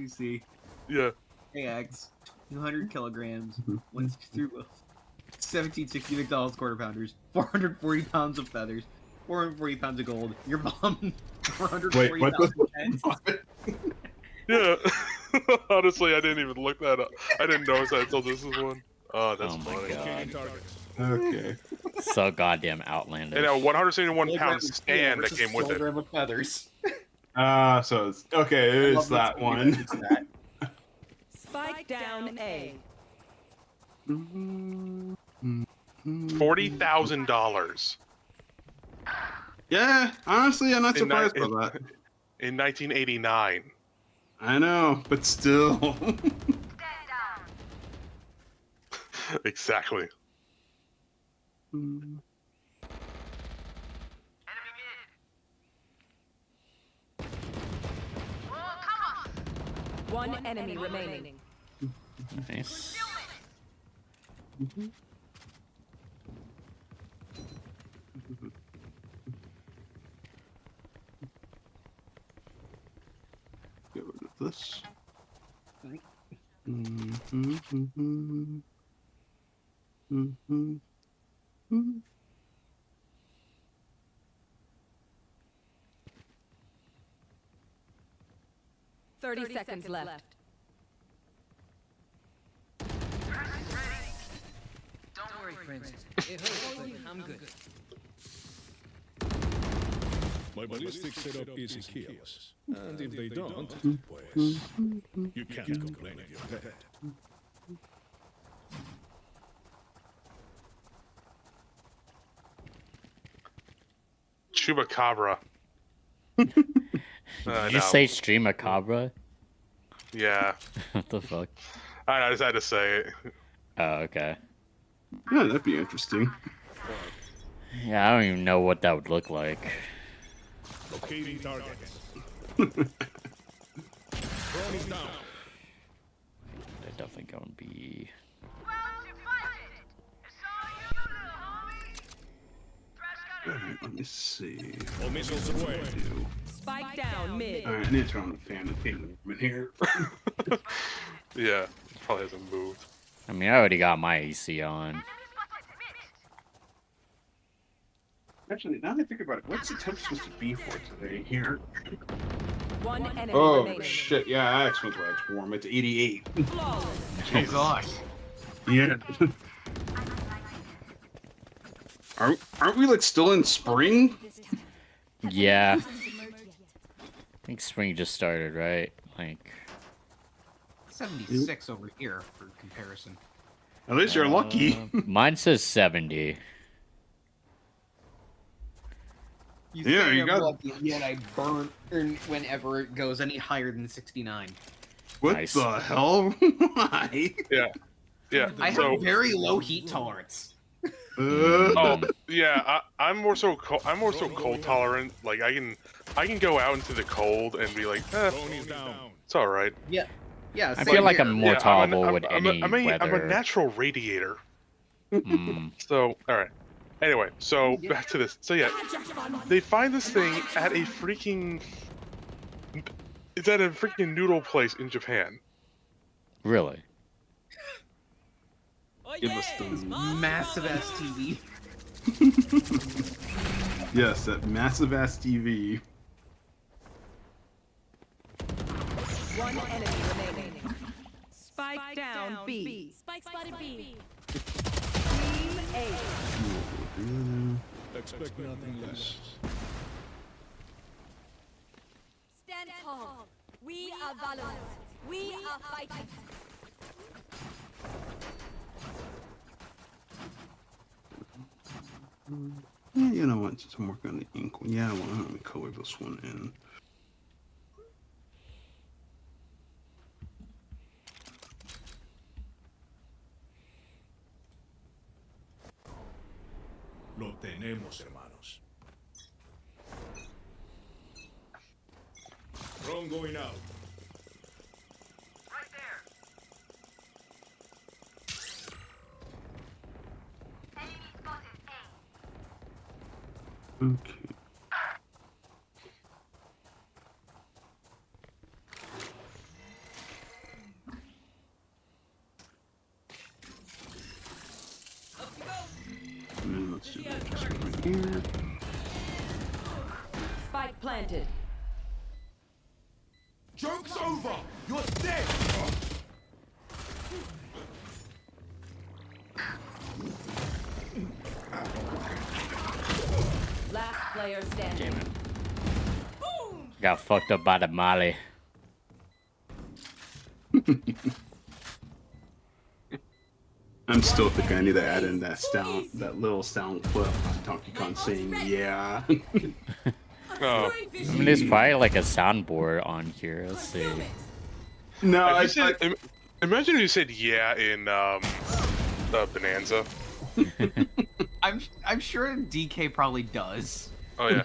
see. Yeah. AX, 200 kilograms, 1760 McDonald's quarter pounders, 440 pounds of feathers, 440 pounds of gold. Your mom, 440 pounds of pens. Yeah. Honestly, I didn't even look that up. I didn't notice that until this is one. Oh, that's funny. Okay. So goddamn outlandish. And a 171 pound stand that came with it. Of feathers. So it's okay. It is that one. Spike down A. $40,000. Yeah, honestly, I'm not In ni- surprised by in- that. In 1989. I know, but still. Exactly. One enemy remaining. Nice. Get rid of this. 30 seconds left. Don't worry, friends. It hurts, but I'm good. My ballistic setup is chaos. And if they don't, pues, you can't complain if you're dead. Chupacabra. Did you say stream a cabra? Yeah. What the fuck? I just had to say it. Oh, okay. Yeah, that'd be interesting. Yeah, I don't even know what that would look like. Locating targets. Drone is down. They're definitely going to be... Alright, let me see. All missiles away. Spike down mid. Alright, I need to turn on the fan and paint them in here. Yeah, probably hasn't moved. I mean, I already got my AC on. Actually, now that I think about it, what's the temp supposed to be for today here? One enemy Oh, remaining. shit. Yeah, that's why it's warm. It's 88. Flawless. Oh, gosh. Yeah. Aren't we, like, still in spring? Yeah. I think spring just started, right? Like... 76 over here for comparison. At least you're lucky. Mine says 70. You Yeah, say you I'm got- lucky, yet I burn whenever it goes any higher than 69. What Nice. the hell? Why? Yeah. Yeah. I so, have very low heat tolerance. oh, yeah. I'm more so cold tolerant. Like I can go out into the cold and be like, Drone is down. it's all right. Yeah. Yeah. I same feel like here. I'm more Yeah, tolerable with any I'm weather. a natural radiator. Mm. So, all right. Anyway, so back to this. So yeah, they find this thing at a freaking. It's at a freaking noodle place in Japan. Really? Oh, Give us yeah, the Massive ass TV. Yes, that massive ass TV. One enemy remaining. Spike down B. Spike spotted B. Team A. Expect nothing less. Stand tall. We are Valor. We are fighters. Yeah, you know what? Just work on the ink one. Yeah, well, let me color this one in. Lo tenemos, hermanos. Drone going out. Okay. And then let's do that just over here. Spike planted. Joke's over! You're dead! Last player standing. Got fucked up by the molly. I'm still thinking I need to add in that sound, that little sound clip of Donkey Kong saying "yeah." Oh. I mean, there's probably like a soundboard on here. Let's see. No, imagine if you said "yeah" in Bonanza. I'm sure DK probably does. Oh yeah.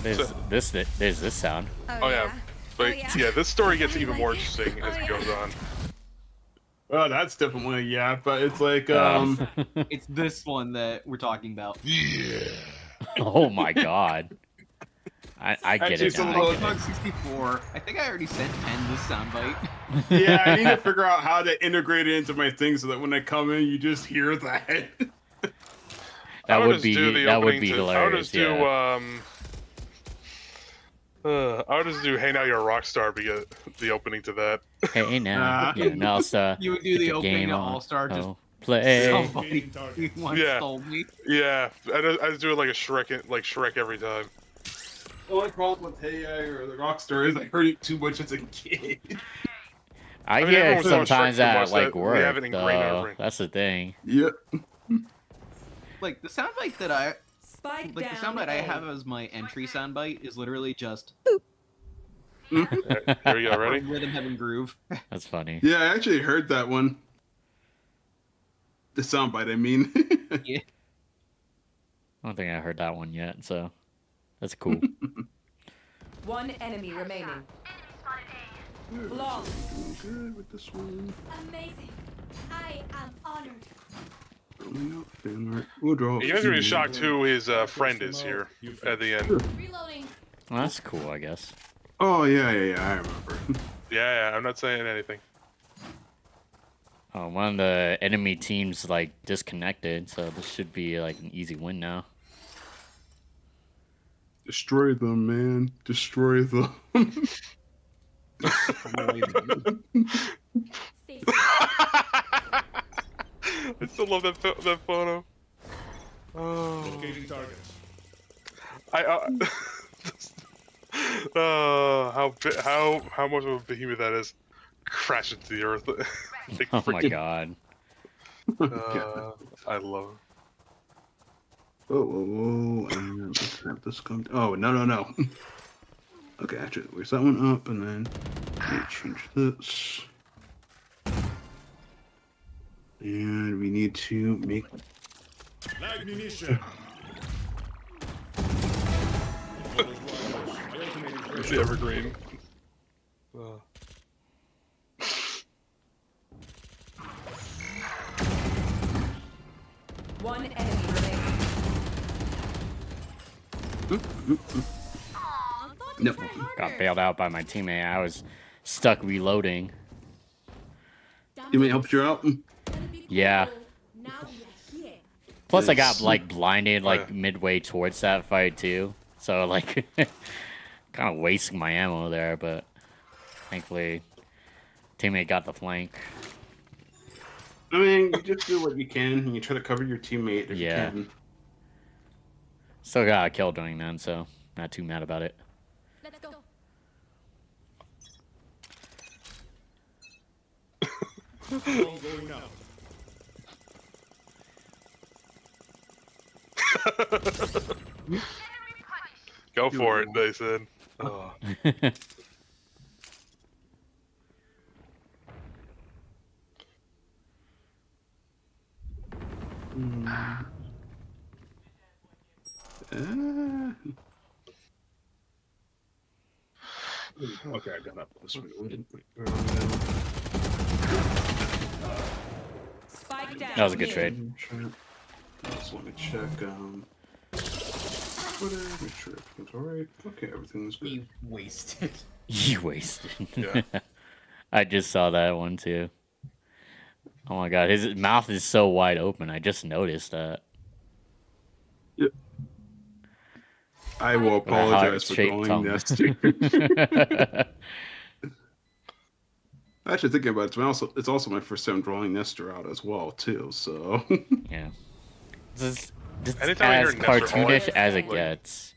There's this sound. Oh yeah. But yeah, this story gets even more interesting as it goes on. Oh, that's definitely yeah, but it's like It's this one that we're talking about. Yeah. Oh my god. I get Actually, it now. Xbox 64. I think I already sent Pen this soundbite. Yeah, I need to figure out how to integrate it into my thing so that when I come in, you just hear that. That would be hilarious. I would just do I would just do "Hey Now You're a Rock Star" because the opening to that. Hey now, yeah, now You would do the opening to All Star. Just play. Somebody once told me. Yeah, I just do it like a Shrek every time. The only problem with Hey or the Rockstar is I heard it too much as a kid. I mean, hear it everyone's on sometimes Shrek too at much like that we work. have it ingrained in our Though. brain. That's the thing. Yep. Like the soundbite that I Spike like the down soundbite I A. have as my entry soundbite is literally just There you go, ready? rhythm, heaven, groove. That's funny. Yeah, I actually heard that one. The soundbite, I mean. Yeah. I don't think I heard that one yet, so that's cool. One enemy remaining. Flawless. Good with this one. Amazing. I am honored. Rolling out fan art. We'll draw. You guys are gonna be shocked who his friend is here at the end. Reloading. Well, that's cool, I guess. Oh yeah, I remember. Yeah, I'm not saying anything. Oh, one of the enemy teams like disconnected, so this should be like an easy win now. Destroy them, man. Destroy them. I still love that photo. Oh. Locating targets. How much of a behemoth that is. Crash into the earth. Like, Oh my god. I love it. Whoa. And let's have this come. Oh, no. Okay, actually, where's that one up? And then let me change this. And we need to make. Magnificent. It's the evergreen. One enemy remaining. No. Got bailed out by my teammate. I was stuck reloading. You may help you out. Yeah. Plus, I got like blinded like midway towards that fight too, so like kind of wasting my ammo there. But thankfully, teammate got the flank. I mean, you just do what you can, and you try to cover your teammate if you can. Still got a kill doing that, so not too mad about it. Let's go. Going now. Go for it, they said. Oh. Okay, I got up this way. Spike down. That was a good trade. Just want to check. Twitter, make sure everything's alright. Okay, everything's good. You wasted. You wasted. Yeah. I just saw that one too. Oh my god, his mouth is so wide open. I just noticed that. Yep. I will apologize for calling Nestor. Actually, thinking about it, it's also my first time drawing Nestor out as well, too. So yeah, this is Anytime I hear as Nestor, all I- cartoonish as it gets.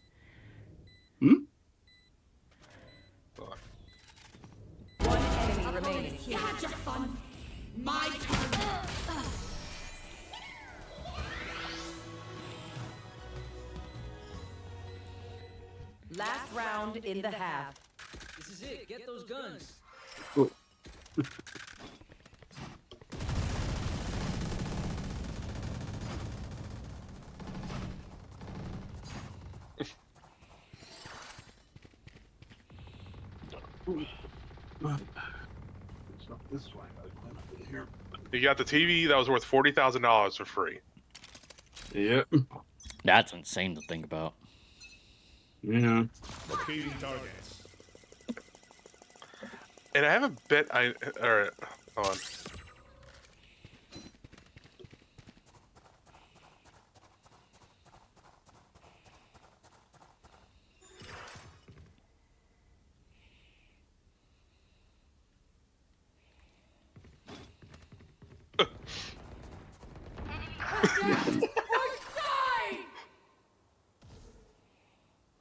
One enemy remaining. You had your fun. My turn. Last round in the half. This is it. Get those guns. Oh. This is why I gotta climb up in here. You got the TV that was worth $40,000 for free. Yep. That's insane to think about. Yeah. Locating targets. And I have a bet. Alright, hold on.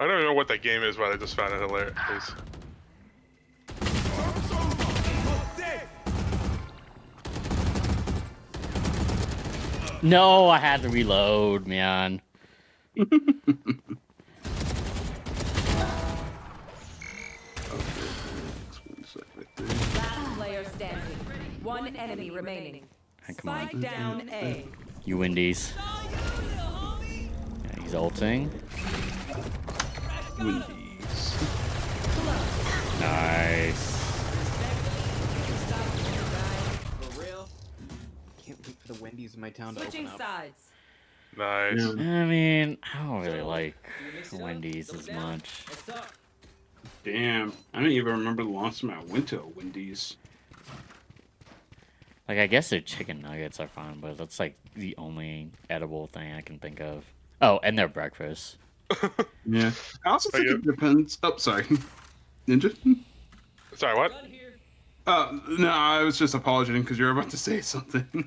I don't even know what that game is, but I just found it hilarious. No, I had to reload, man. Last player standing. One enemy remaining. Come on. Spike down A. You Wendy's. Yeah, he's ulting. Wendy's. Nice. For real? Can't wait for the Wendy's in my town to Switching open up. sides. Nice. I mean, I don't really like Wendy's as much. Damn. I don't even remember the last time I went to a Wendy's. Like, I guess their chicken nuggets are fine, but that's like the only edible thing I can think of. Oh, and their breakfast. Yeah. I also think it depends. Oh, sorry. Ninja? Sorry, what? No, I was just apologizing because you're about to say something.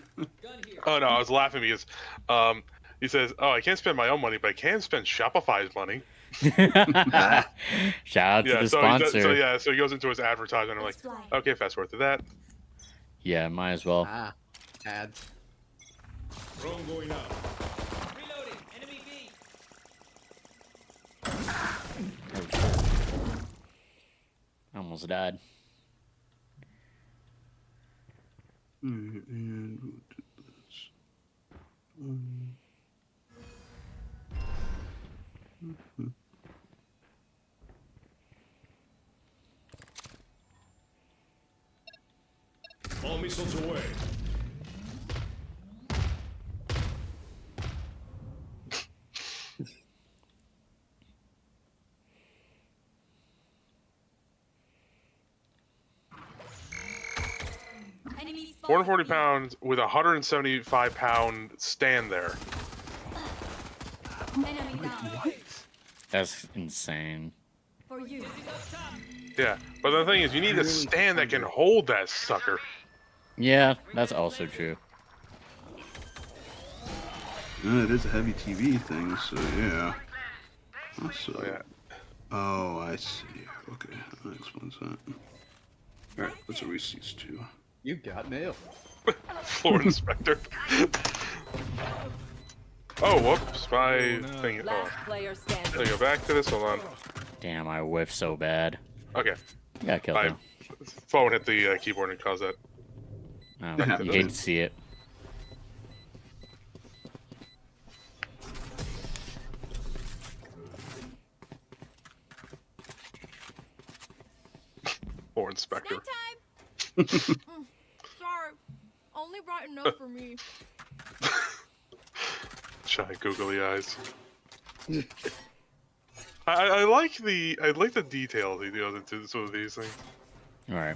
Oh no, I was laughing because he says, "Oh, I can't spend my own money, but I can spend Shopify's money." Shout out to the sponsor. So he goes into his advertisement. I'm like, okay, fast forward to that. Yeah, might as well. Ah, ads. Drone going out. Reloading. Enemy B. I almost died. And we'll do this. All missiles away. Enemy 440 pounds with a 175-pound stand there. Enemy down. That's insane. For you. Yeah, but the thing is, you need a stand that can hold that sucker. Yeah, that's also true. It is a heavy TV thing, so yeah. Also, yeah. Oh, I see. Okay, that explains that. Alright, let's erase these two. You got mail. Floor inspector. Oh, whoops, my thing. Last player standing. Let me go back to this. Hold on. Damn, I whiffed so bad. Okay. You got killed My though. phone hit the keyboard and caused that. Oh, you hate to see it. Floor inspector. Sorry. Only brought enough for me. Shy googly eyes. I like the detail he goes into some of these things. All right.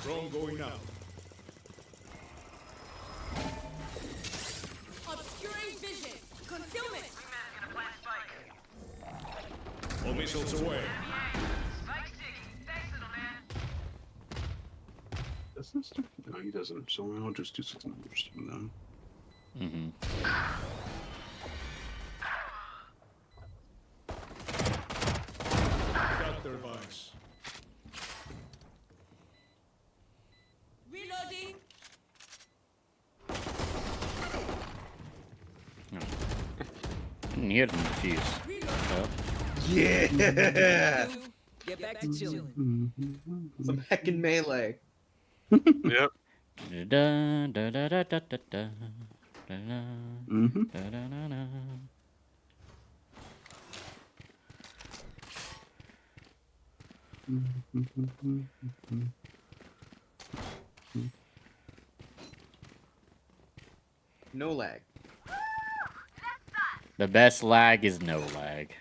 Drone going out. Obscuring vision. Concealment. All missiles away. Does this do? No, he doesn't. So I'll just do 6 numbers for them. Mm-hmm. turbines. Reloading. Didn't hear them defuse. Oh. Yeah. Get back to chilling. Some heckin' melee. Yep. Da, da, da, da, da, da, da, da, Mm-hmm. da, da, da, da. No lag. The best lag is no lag.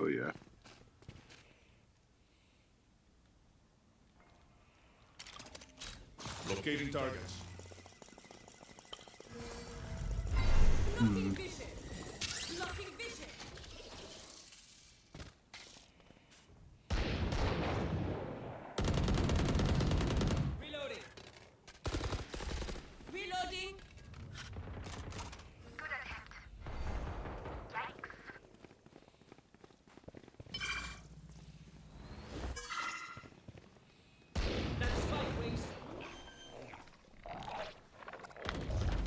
Oh yeah. Locating targets. Blocking vision. Blocking vision. Reloading. Reloading. That's spike, wings.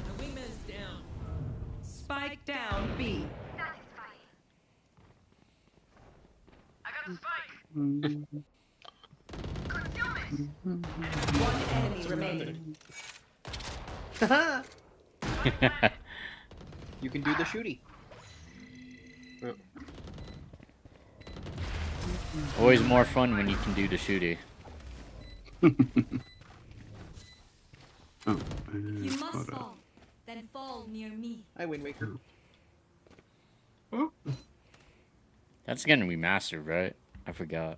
My wingman's down. Spike down B. One enemy remaining. You can do the shooty. Always more fun when you can do the shooty. Oh, You must hold fall. Then fall near me. Hi, Wind Waker. Oh, That's getting remastered, right? I forgot.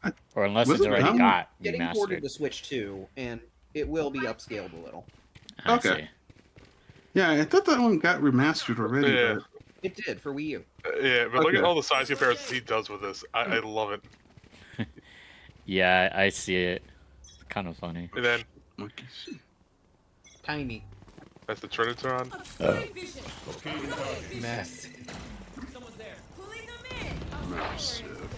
I- Or unless was it's it already done? got Getting ported remastered. to Switch 2, and it will be upscaled a little. I Okay. see. yeah, I thought that one got remastered already. Yeah. But... It did for Wii U. Yeah, but look Okay. at all the size comparisons he does with this. I love it. Yeah, I see it. It's kind of funny. And then Tiny. that's the Trinitron. Obscuring vision. Locating targets. Mess. Someone's there. Pulling them in. Massive.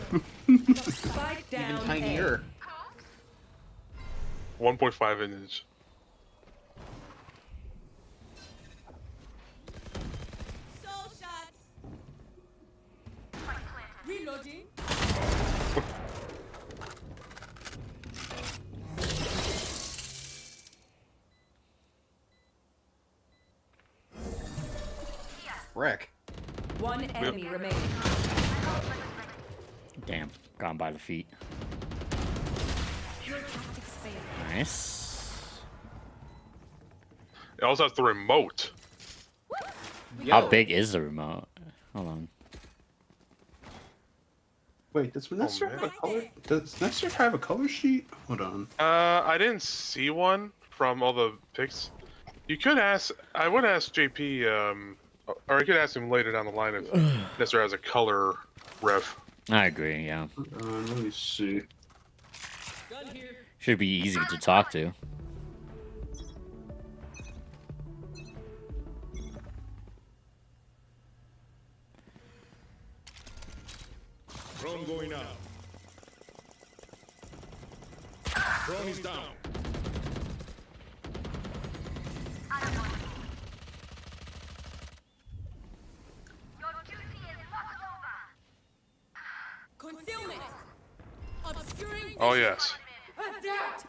Spike Even down A. tinier. 1.5 inch. Soul shots. Reloading. Frick. One enemy remaining. Damn, gone by the feet. Your tactics fail. Nice. It also has the remote. How big is the remote? Hold on. Wait, does Nestor man. have a color? Does Nestor have a color sheet? Hold on. I didn't see one from all the pics. You could ask. I would ask JP, or I could ask him later down the line if Nestor has a color ref. I agree, yeah. Let me see. Gun here. Should be easy to talk to. Drone going out. Drone is down. Concealment. Obscuring. Oh yes. Adapt.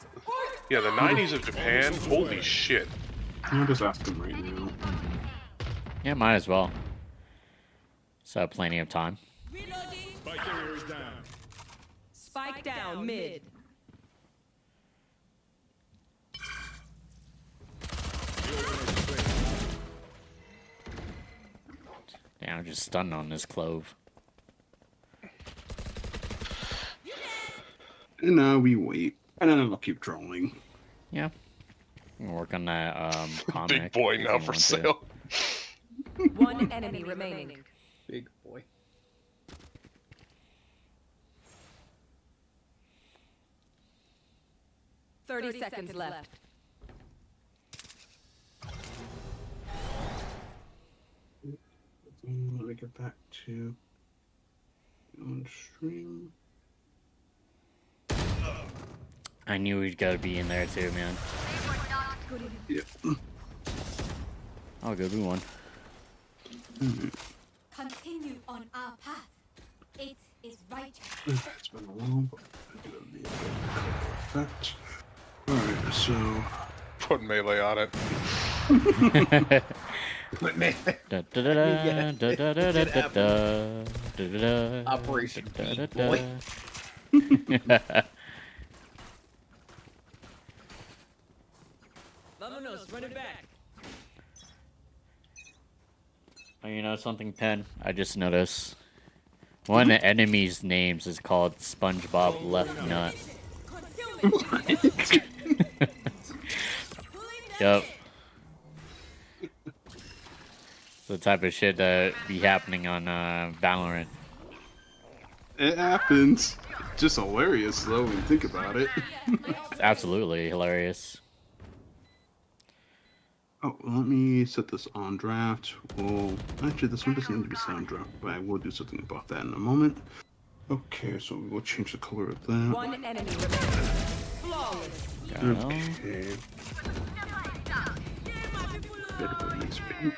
Yeah, the 90s of Japan. Holy shit. I'll just ask him right now. Yeah, might as well. So plenty of time. Reloading. Spike carrier is down. Spike down mid. Damn, I'm just stunned on this clove. And now we wait. And then I'll keep trolling. Yeah. I'm gonna work on that comic. Big boy if now you for want to. sale. One enemy remaining. Big boy. Thirty seconds left. Let me get back to on stream. I knew he'd gotta be in there too, man. Yeah. Oh, good, we won. Continue on our path. It is right. It's been a while, but I get a little bit of effect. Alright, so Put melee on it. But man, Operation Beat Boy. Vámonos, run it back. Oh, you know something, Pen? I just noticed. One of the enemy's names is called SpongeBob Left Nut. Yup. The type of shit that be happening on Valorant. it happens. Just hilarious though when you think about it. It's absolutely hilarious. Oh, let me set this on draft. Well, actually, this one doesn't need to be set on draft, but I will do something about that in a moment. Okay, so we'll change the color of that. One enemy remaining. Flawless. Okay. Bit of a nice pink.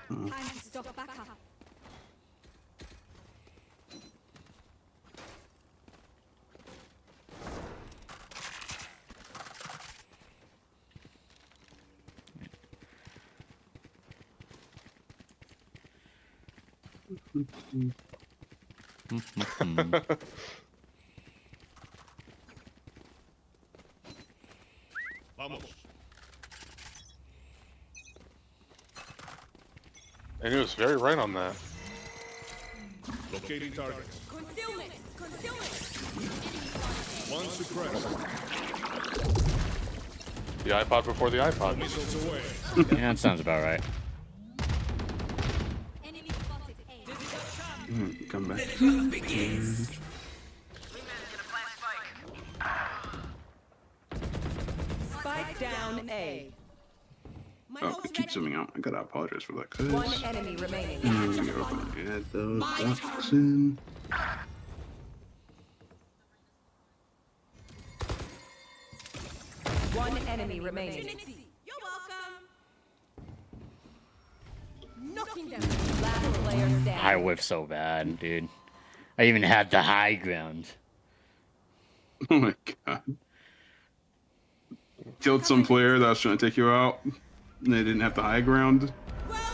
Time to stock back up. Vamos. And he was very right on that. Locating targets. Concealment! Concealment! One suppressed. The iPod before the iPod. Missiles away. Yeah, that sounds about right. Enemy spotted A. Come back. Spike down A. Oh, it keeps zooming out. I gotta apologize for that, cause. One enemy remaining. There we go. Add those blocks in. One enemy remaining. You're welcome. Knocking them. Last player standing. I whiff so bad, dude. I even had the high ground. Oh my god. Killed some player that was trying to take you out. And they didn't have the high ground.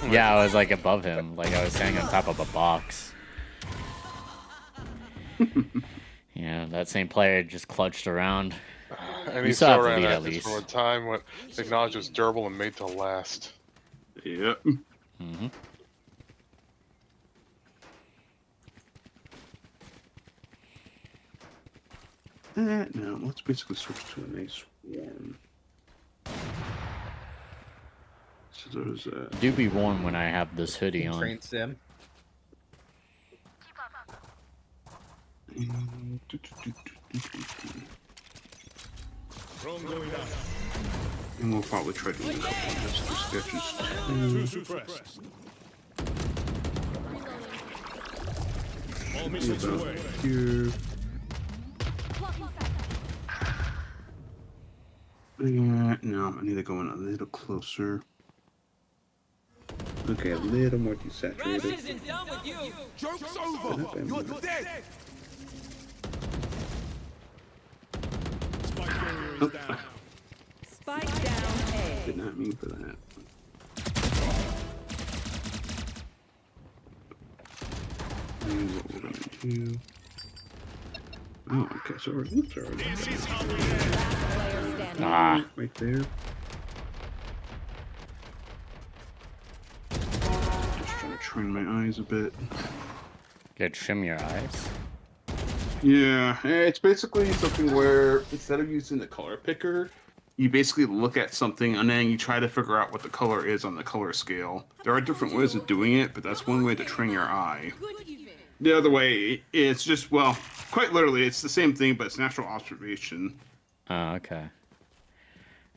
Yeah, I was like above him. Like I was standing on top of a box. Yeah, that same player just clutched around. And We he still have still to ran lead at at this least. from a time when technology was durable and made to last. Yep. Mm-hmm. Now let's basically switch to a nice warm. So there's Do be warm when I have this hoodie on. Train sim. Drone going down. And we'll probably try to do it just the sketches. Two suppressed. All missiles About away. here. Yeah, no, I need to go in a little closer. Okay, a little more desaturated. Isn't done with you. Joke's over. You're dead. Spike carrier is down. Spike down A. Did not mean for that. And what we're gonna do. Oh, okay, so we're, oops, sorry. Last player standing. Ah, Right there. Just trying to train my eyes a bit. gotta trim your eyes. Yeah, it's basically something where instead of using the color picker, you basically look at something and then you try to figure out what the color is on the color scale. There are different ways of doing it, but that's one way to train your eye. The other way, it's just, well, quite literally, it's the same thing, but it's natural observation. Oh, okay.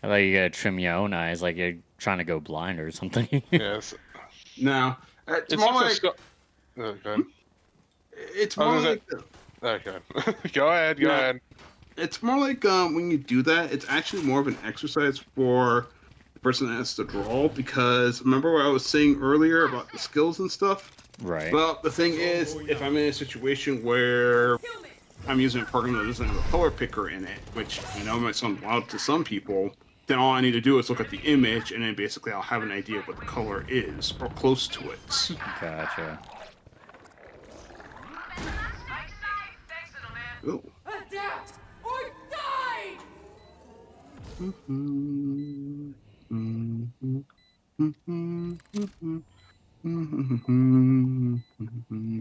I thought you gotta trim your own eyes like you're trying to go blind or something. Yes. Now, It's It's more such a like stu- Okay. it's I more was gonna like Okay. Go ahead. Go Yeah. ahead. it's more like when you do that, it's actually more of an exercise for the person that has to draw. Because remember what I was saying earlier about the skills and stuff. Right. Well, the thing is, if I'm in a situation where I'm using a program that doesn't have a color picker in it, which might sound wild to some people, then all I need to do is look at the image, and then basically I'll have an idea of what the color is, or close to it. Gotcha. Ooh. Adapt or die!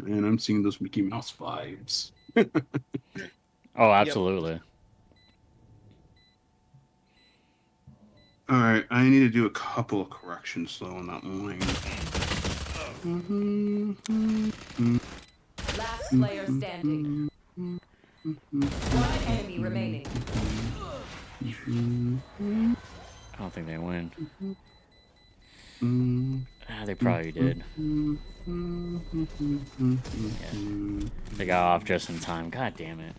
And I'm seeing those Mickey Mouse vibes. Oh, absolutely. All right, I need to do a couple of corrections though on that line. Last player standing. One enemy remaining. I don't think they win. They probably did. Yeah. They got off just in time. God damn it.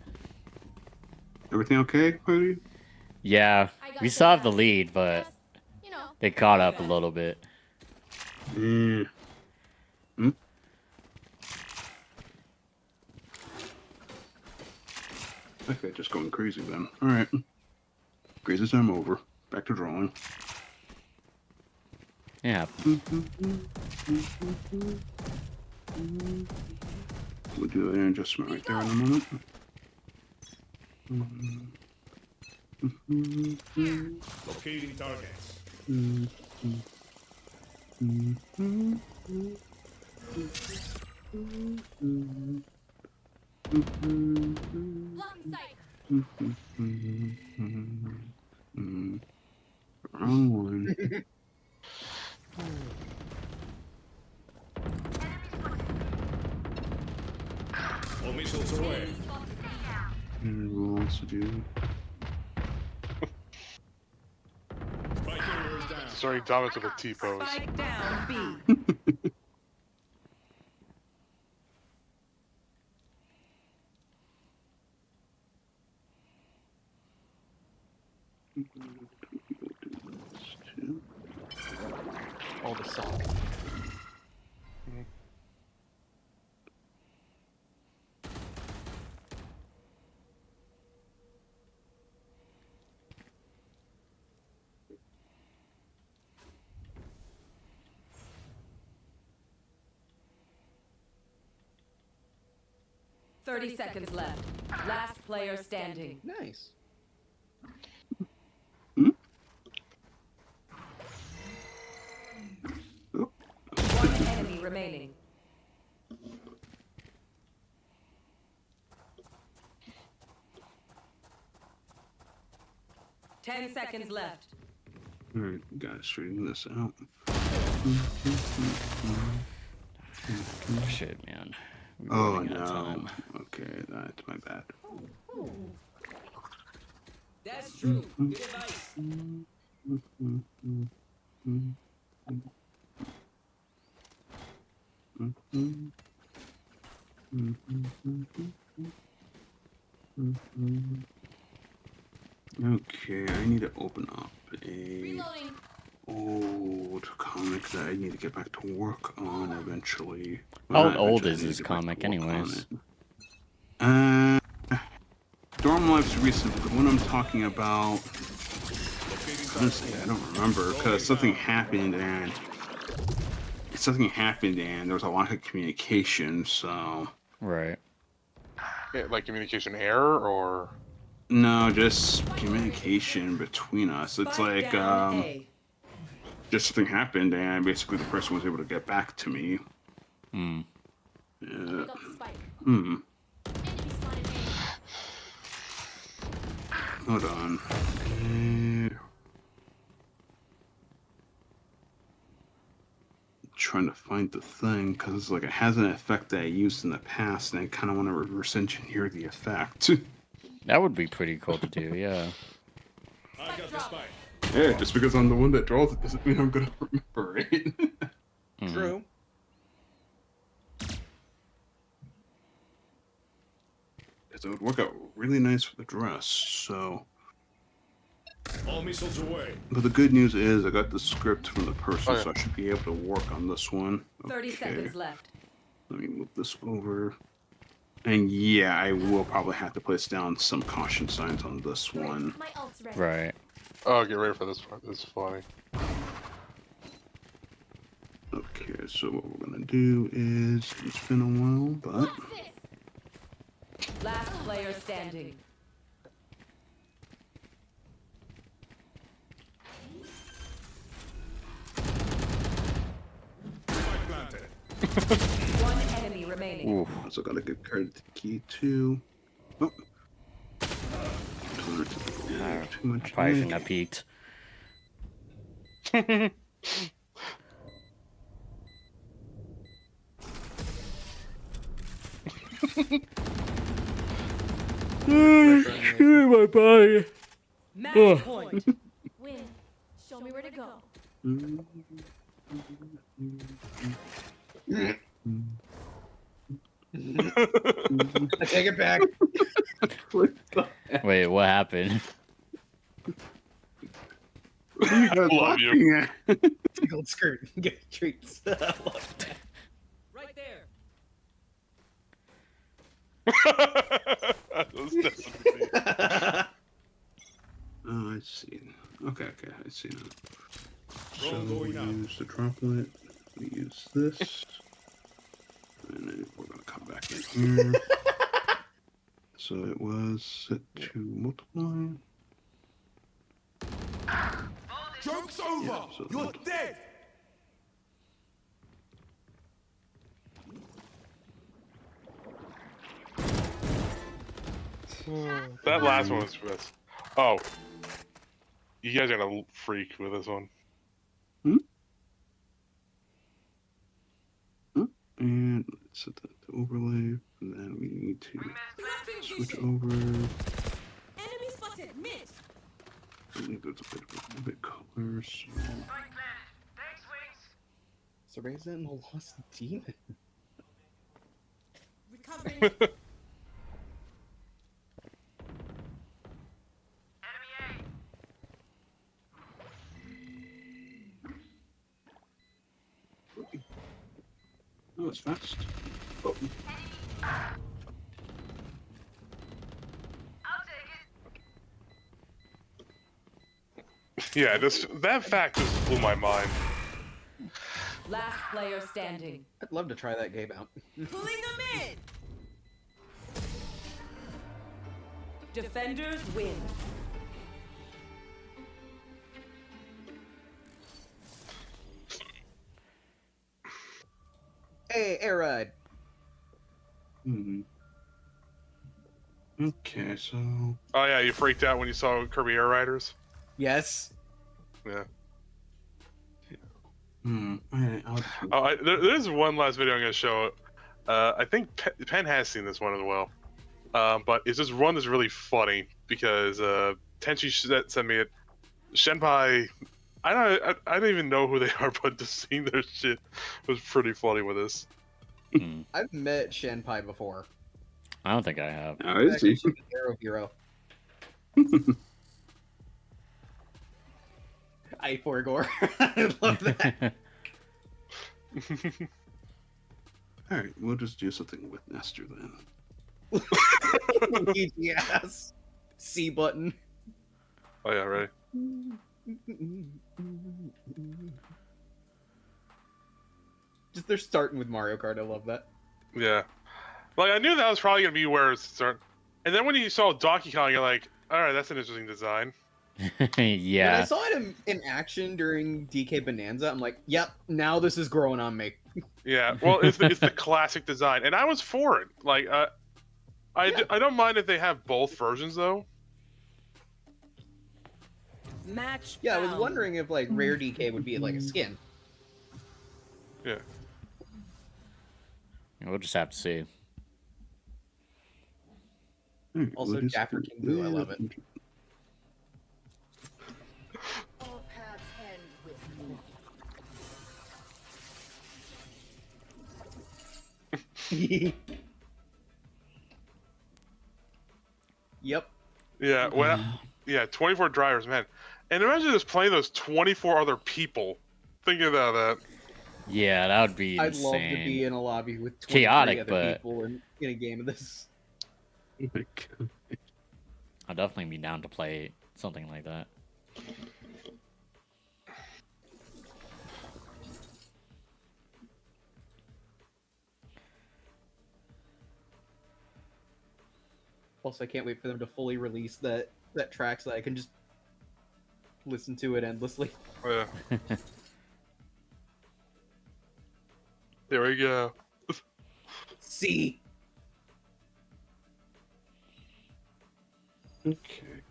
Everything okay, Cody? Yeah, we still have the lead, but they caught up a little bit. Okay, just going crazy then. All right. Crazy time over. Back to drawing. Yeah. We'll do an adjustment right there in a moment. Locating targets. Wrong one. All missiles away. And what else to do? Sorry, Thomas with a T-pose. Spike down B. All the sock. Thirty seconds left. Last player standing. Nice. One enemy remaining. Ten seconds left. Alright, gotta straighten this out. Shit, man. We're Oh running out of no. time. Okay, that's my bad. That's true. Good advice. Okay, I need to open up a Reloading. old comic that I need to get back to work on eventually. How Not old eventually, I is need to this get back to comic, work on anyways? it. Dorm Life's recent, but the one I'm talking about, honestly, I don't remember, because something happened and there was a lack of communication, so... Right. Yeah, like communication error or? No, just communication between us. It's like, just something happened and basically the person was able to get back to me. Hmm. Yeah. Pick up the spike. Hmm. Enemy spotted A. Hold on. Trying to find the thing because it's like it has an effect that I used in the past and I kind of want to reverse engineer the effect. That would be pretty cool to do, yeah. I got the spike. Yeah, just because I'm the one that draws it doesn't mean I'm gonna remember it. True. because it would work out really nice for the dress. So, All missiles away. but the good news is I got the script from the person, so I should be able to work on this one. 30 seconds left. Let me move this over. And yeah, I will probably have to place down some caution signs on this one. My ult's ready. Right. Oh, get ready for this part. This is funny. Okay, so what we're gonna do is, it's been a while, but Last player standing. One enemy remaining. ooh, also gotta get credit to key too. Oh. Too much. Probably shouldn't have peeked. My body. Match point. Win. Show me where to go. I take it back. Wait, what happened? What are you guys laughing at? Tickled skirt. Get treats. Right there. That was definitely- Oh, I see. Okay, I see now. So Drone we going out. use the droplet. We use this, and then we're gonna come back in here. So it was set to multiply. Joke's over! Yeah, so You're dead! That last one was best. Oh. You guys are gonna freak with this one. And let's set that to overlay, and then we need to switch over. Enemy spotted. Mid. I think there's a bit color. So. Survey's in the lost demon. Recovering. Oh, it's fast. Oh. Yeah, that fact just blew my mind. Last player standing. I'd love to try that game out. Pulling them in. Defenders win. Hey, air ride. Okay, so. Oh yeah, you freaked out when you saw Kirby Air Riders? Yes. Yeah. Alright, there's one last video I'm gonna show. I think Penn has seen this one as well. But it's this one that's really funny because Tenchi sent me it. Shenpai, I don't even know who they are, but just seeing their shit was pretty funny with this. I've met Shenpai before. I don't think I have. Oh, is he? She's an Arrow hero. I forgore. I love that. Alright, we'll just do something with Nestor then. Yes. C button. Oh yeah, ready? Just they're starting with Mario Kart. I love that. Yeah. Like I knew that was probably gonna be where it's start. And then when you saw Donkey Kong, you're like, all right, that's an interesting design. Yeah. When I saw it in action during DK Bonanza, I'm like, yep, now this is growing on me. Yeah. Well, it's the classic design, and I was for it. Like, I don't mind if they have both versions though. Match. Yeah, I was wondering if like rare DK would be like a skin. Yeah. We'll just have to see. Also, Dapper King Boo, I love it. All paths end with Yep. Yeah, well, yeah, 24 drivers, man. And imagine just playing those 24 other people. Think about that. Yeah, that would be I'd insane. love to be in a lobby with 23 Chaotic, other but people in a game of this. I'd definitely be down to play something like that. Plus, I can't wait for them to fully release that track so that I can just listen to it endlessly. Oh, yeah. There we go. See. Okay.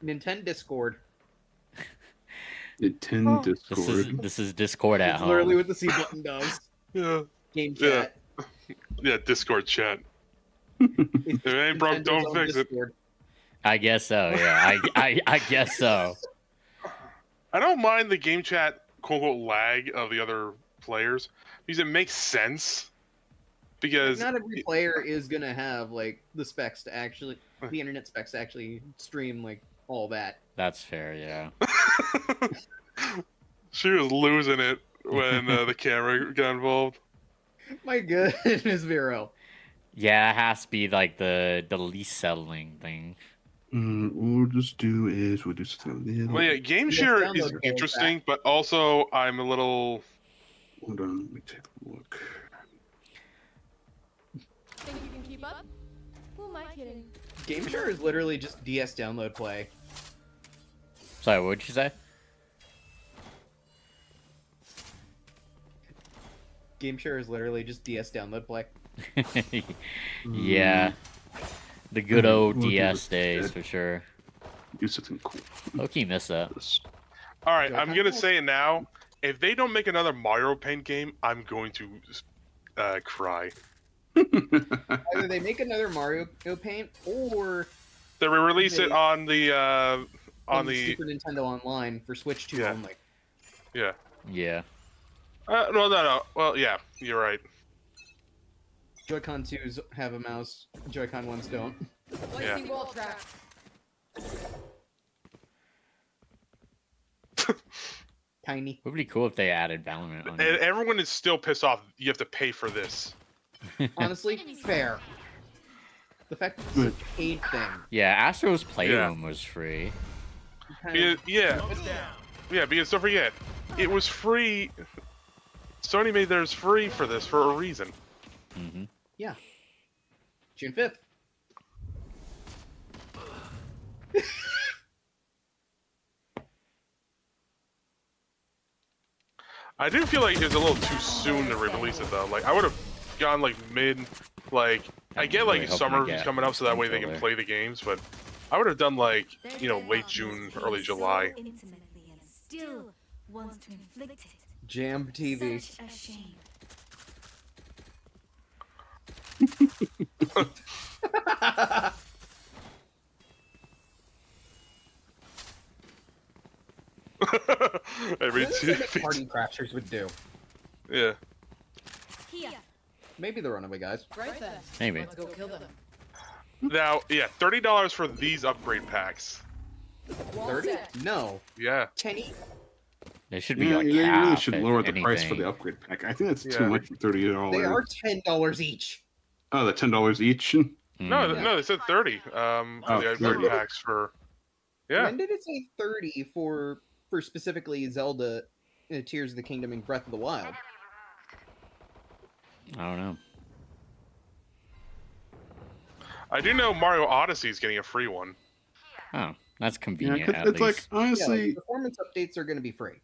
Nintendo Discord. Nintendo Discord. This is Discord at It's home. literally what the C button does. Yeah. Game chat. Yeah, Discord chat. If it ain't broke, don't fix it. I guess so. Yeah, I guess so. I don't mind the game chat quote unquote lag of the other players because it makes sense. Because not every player is gonna have like the specs to actually the internet specs to actually stream like all that. That's fair. Yeah. She was losing it when the camera got involved. My goodness, Vero. Yeah, it has to be like the least settling thing. What we'll just do is we'll do something a little. Well, yeah, game share is interesting, but also I'm a little. Hold on, let me take a look. Think you can keep up? Who am I kidding? Game share is literally just DS download play. Sorry, what did you say? Game share is literally just DS download play. Yeah. The good old We'll do DS it days instead. for sure. Do something cool. Low-key miss that. All right, I'm gonna say it now. If they don't make another Mario Paint game, I'm going to cry. Either they make another Mario Paint or They release it on the Super Nintendo Online for Switch 2 only. Yeah. Yeah. No. Well, yeah, you're right. Joy-Con 2s have a mouse. Joy-Con 1s don't. Yeah. Wall track. Tiny. It would be cool if they added Valorant on And it. everyone is still pissed off. You have to pay for this. Honestly, fair. The fact that it's a paid thing. Yeah, Astro's Playroom was free. Because, because don't forget, it was free. Sony made theirs free for this for a reason. Mm-hmm. Yeah. June 5th. I do feel like it was a little too soon to release it though. Like I would have gone like mid, like I get like really hoping summer to get coming up so that way they can controller. play the games, but I would have done like late June, early July. Intimately and still wants to inflict it. Jam TV. Such a shame. Every This two is what Party Crashers would do. Yeah. Here. Maybe the Runaway Guys. Right then. Maybe. Let's go kill them. Now, yeah, $30 for these upgrade packs. 30? No. Yeah. 10 each. There should be Yeah, like they really half, should if lower the price for anything. the upgrade pack. I think that's Yeah. too much for $30. They are $10 each. Oh, the $10 each. No, Mm. no, they said 30. For the upgrade 30. packs for. Yeah. When did it say 30 for specifically Zelda, Tears of the Kingdom and Breath of the Wild? I don't know. I do know Mario Odyssey is getting a free one. Oh, that's Yeah, convenient 'cause at it's like least. honestly. Yeah, performance updates are going to be free.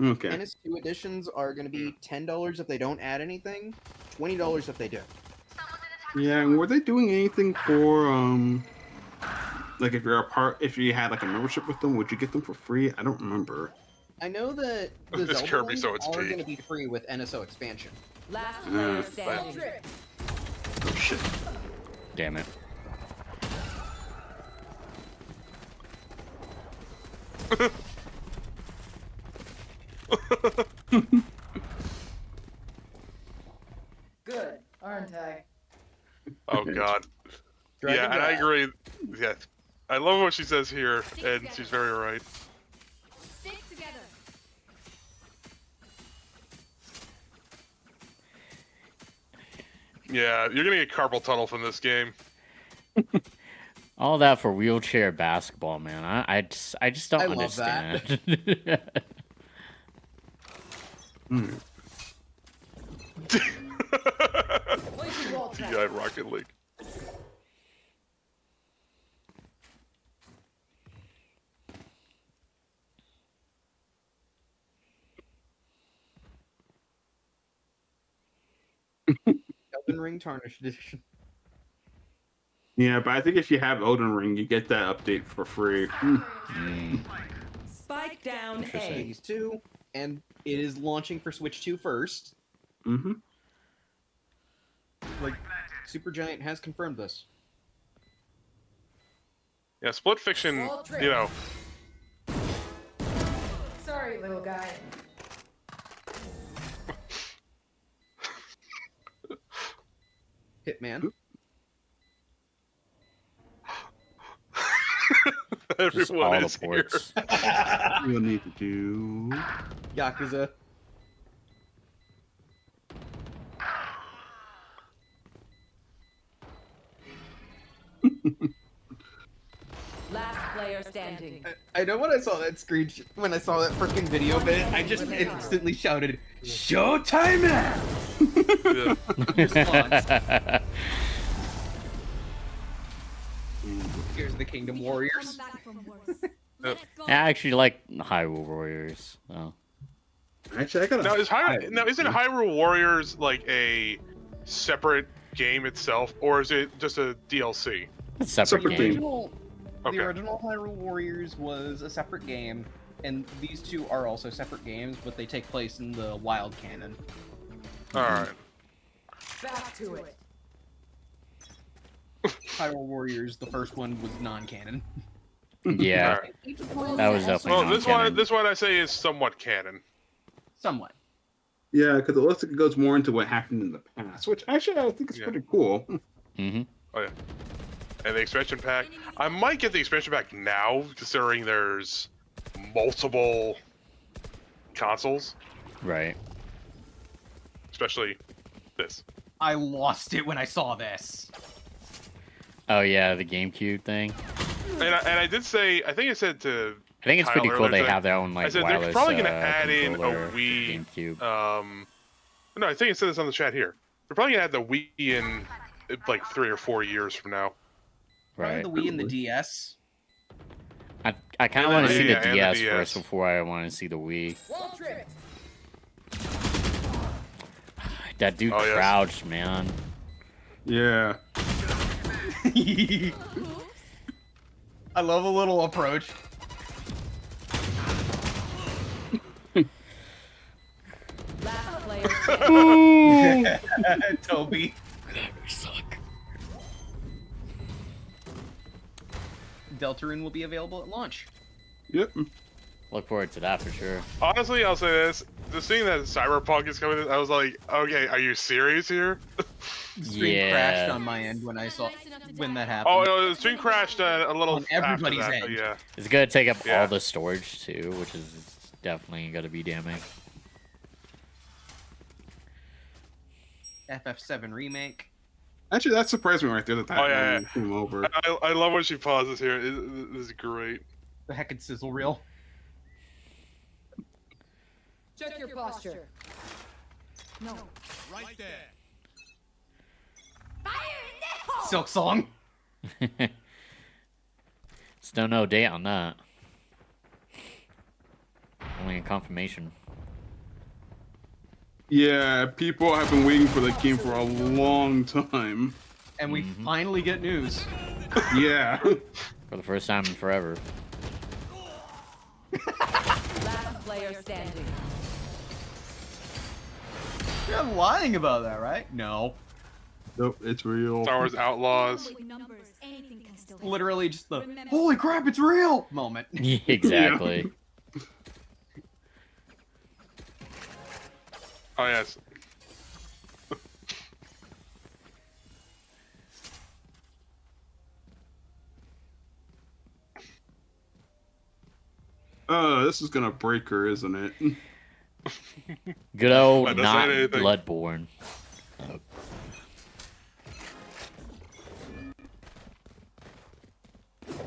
Okay. NS2 editions are going to be $10 if they don't add anything, $20 if they do. Yeah, and were they doing anything for like if you had like a membership with them, would you get them for free? I don't remember. I know that the It's Zelda Kirby, ones so it's are free. going to be free with NSO expansion. Last player Uh, standing. Oh shit. Damn it. Good, aren't I? Oh God. Dragon Yeah, and I Wrath. agree. Yeah, I love what she says here, and she's very right. Stick together. Yeah, you're gonna get carpal tunnel from this game. All that for wheelchair basketball, man. I just don't I love that. understand. Yeah, Rocket League. Elden Ring Tarnished Edition. Yeah, but I think if you have Elden Ring, you get that update for free. Spike down A. Phase 2, and it is launching for Switch 2 first. Mm-hmm. Like, Supergiant has confirmed this. Yeah, Split Fiction, you know. Sorry, little guy. Hitman. Everyone is here. We'll need to do Yakuza. Last player standing. I know when I saw that screen, when I saw that freaking video bit, I just instantly shouted, "Showtime now!" Response. Here's the Kingdom Warriors. I actually like Hyrule Warriors. So. Actually, I gotta. Now, isn't Hyrule Warriors like a separate game itself, or is it just a DLC? It's separate game. The original Hyrule Warriors was a separate game, and these two are also separate games, but they take place in the wild canon. Alright. Back to it. Hyrule Warriors, the first one, was non-canon. Yeah, that was definitely this one I say is somewhat canon. Somewhat. Yeah, because it looks like it goes more into what happened in the past, which actually I think is pretty cool. Mm-hmm. Oh yeah. And the expansion pack, I might get the expansion pack now, considering there's multiple consoles. Right. Especially this. I lost it when I saw this. Oh yeah, the GameCube thing. And I did say, I think I said to I think it's Kyle pretty cool earlier they today, have their own like I said wireless they're probably going to add in a controller Wii. GameCube. No, I think I said this on the chat here. They're probably going to add the Wii in like 3 or 4 years from now. Right. The Wii and the DS. I kind of want to see the and the DS DS. first before I want to see the Wii. That dude Oh, yes. crouched, man. Yeah. I love a little approach. Last player standing. Toby. Suck. Deltarune will be available at launch. Yep. Look forward to that for sure. Honestly, I'll say this. The seeing that Cyberpunk is coming in, I was like, okay, are you serious here? Stream crashed on my end when I saw when that happened. Oh, no, the stream crashed a little On everybody's after that, end. but yeah. It's gonna take up Yeah. all the storage too, which is definitely gonna be damning. FF7 remake. Actually, that surprised me right there that Oh, yeah, one came over. I love when she pauses here. This is great. The heckin' sizzle reel. Check your posture. No. Right there. Silk Song. Still no date on that. Only a confirmation. Yeah, people have been waiting for the game for a long time. And we finally get news. Yeah. For the first time in forever. Last player standing. You're lying about that, right? No. Nope, it's real. Star Wars Outlaws. Literally just the holy crap, it's real moment. Yeah, exactly. Oh yes. Oh, this is gonna break her, isn't it? Good old That doesn't not say anything. Bloodborne.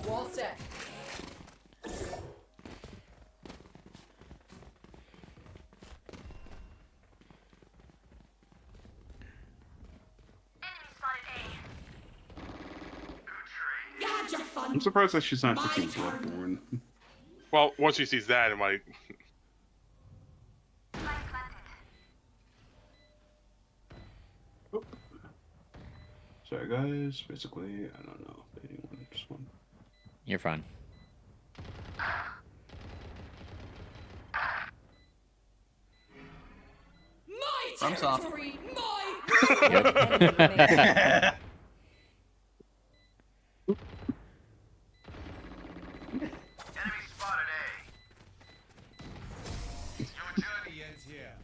Wall set. I'm surprised that she's not taking Bloodborne. Well, once she sees that, it might. Sorry, guys. Basically, I don't know if anyone just one. You're fine. My Thumbs up. territory, my. Enemy spotted A. Your journey ends here.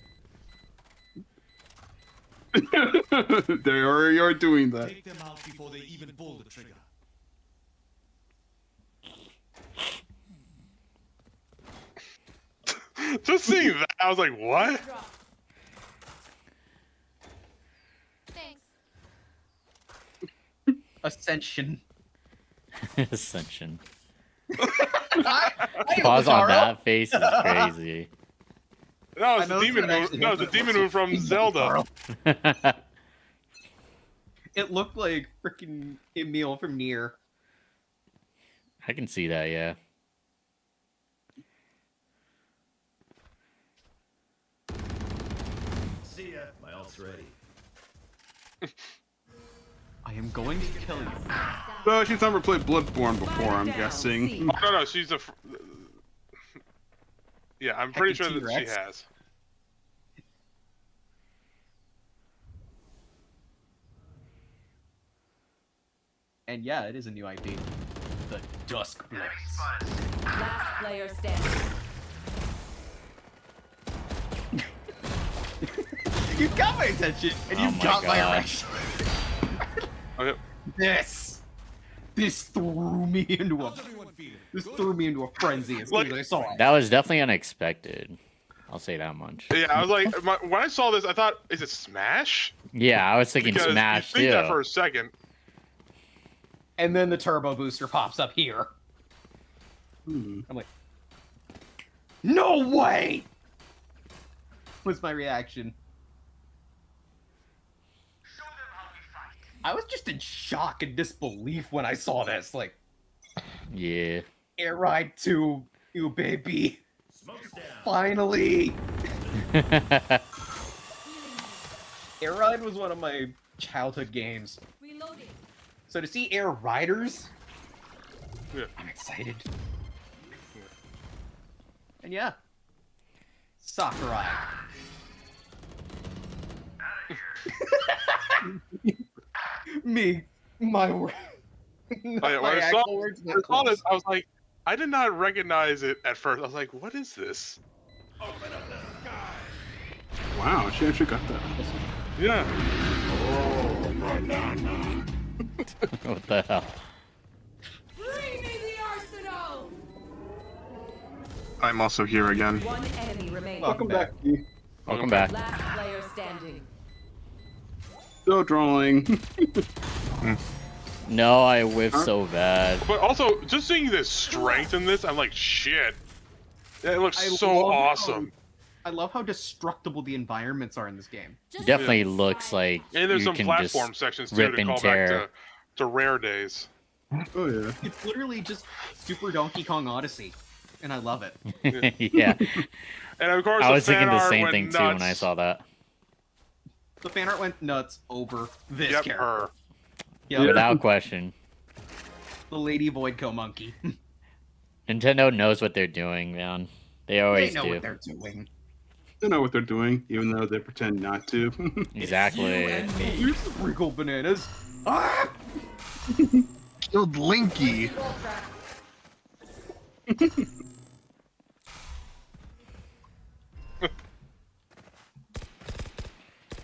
They already are doing that. Take them out before they even pull the trigger. Just seeing that, I was like, what? Thanks. Ascension. Ascension. Hey, Pause on Lazaro. that face is crazy. No, it's I know the this demon one move. actually No, has it's the a demon move from Zelda. It looked like freaking Emil from Nier. I can see that, yeah. See ya. My ult's ready. I am going to kill you. No, she's never played Bloodborne before, I'm guessing. Oh, no, she's a. Yeah, I'm pretty sure Heckin' that she T-Rex. has. And yeah, it is a new IP. The Dusk Blades. Last player standing. You got my attention, and you Oh my got my God. erection. Okay. This threw me into a frenzy as soon as I saw it. That was definitely unexpected. I'll say that much. Yeah, I was like, when I saw this, I thought, is it Smash? Yeah, I was thinking Because Smash you think that too. for a second. And then the turbo booster pops up here. I'm like, no way! Was my reaction. I was just in shock and disbelief when I saw this. Like, Yeah. Air Ride 2, you baby. Finally! Air Ride was one of my childhood games. Reloading. So to see Air Riders, Yeah. I'm excited. And yeah, Sakurai. Me, my word. Oh, yeah, when I saw this, I was like, I did not recognize it at first. I was like, what is this? Wow, she actually got that. Yeah. What the hell? Bring me the arsenal. I'm also here again. One enemy remaining. Welcome back. Welcome back. Last player standing. Still drawing. No, I whiffed so bad. But also, just seeing the strength in this, I'm like, shit. It looks I so love awesome. I love how destructible the environments are in this game. Definitely looks like And there's you some can platform just sections too rip to and call tear. back to rare days. Oh yeah. It's literally just Super Donkey Kong Odyssey, and I love it. Yeah. And of course, I the was thinking fan the art same went thing too when I nuts. saw that. The fan art went nuts over this Yep, character. her. Yep. Without question. The Lady Voidco monkey. Nintendo knows what they're doing, man. They They always know do. what they're doing. They know what they're doing, even though they pretend not to. Exactly. You sprinkle bananas. Ah! Killed Linky.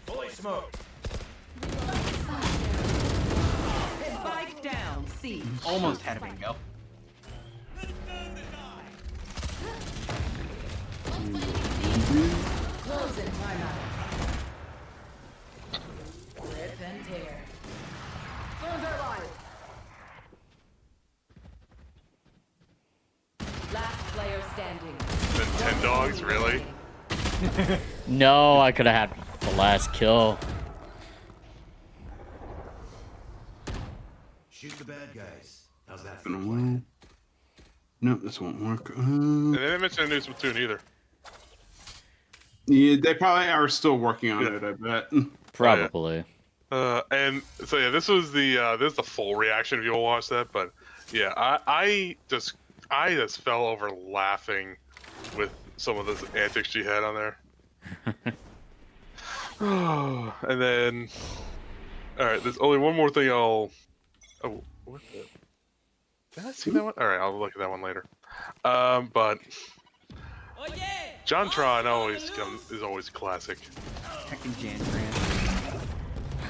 Fully smoked. Spike down. C. Almost had a bingo. Closing timeout. Rip and tear. Phones are live. Last player standing. Then 10 dogs, really? No, I could have had the last kill. Shoot the bad guys. How's that? Been a while. Nope, this won't work. And they didn't mention a new Splatoon either. Yeah, they probably are still working on it, I bet. Probably. And so yeah, this is the full reaction if you want to watch that. But yeah, I just fell over laughing with some of the antics she had on there. And then, all right, there's only one more thing I'll. Oh, what the? Did I see that one? All right, I'll look at that one later. But JonTron is always a classic. Heckin' Jan.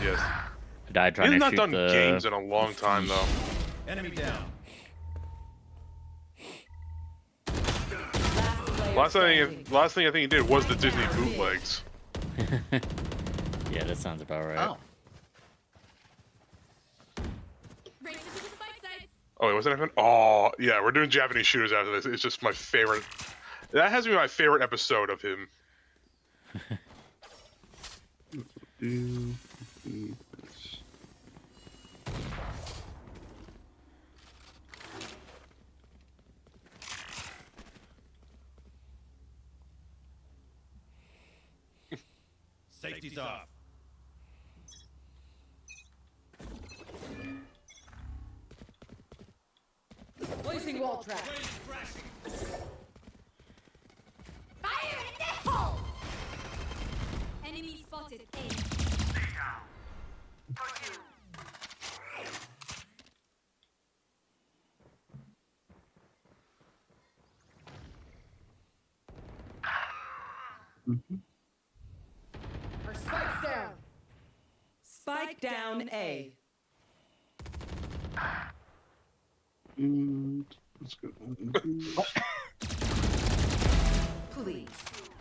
Yes. I died trying He's to not shoot done the... games in a long time though. Enemy down. Last thing I think he did was the Disney bootlegs. Yeah, that sounds about right. Oh. Oh, wait, wasn't it? Oh, yeah, we're doing Japanese shooters after this. It's just my favorite. That has to be my favorite episode of him. Safety's off. Placing wall trap. Fire in the hole! Enemy spotted. A. Our spike's down. Spike down A. Let's go. Please.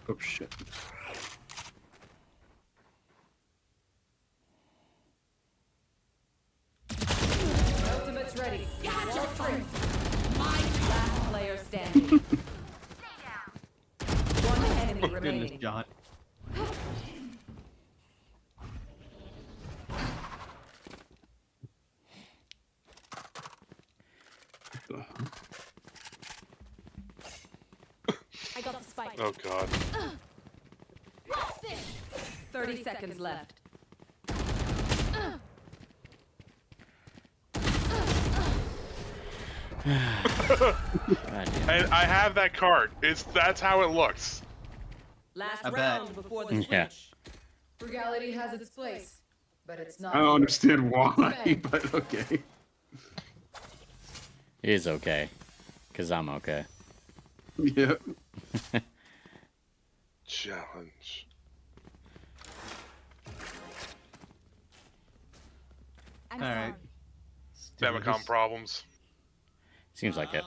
Oh shit. Ultimate's ready. Got your friend. Last player standing. One enemy Oh, goodness, remaining. John. I got the spike. Oh god. 30 seconds left. And I have that card. That's how it looks. Last I bet. round before the switch. Yeah. Frugality has its place, but it's not. I don't understand why, Bang. but okay. It is okay. Because I'm okay. Yep. Challenge. I'm All right. sorry. Famicom problems. Seems like it.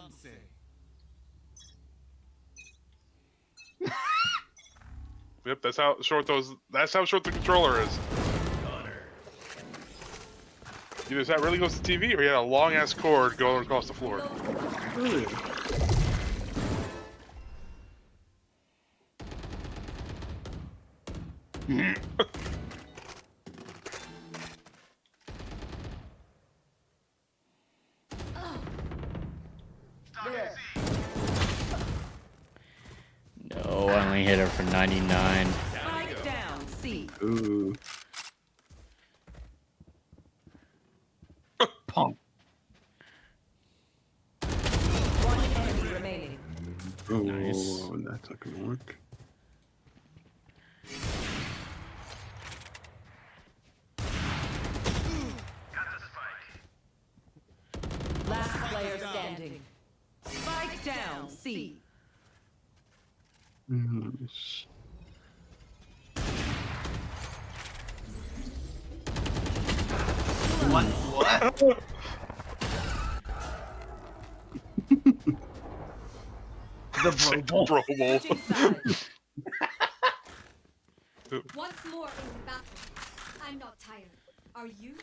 Yep, that's how short the controller is. Either that really goes to TV, or you had a long ass cord going across the floor. No, I only hit her for 99. Spike down C. Ooh. Pump. One enemy remaining. Oh, Nice. that's not gonna work. Last player standing. Spike down C. Nice. What? The Bro Bowl. Bro Bowl. Once more in battle. I'm not tired. Are you?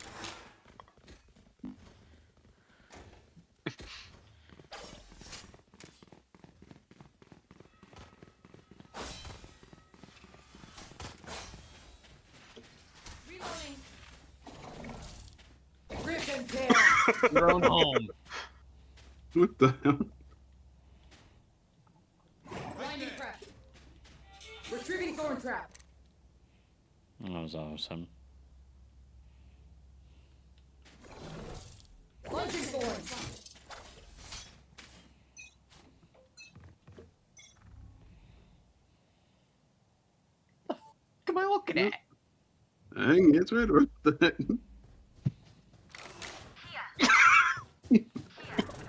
Reloading. Rip and tear. Thrown home. What the hell? Blinding trap. Retrieving thorn trap. That was awesome. Launching thorns. What am I looking at? Dang, it's right about that.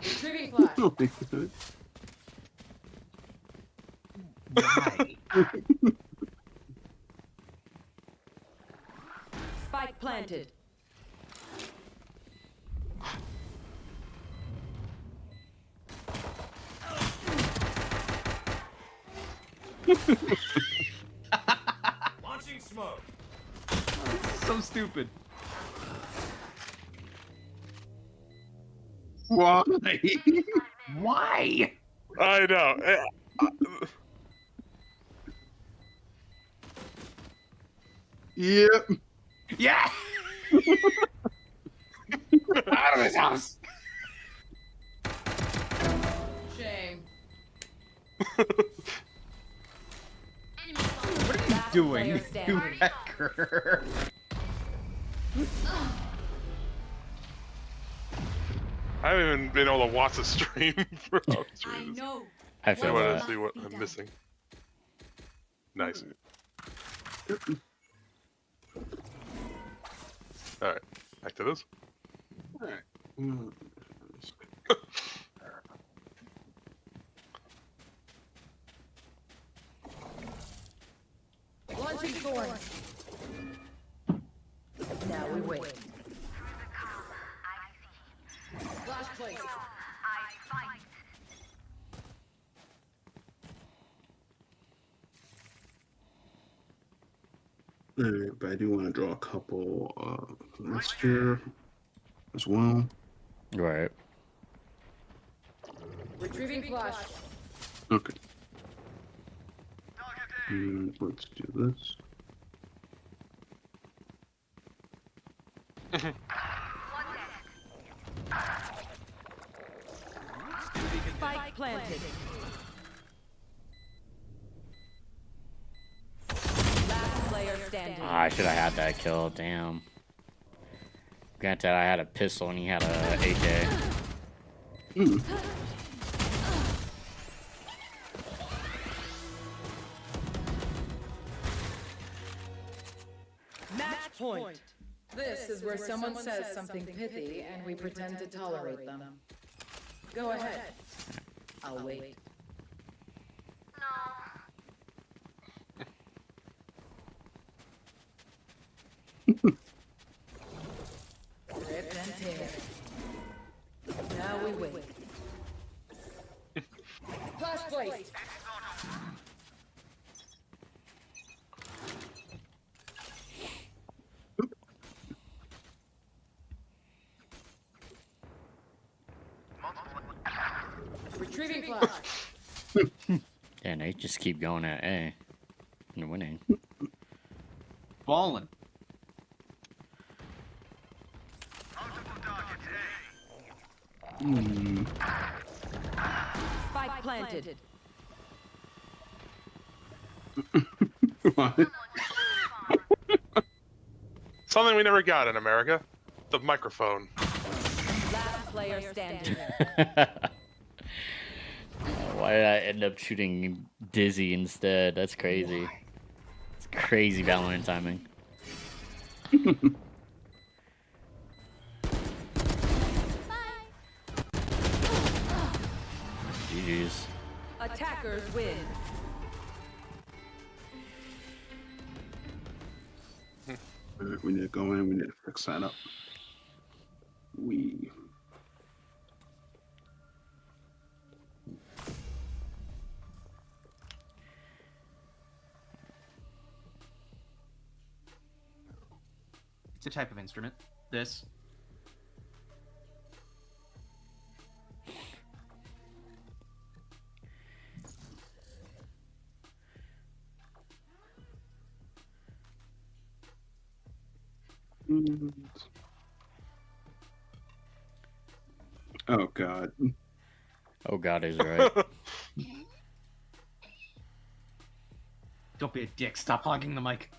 Retrieving flash. Oh my god. Why? Spike planted. Launching smoke. This is so stupid. Why? Why? I know. Yep. Yeah. Out of this house. Shame. What are you doing, player standing. you hacker? I haven't even been able to watch the stream for I know. I I feel want that. to see what I'm missing. Nice. Alright, back to this. Alright. Launching thorns. Now we wait. Flash placed. Alright, but I do want to draw a couple last year as well. Right. Retrieving flash. Okay. Let's do this. Spike planted. Last player standing. Ah, I should have had that kill. Damn. Granted, I had a pistol and he had a AK. Match point. This is where someone says something pithy and we pretend to tolerate them. Go ahead. I'll wait. Rip and tear. Now we wait. Flash placed. Retrieving flash. Yeah, they just keep going at A. They're winning. Fallen. Spike planted. What? Something we never got in America. The microphone. Last player standing. Why did I end up shooting Dizzy instead? That's crazy. It's crazy Valorant timing. GG's. Attackers win. Alright, we need to go in. We need to fix that up. the type of instrument. This. Oh God. Oh God, is right. Don't be a dick. Stop hogging the mic.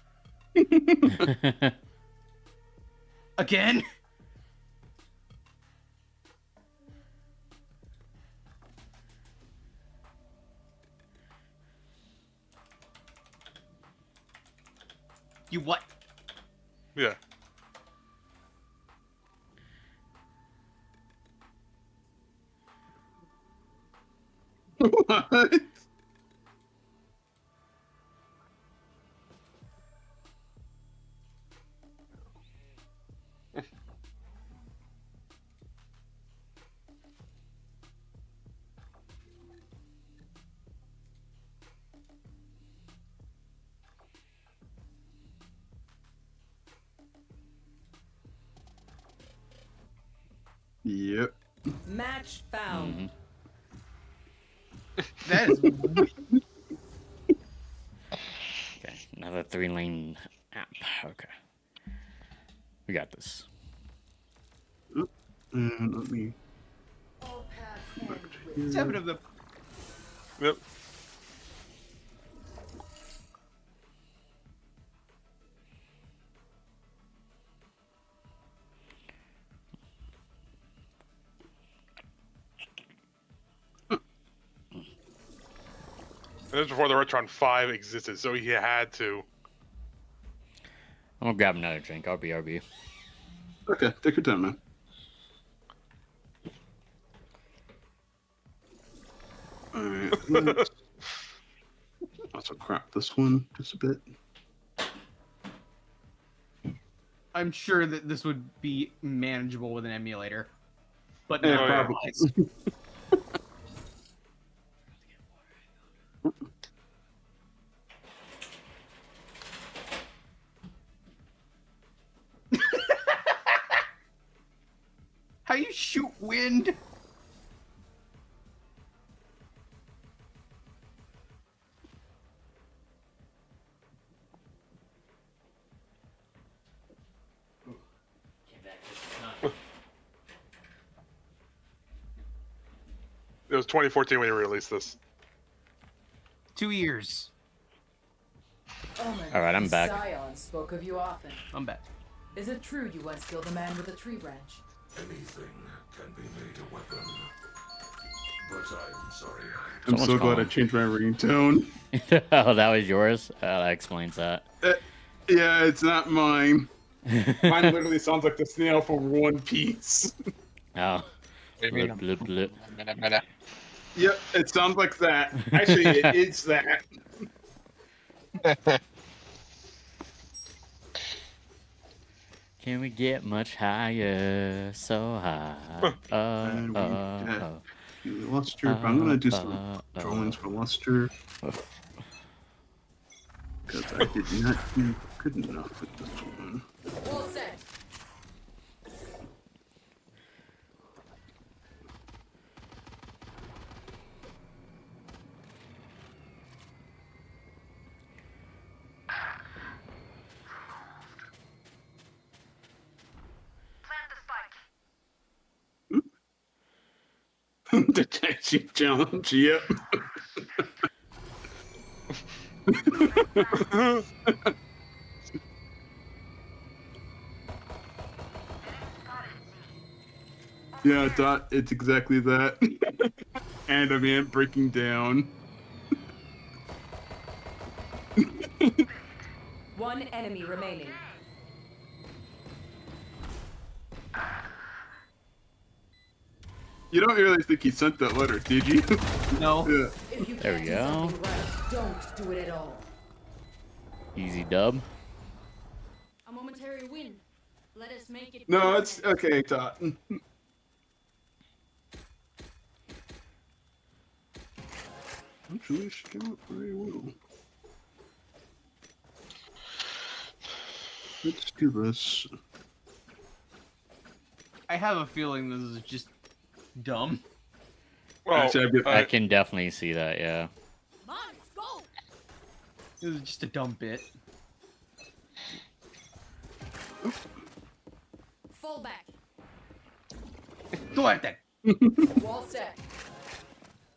Again? You what? Yeah. What? Yep. Match found. That is. Okay, another 3-lane app. Okay. We got this. And let me. 7 of them. Yep. This was before the Retron 5 existed, so he had to. I'm gonna grab another drink. RB. Okay, take your time, man. Alright, let's also crop this one just a bit. I'm sure that this would be manageable with an emulator. But Yeah, not probably. otherwise. How you shoot wind? It was 2014 when he released this. 2 years. All right, I'm back. Scion spoke of you often. I'm back. Is it true you once killed a man with a tree branch? Anything can be made a weapon. But I'm sorry. I'm so glad I changed my ringtone. Oh, that was yours? That explains that. Yeah, it's not mine. Mine literally sounds like the snail from One Piece. Oh. Blip, blip, blip. Yep, it sounds like that. Actually, it is that. Can we get much higher? So high. Luster. I'm gonna do some drawings for Luster. Because I did not do good enough with this one. All set. Detective challenge, yep. Yeah, Dot, it's exactly that. And a man breaking down. One enemy remaining. You don't really think he sent that letter, did you? No. Yeah. If you There we can't do go. something right, don't do it at all. Easy dub. A momentary win. Let us make it. No, it's okay, Dot. Actually, she came up very well. Let's do this. I have a feeling this is just dumb. Well, Actually, I can definitely see that. Yeah. Come on, let's go. This is just a dumb bit. Fall back. Go at that. Wall set.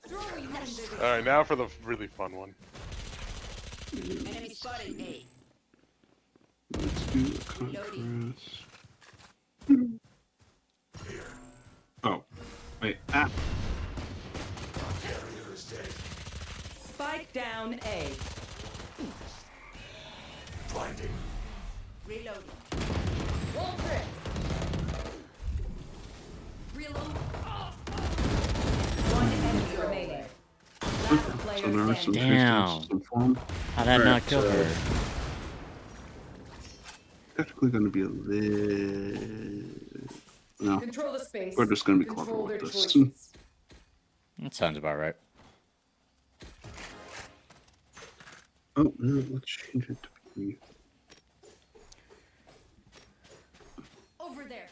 Throwing that. all right, now for the really fun one. Enemy spotted A. Let's do a contrast. Oh, wait. Ah. Spike down A. Blinding. Reloading. Wall trip. Reload. One enemy remaining. Last So player there are some standing. Damn. some form. How'd that not Alright, kill so her? Technically going to be a little. No, Control the space. we're just going to be clever Control their with this. choices. That sounds about right. Oh no, let's change it to be. Over there.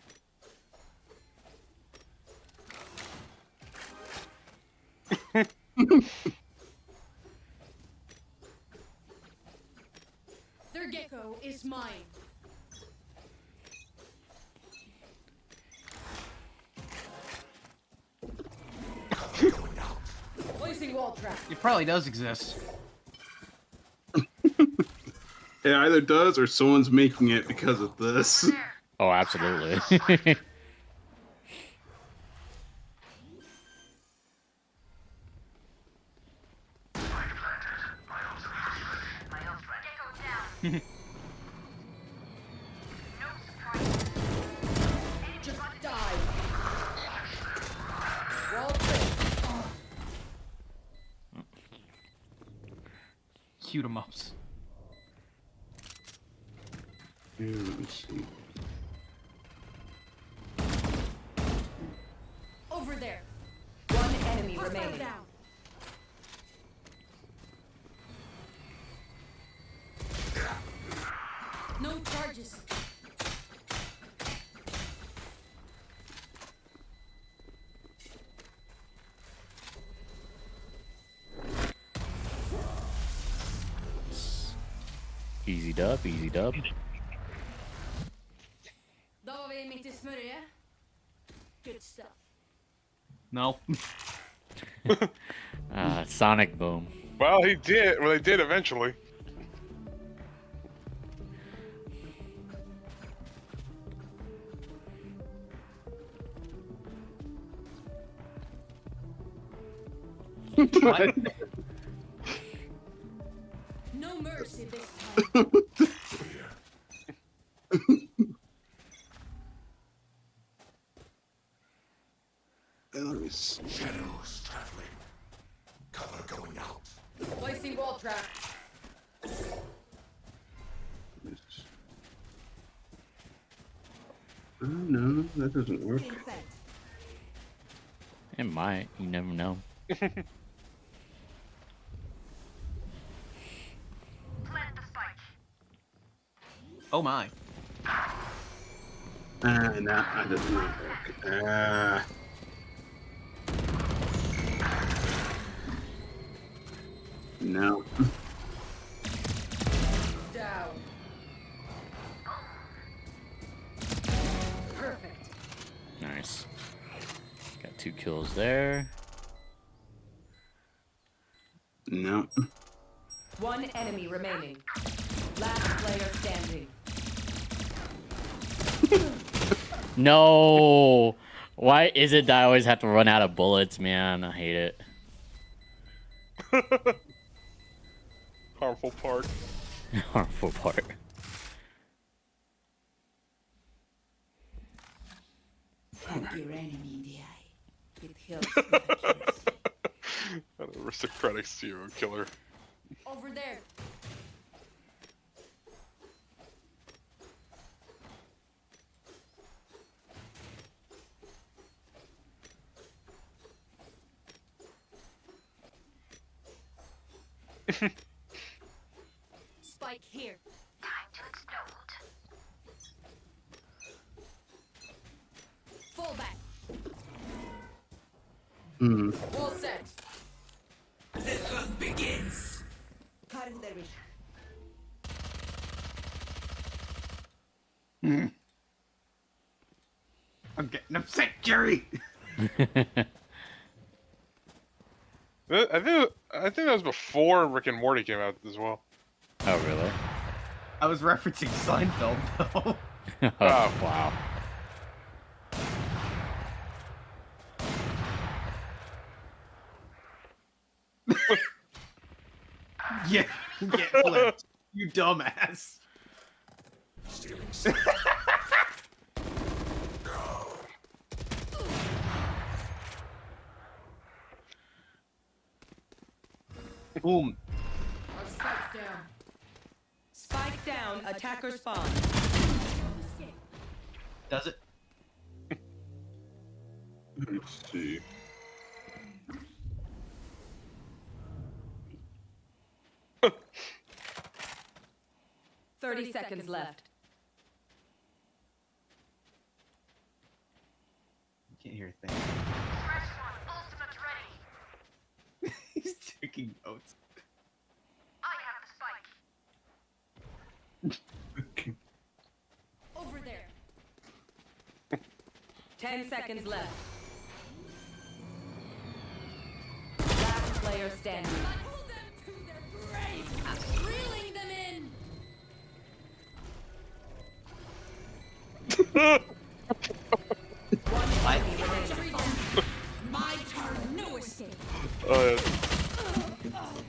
Their gecko is mine. Placing wall trap. It probably does exist. It either does or someone's making it because of this. Oh, absolutely. Just die. Wall trip. Cute em ups. Yeah, let's see. Over there. One enemy Hostile remaining. down. No charges. Easy dub, easy dub. Då var vi mitt i smörja. Good stuff. No. Sonic boom. Well, he did. Well, they did eventually. What? No mercy this time. Let me see. Shadows traveling. Cover going out. Placing wall trap. No, that doesn't work. It might. You never know. Oh my. Nah, that doesn't work. No. Down. Perfect. Nice. Got 2 kills there. No. One enemy remaining. Last player standing. No! Why is it that I always have to run out of bullets, man? I hate it. Harmful part. Harmful part. Poke your enemy in the eye. It helps with accuracy. An aristocratic serial killer. Over there. Spike here. Time to explode. All set. The hunt begins. I'm getting upset, Jerry. I think that was before Rick and Morty came out as well. Oh, really? I was referencing Seinfeld, though. Oh, wow. Yeah, get flipped. You dumbass. Boom. Spike's down. Spike down, attacker spawn. Does it? Let's see. Thirty seconds left. Can't hear a thing. He's taking notes. Over there. 10 seconds left. Last player standing. Pull them to their grave. Reeling them in. My turn. No escape.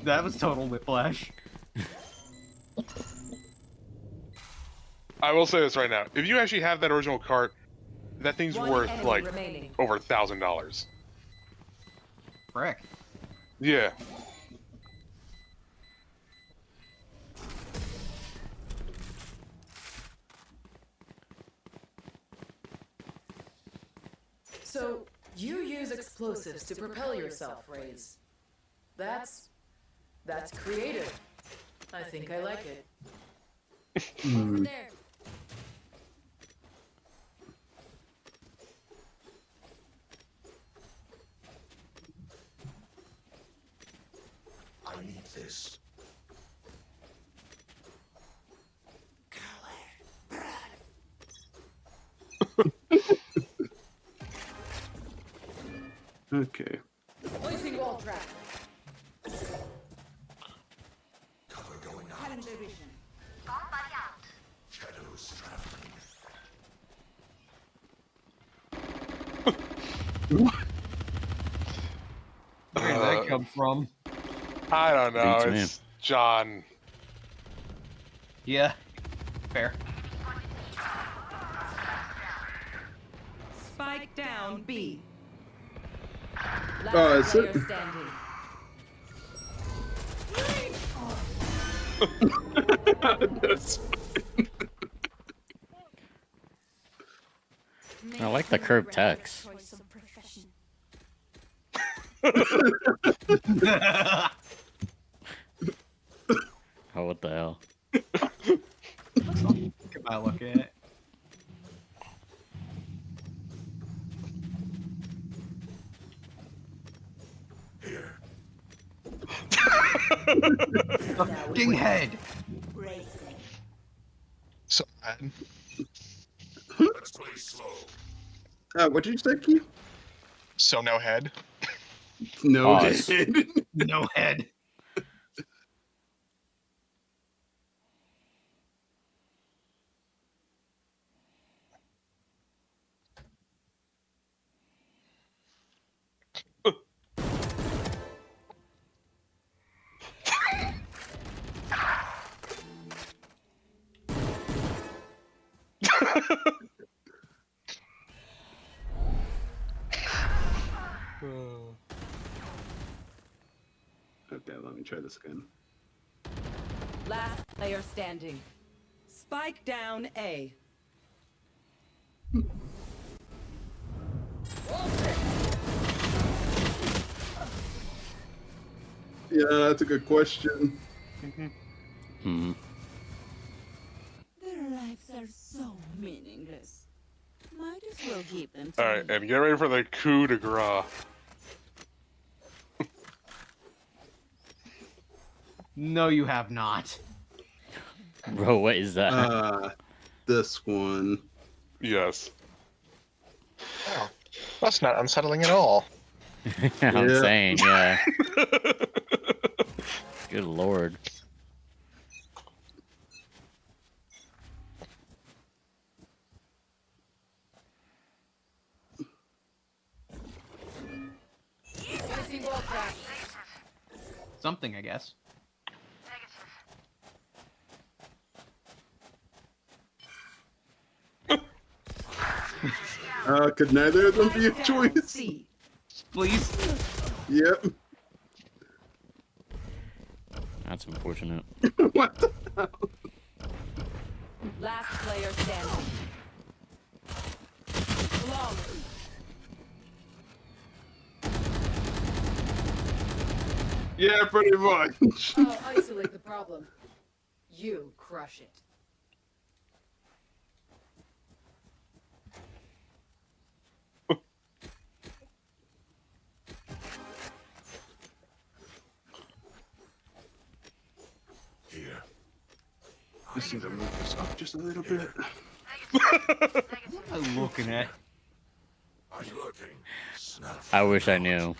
That was total whiplash. I will say this right now: if you actually have that original cart, that thing's One worth enemy like remaining. over $1,000. Frick. Yeah. So, you use explosives to propel yourself, Raze. That's creative. I think I like it. Over there. I need this. Okay. Placing wall trap. Cover going out. Calendar vision. Shadows traveling. Where did that come from? I don't know. Beats me. It's John. Yeah. Fair. Spike down B. Last Oh, is player it? standing. That's I like the curved text. Choice of profession. Oh, what the hell? Come on, look at it. Here. Fucking head. So bad. Let's play slow. what did you say, Keith? So no head. No. Pause. No head. Okay, let me try this again. Last player standing. Spike down A. Yeah, that's a good question. Hmm. Their lives are so meaningless. Might as well give them to All right, me. and get ready for the coup de grace. No, you have not. Bro, what is that? This one. Yes. Oh, that's not unsettling at all. I'm Yeah. saying, yeah. Good lord. Something, I guess. Could neither of them be a choice? Please. Yep. That's unfortunate. What the hell? Last player standing. Flawless. Yeah, pretty much. I'll isolate the problem. You crush it. Here. Just need to move this up just a little bit. What am I looking at? Are you looking? Snuff. I wish I knew.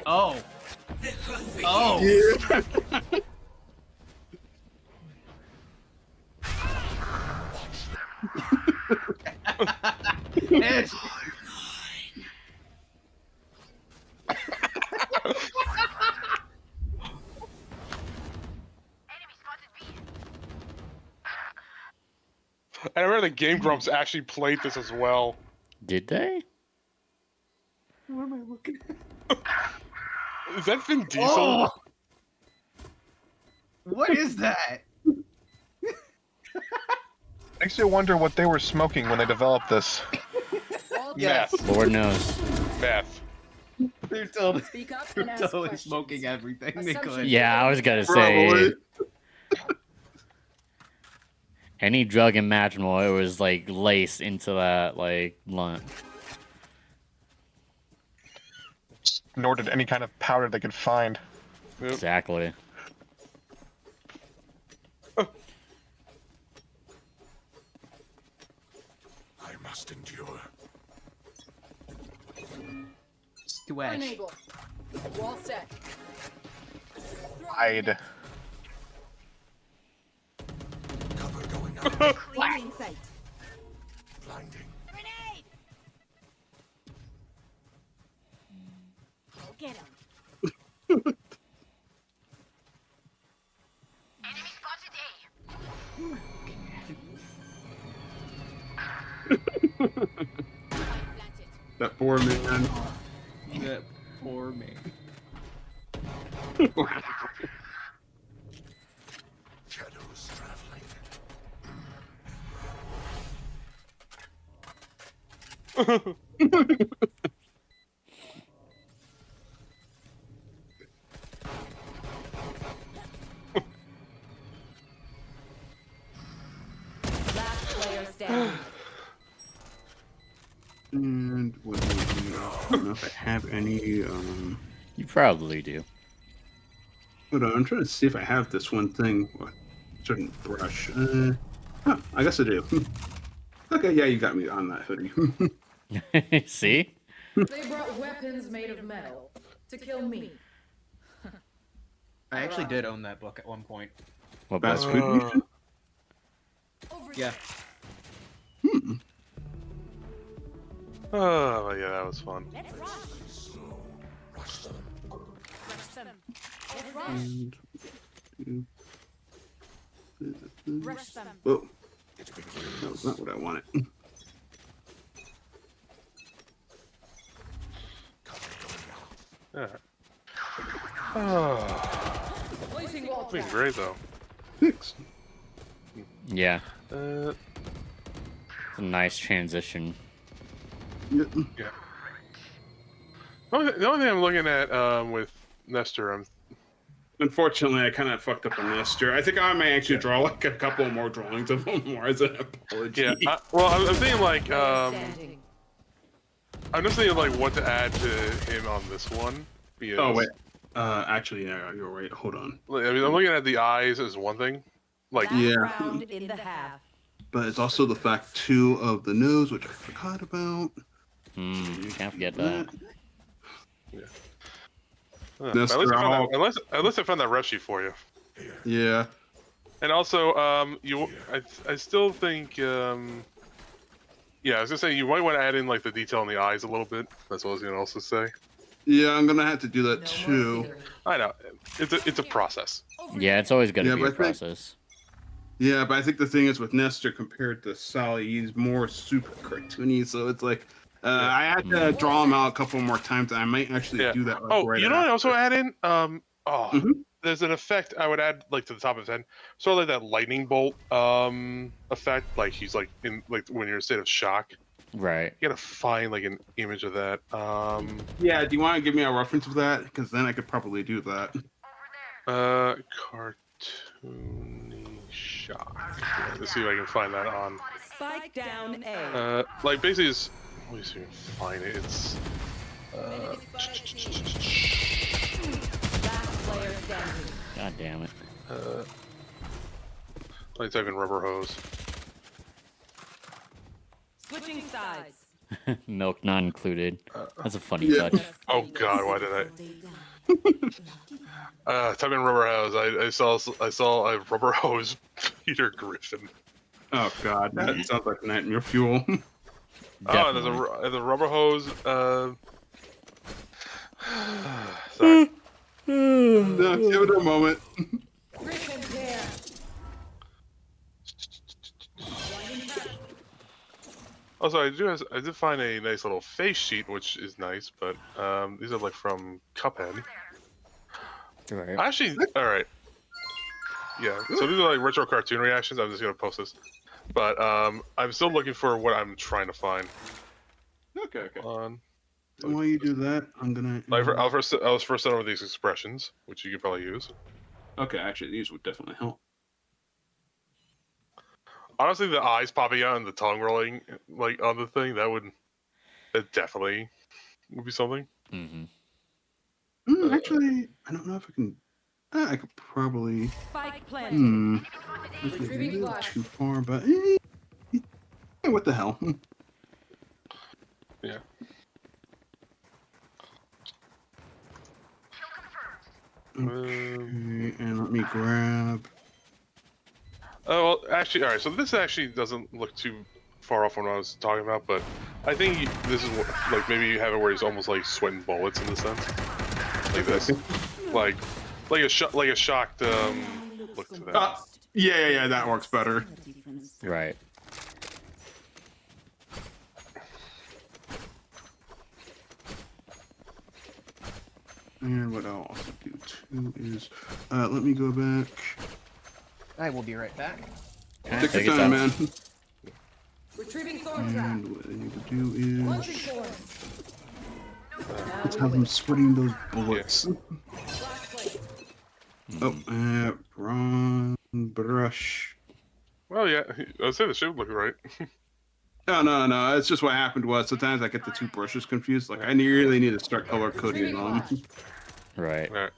Oh. Oh. Yeah. Yes. I remember the Game Grumps actually played this as well. Did they? What am I looking at? Is that Vin Diesel? Oh! What is that? Makes you wonder what they were smoking when they developed this. Meth. Lord knows. Meth. They're totally, Speak up they're and ask totally questions. smoking everything they Assumptions. could. Yeah, I was gonna Probably. say. Any drug imaginable, it was like laced into that like blunt. Snorted any kind of powder they could find. Yep. Exactly. I must endure. Stretch. Unable. Wall set. Hide. Cover going out. Clearing sight. Blinding. Grenade! Go get him. Enemy spotted That poor man. That poor man. Shadows traveling. Last player standing. And what do I don't know if I have any. You probably do. Hold on, I'm trying to see if I have this one thing. What? Certain brush. Oh, I guess I do. Okay, yeah, you got me on that hoodie. See? They brought weapons made of metal to kill me. I actually did own that book at one point. What Fast book? food mission? Yeah. Oh, yeah, that was fun. Let's rush. Slow. Rush them. Rush them. Let's rush. Rush them. Whoa, It begins. that was not what I wanted. Cover going out. Yeah. Oh, Placing wall it's been trap. great though. Thanks. Yeah. Uh, It's a nice transition. Yeah. yeah. The only thing I'm looking at with Nestor, Unfortunately, I kind of fucked up on Nestor. I think I may actually draw like a couple more drawings of him more as an apology. yeah. Well, I'm thinking like Standing. I'm just thinking like what to add to him on this one. Because, Oh wait. Actually, yeah, you're right. Hold on. I mean, I'm looking at the eyes as one thing. Like Yeah. Round in the half. But it's also the fact too of the nose, which I forgot about. Can't forget that. Yeah. That's At least I found that rep sheet for you. Yeah. And also, I still think, yeah, I was gonna say you might want to add in like the detail in the eyes a little bit. That's what I was gonna also say. Yeah, I'm gonna have to do that too. I know, it's a process. Yeah, it's always gonna be but a I think- process. Yeah, but I think the thing is with Nestor compared to Sally, he's more super cartoony. So it's like I had to draw him out a couple more times. I might actually do that. Like, Oh, right you know what I also add in? Mm-hmm. There's an effect I would add like to the top of his head, sort of like that lightning bolt effect. Like he's like in like when you're in a state of shock. Right. You gotta find like an image of that. Yeah, do you want to give me a reference of that? Because then I could probably do that. Cartoony shock. Let's see if I can find that on. Spike down A. Like basically, let me see if I can find it. It's Last player standing. God damn it. let me type in rubber hose. Switching sides. Milk not included. That's a funny Yeah. touch. Oh God, why did I? Type in rubber hose. I saw a rubber hose Peter Griffin. Oh God, that sounds like nightmare fuel. Oh, there's a rubber hose. Sorry. No, give it a moment. Also, I did find a nice little face sheet, which is nice, but these are like from Cuphead. Right. Actually, all right. Yeah, so these are like retro cartoon reactions. I'm just gonna post this, but I'm still looking for what I'm trying to find. Okay. On. While you do that, I'm gonna. I was first set over these expressions, which you could probably use. Okay, actually, these would definitely help. Honestly, the eyes popping out and the tongue rolling like on the thing, that definitely would be something. Mm-hmm. Actually, I don't know if I can. I could probably. Spike planted. Retrieving flash. Too far, but what the hell? Yeah. Okay, and let me grab. Oh, well, actually, all right. So this actually doesn't look too far off from what I was talking about, but I think this is what, like maybe you have it where he's almost like sweating bullets in the sense, like this, like a shocked look to that. Yeah, that works better. Right. And what I'll also do too is, let me go back. I will be right back. Take your time, man. Retrieving thorn trap. And what I need to do Launching is thorns. let's have him sweating those bullets. Oh, wrong brush. Well, yeah, I would say the shape look right. No. It's just what happened was sometimes I get the two brushes confused. Like I really need to start color coding them. Right. All right.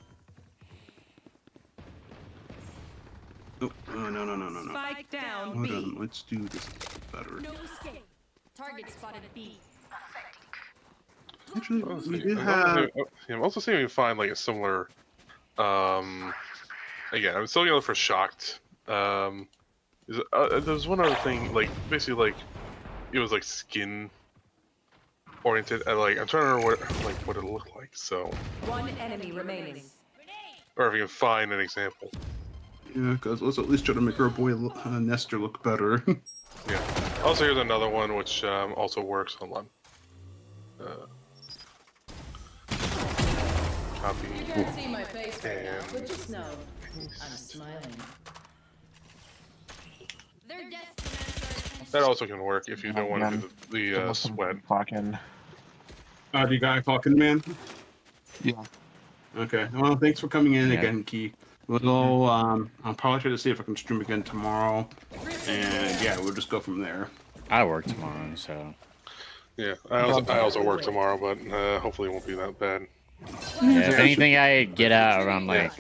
Oh, no. Spike down Hold B. on, let's do this better. No escape. Target spotted B. Actually, we did have. I'm also seeing if we can find like a similar. Again, I'm still gonna look for shocked. There's one other thing, like basically like it was like skin oriented. And, like I'm trying to remember what it looked like. So. One enemy remaining. Or if you can find an example. Yeah, because let's at least try to make our boy Nestor look better. Yeah. Also, here's another one which also works. Hold on. Copy. You can't see my face right now, And but just know I'm smiling. Their death demands that also can work if you don't want to do the sweat. Fucking. The guy Falcon Man? Yeah. Okay. Well, thanks for coming in Yeah. again, Key. We'll, I'll probably try to see if I can stream again tomorrow. And yeah, we'll just go from there. I work tomorrow, so. Yeah, I also work tomorrow, but hopefully it won't be that bad. Yeah, if anything, I get out around like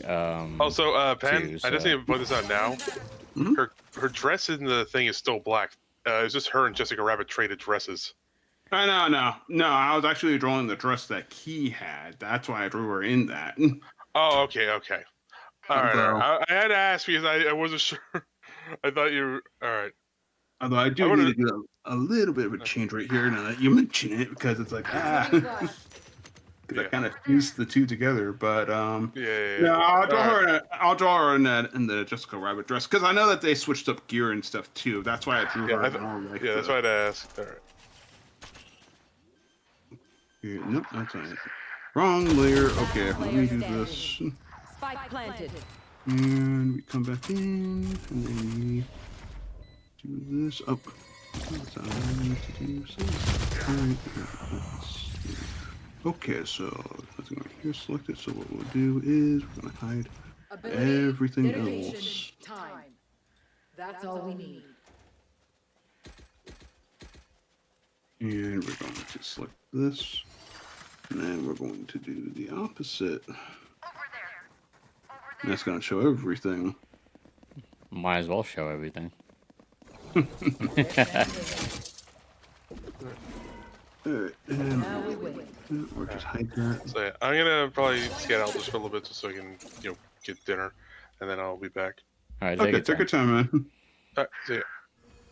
Also, Pen, two, I just so- need to point this out now. Her dress in the thing is still black. It's just her and Jessica Rabbit traded dresses. No. I was actually drawing the dress that Key had. That's why I drew her in that. Oh, okay. All right. I had to ask because I wasn't sure. I thought you were... All right. Although I do need to do a little bit of a change right here now that you mention it, because it's like, because I kind of fused the two together. But no, I'll draw her in the Jessica Rabbit dress, because I know that they switched up gear and stuff too. That's why I drew her more like that's why I asked. All right. Yeah, nope, that's all right. Wrong layer. Okay, let me do this. Spike planted. And we come back in, and then we do this up. That's how I need to do so. Alright, okay, so nothing right here selected. So what we'll do is we're gonna hide everything else. Time. That's all we need. And we're going to select this. And then we're going to do the opposite. And that's going to show everything. Might as well show everything. Alright, and we're just hide that. So yeah, I'm gonna probably scan out just for a little bit just so I can, get dinner, and then I'll be back. All right, okay, take your time, man. Alright, see ya.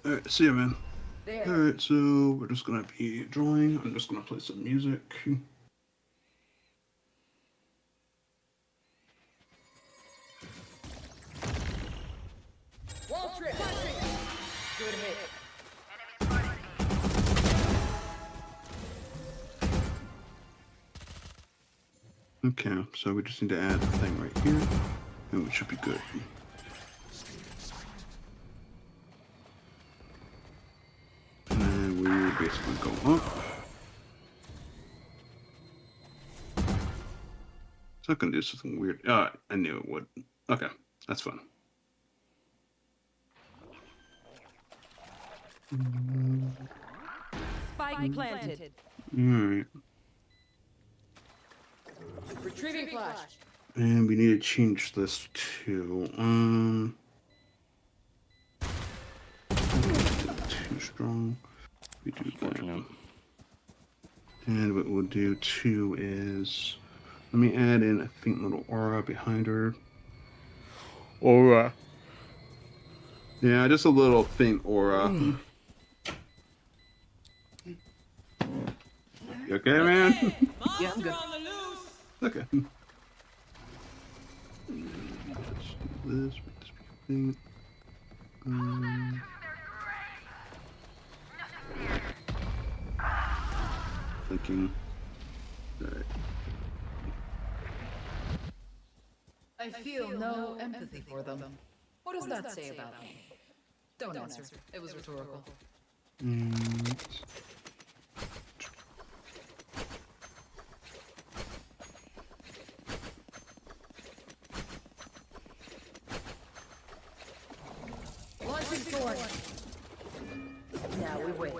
Alright, see ya, man. Alright, so we're just gonna be drawing. I'm just gonna play some music. Good hit. Okay, so we just need to add the thing right here, and we should be good. And then we basically go up. It's not gonna do something weird. I knew it would. Okay, that's fun. Spike planted. Alright. Retrieving flash. And we need to change this to too strong. We do that. And what we'll do too is let me add in a faint little aura behind her. Aura. Yeah, just a little faint aura. You okay, man? Yeah, I'm good. Okay. This thing. Thinking. Alright. I feel no empathy for them. What does that say about me? Don't answer. It was rhetorical. Launching sword. Now we wait.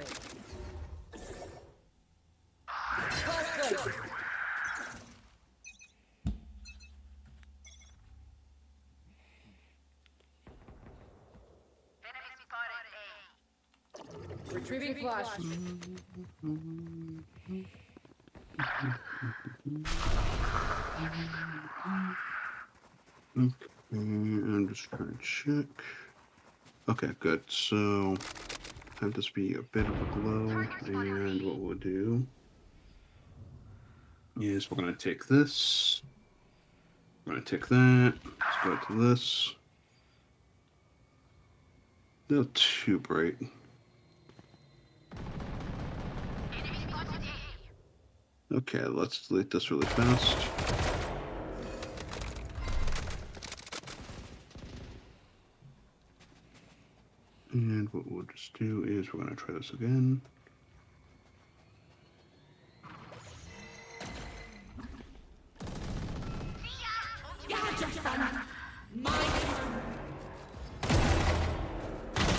Retrieving flash. Okay, I'm just trying to check. Okay, good. So have this be a bit of a glow, and what we'll do is we're gonna take this. We're gonna take that. Let's go to this. No, too bright. Okay, let's delete this really fast. And what we'll just do is we're going to try this again.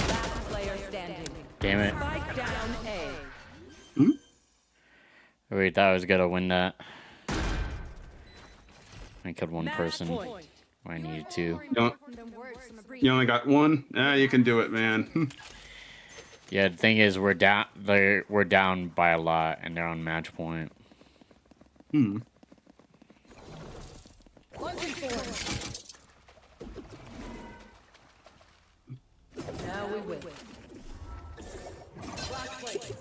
Last player standing. Damn it. Spike down A. Hmm? I really thought I was gonna win that. I killed one Match person point. where I needed to. You only got one? Yeah, you can do it, man. Yeah, the thing is, we're down by a lot, and they're on match point. Launching now we win. Block place.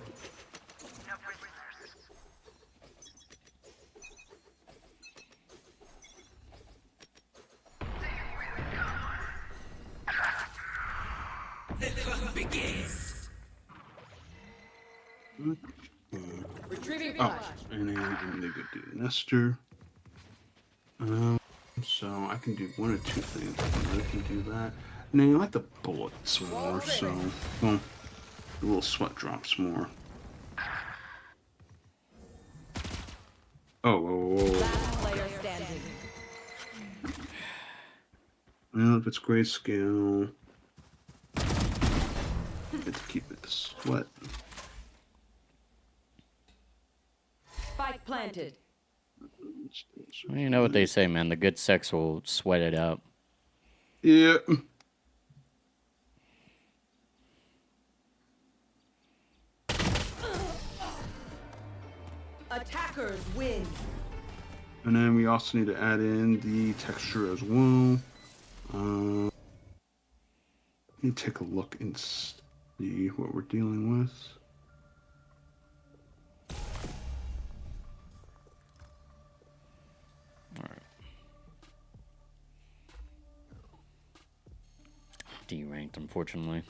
The hunt begins. Retrieving Oh, flash. and then I'm gonna go do Nestor. So I can do one or two things. I can do that. And then I like the bullets more, so well, the little sweat drops more. Oh, whoa, whoa, whoa. Last player standing. Well, if it's grayscale, let's keep it sweat. Spike planted. Well, you know what they say, man. The good sex will sweat it up. Yeah. Attackers win. And then we also need to add in the texture as well. Let me take a look and see what we're dealing with. D-ranked, unfortunately.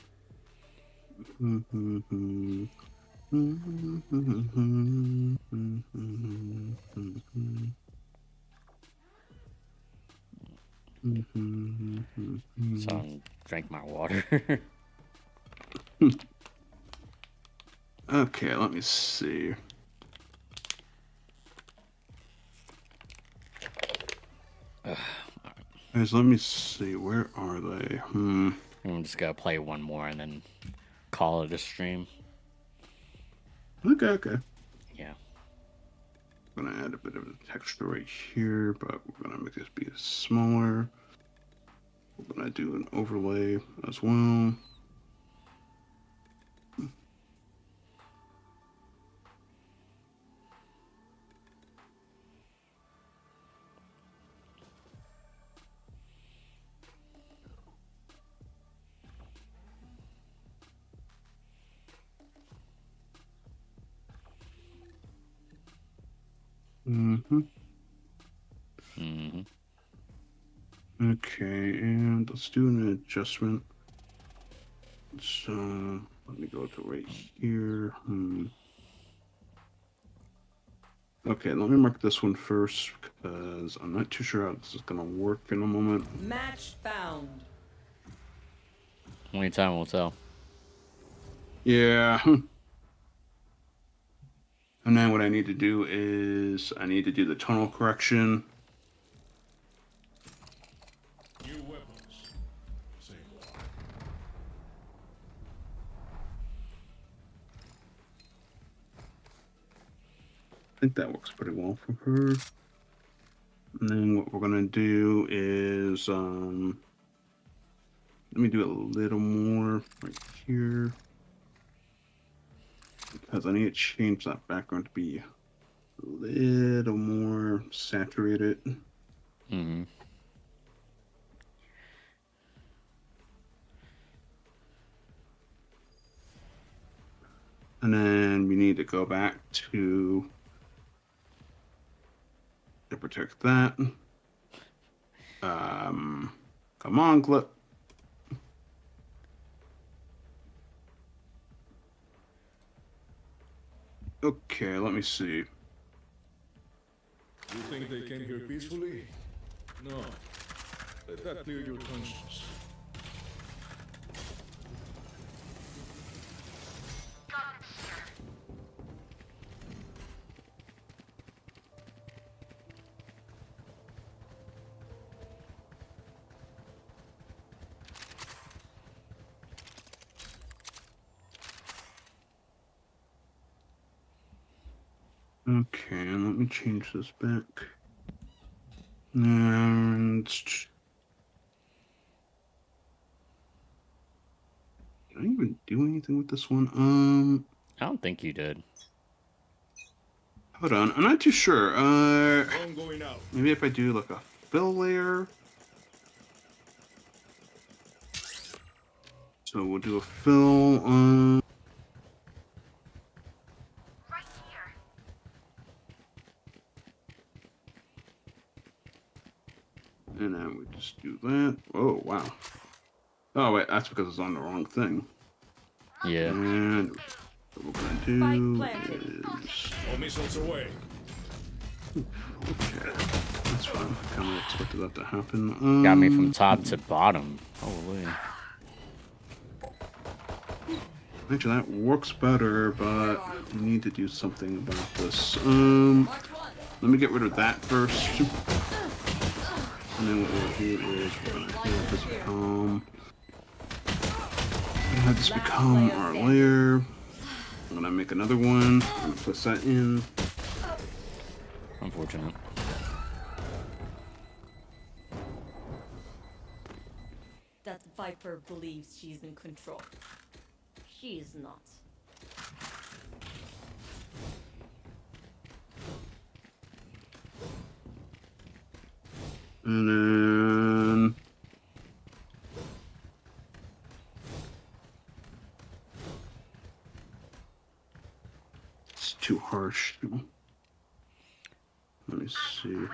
So drank my water. Okay, let me see. Guys, let me see. Where are they? I'm just gonna play one more and then call it a stream. Okay. Yeah. I'm gonna add a bit of a texture right here, but we're gonna make this be smaller. We're gonna do an overlay as well. Okay, and let's do an adjustment. So let me go to right here. Okay, let me mark this one first because I'm not too sure how this is gonna work in a moment. Match found. Only time will tell. Yeah. And then what I need to do is I need to do the tonal correction. New weapons. Same. I think that works pretty well for her. And then what we're gonna do is let me do a little more right here because I need to change that background to be a little more saturated. Mm-hmm. And then we need to go back to protect that. Come on, clip. Okay, let me see. You think they came here peacefully? No. Let that clear your conscience. Okay, let me change this back. And did I even do anything with this one? I don't think you did. Hold on, I'm not too sure. Drone going out. Maybe if I do like a fill layer. So we'll do a fill. And then we just do that. Oh, wow. Oh, wait, that's because it's on the wrong thing. Yeah. And what we're going to do is... All missiles away. Okay, that's fine. I kind of expected that to happen. Got me from top to bottom. Holy. Actually, that works better, but we need to do something about this. Let me get rid of that first. And then what we'll do is we're going to have this become... our layer. I'm going to make another one. I'm going to place that in. Unfortunate. That Viper believes she's in control. She is not. And then... It's too harsh. Let me see.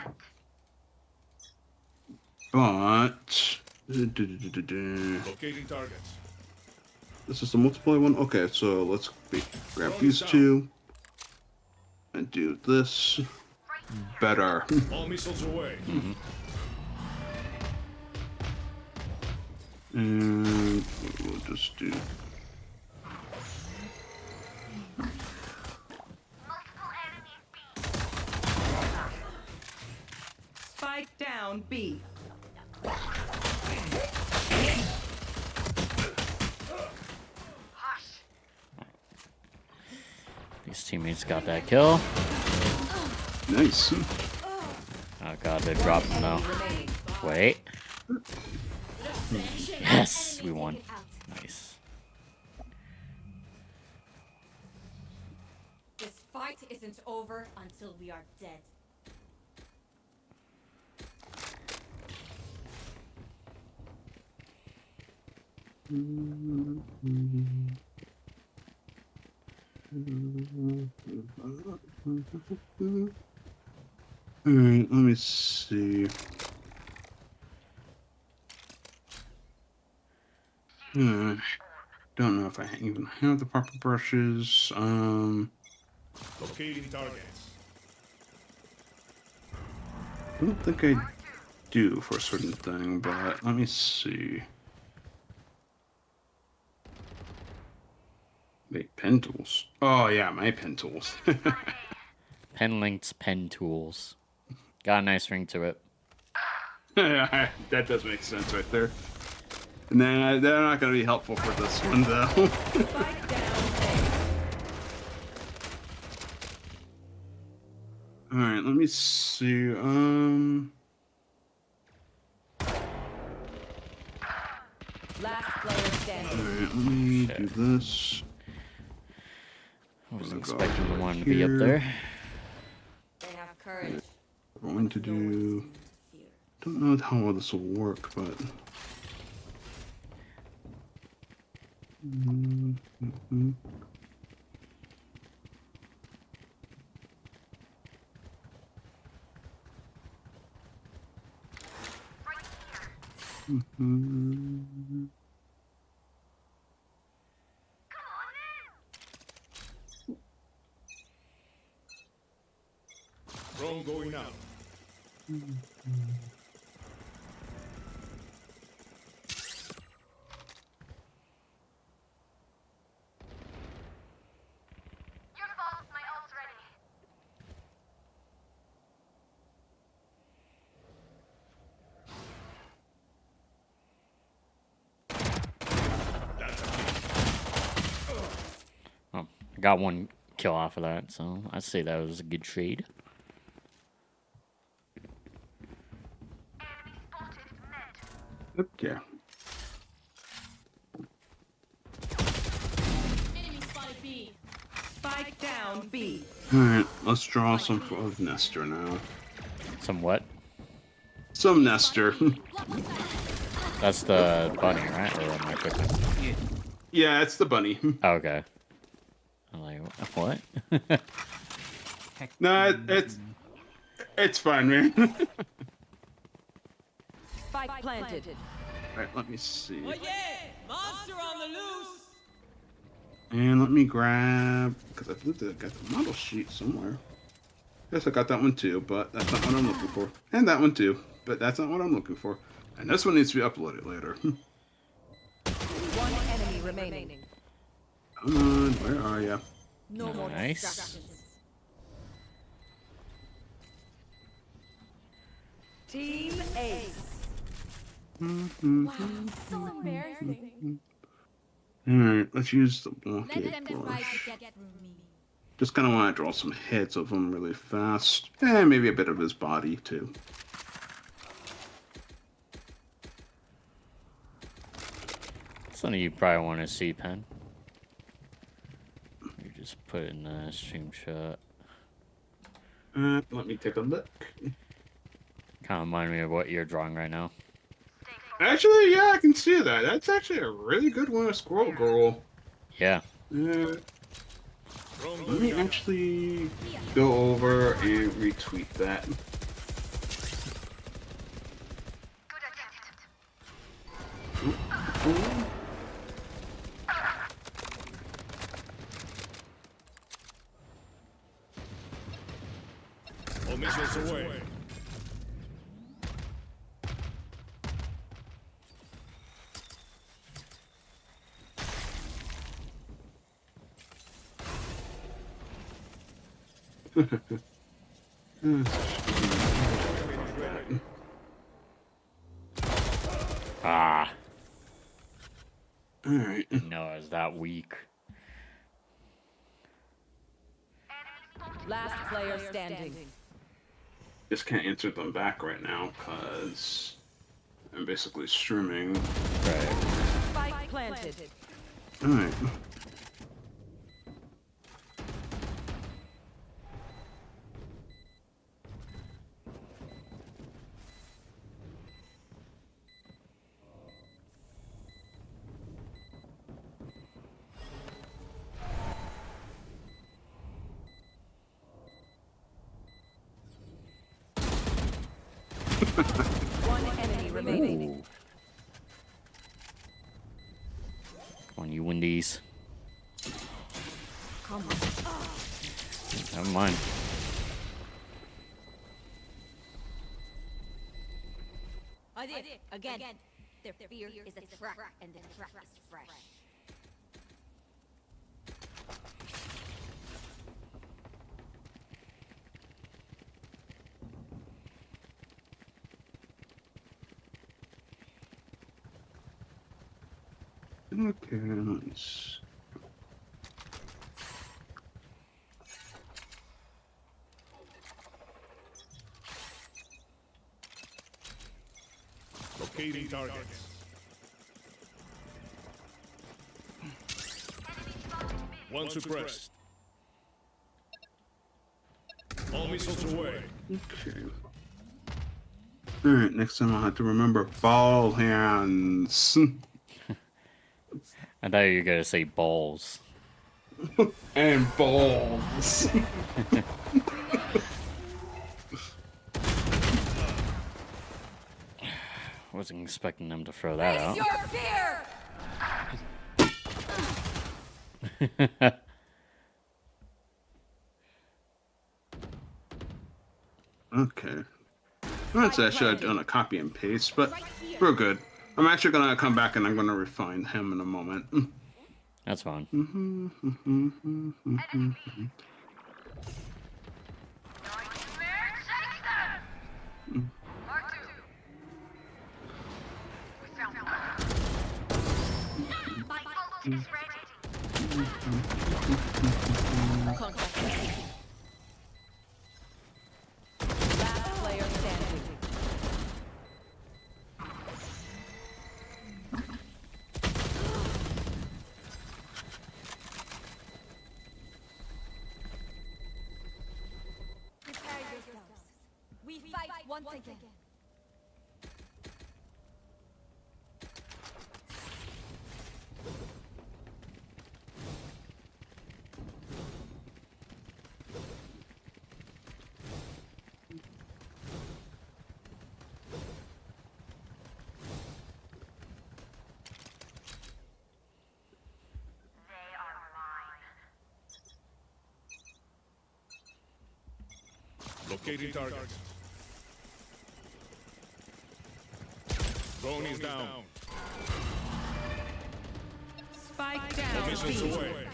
But... Locating targets. This is the multiply one? Okay, so let's grab these two. And do this. Better. All missiles away. And we'll just do... Spike down B. These teammates got that kill. Nice. Oh god, they dropped him though. Wait. Yes, we won. Nice. This fight isn't over until we are dead. Alright, let me see. Don't know if I even have the proper brushes. Locating targets. I don't think I do for a certain thing, but let me see. Wait, pen tools. Oh yeah, my pen tools. Pen links, pen tools. Got a nice ring to it. That does make sense right there. Nah, they're not going to be helpful for this one though. Alright, let me see. Last player standing. Alright, let me do this. I was expecting the one to be up there. They have courage. I'm going to do... Don't know how well this will work, but... Drone going out. Oh, got one kill off of that, so I'd say that was a good trade. Okay. Enemy spotted B. Spike down B. Alright, let's draw some of Nestor now. Some what? Some Nestor. That's the bunny, right? Or am I tripping? Yeah, it's the bunny. Oh, okay. I'm like, what? No, it's fine, man. Spike planted. Alright, let me see. Oh yeah! Monster on the loose! And let me grab, because I believe that I got the model sheet somewhere. Yes, I got that one too, but that's not what I'm looking for. And that one too, but that's not what I'm looking for. And this one needs to be uploaded later. One enemy remaining. Come on, where are ya? No more Nice. distractions. Team Ace. Wow, so embarrassing. Alright, let's use the Let blockade them try brush. to get through me. Just kind of want to draw some heads of him really fast. And maybe a bit of his body too. Something you probably want to see, Pen. You just put it in the stream shot. Let me take a look. Kind of remind me of what you're drawing right now. Actually, yeah, I can see that. That's actually a really good one, a Squirrel Girl. Yeah. Let me actually go over and retweet that. All missiles away. Ah. Alright. No, is that weak? Last player standing. Just can't answer them back right now because I'm basically streaming. Right. Spike planted. Alright. One enemy remaining. Come on, you win these. Come on. Never mind. I did. Again. Their fear is a trap, and the trap is fresh. Okay, nice. Locating targets. One suppressed. All missiles away. Okay. Alright, next time I'll have to remember ball hands. I thought you were gonna say balls. And balls. Wasn't expecting them to throw that out. Your fear. Okay. I should have done a copy and paste, but we're good. I'm actually gonna come back and I'm gonna refine him in a moment. That's fine. Last player standing. Prepare yourselves. We fight once again. Locating target. Drone is down. Spike down. Missiles B. away.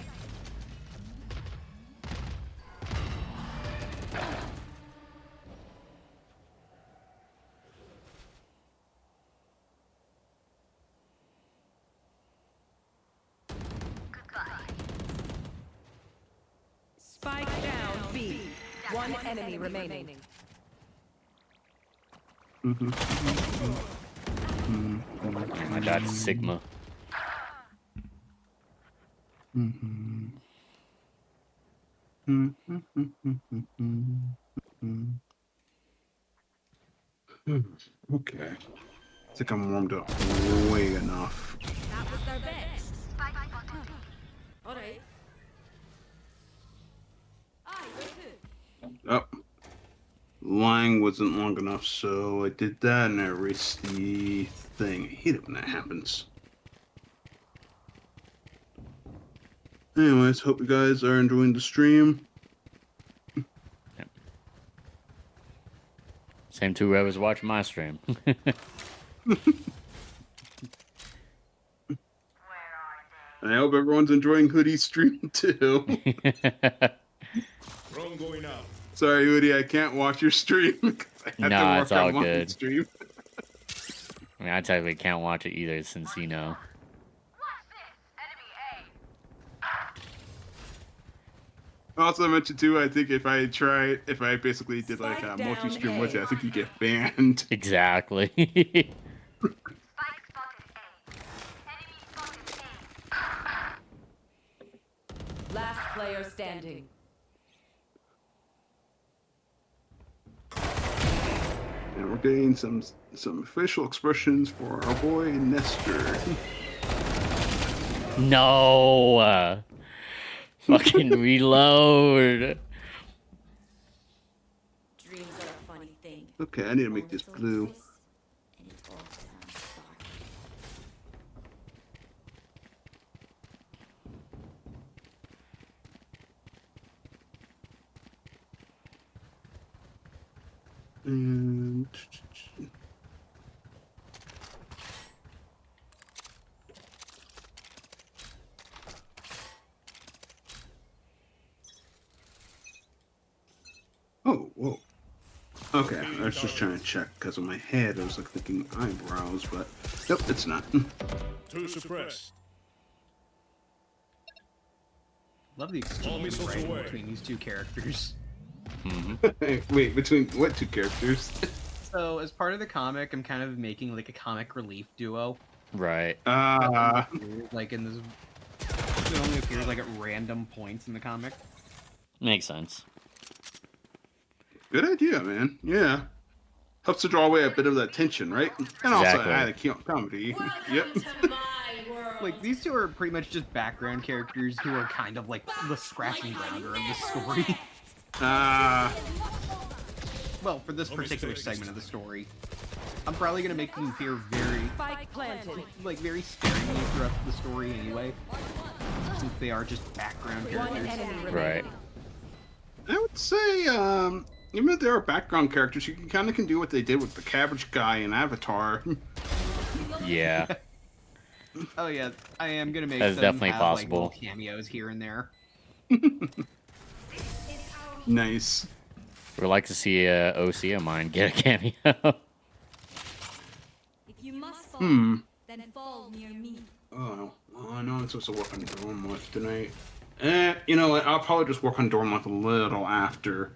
Spike down. B. One enemy remaining. My dad's Sigma. Okay. I think I'm warmed up way enough. That was their best. Alright. Oh. Line wasn't long enough, so I did that and I erased the thing. I hate it when that happens. Anyways, hope you guys are enjoying the stream. Same to whoever's watching my stream. I hope everyone's enjoying Hoodie's stream too. Drone going out. Sorry, Hoodie, I can't watch your stream because I had Nah, to work it's all on my good. stream. I mean, I technically can't watch it either since, you know. Also, I mentioned too, I think if I basically did like a multi-stream with you, I think you get banned. Exactly. Last player standing. And we're getting some official expressions for our boy Nestor. No. Fucking reload. Dreams are a funny thing. Okay, I need to make this blue. And it all sounds dark. And oh, whoa. Okay, I was just trying to check because in my head I was like thinking eyebrows, but nope, it's not. Two suppressed. Love the exchange writing between these two characters. Wait, between what two characters? So, as part of the comic, I'm kind of making like a comic relief duo. Right. Like in this, it only appears like at random points in the comic. Makes sense. Good idea, man. Yeah. Helps to draw away a bit of that tension, right? And also Exactly. add a comedy. Yep. Like, these two are pretty much just background characters who are kind of like the scratch and grounder of the story. Well, for this particular segment of the story, I'm probably gonna make them appear very, like, very sparingly throughout the story anyway, since they are just background characters. Right. I would say, even if there are background characters, you kind of can do what they did with the Cabbage Guy in Avatar. Yeah. Oh yeah, I am gonna make That's them definitely have, possible. like, little cameos here and there. Nice. We'd like to see a OC of mine get a cameo. If you must fall, then fall near me. Oh, I know I'm supposed to work on Dorm Life tonight. You know what? I'll probably just work on Dorm Life a little after.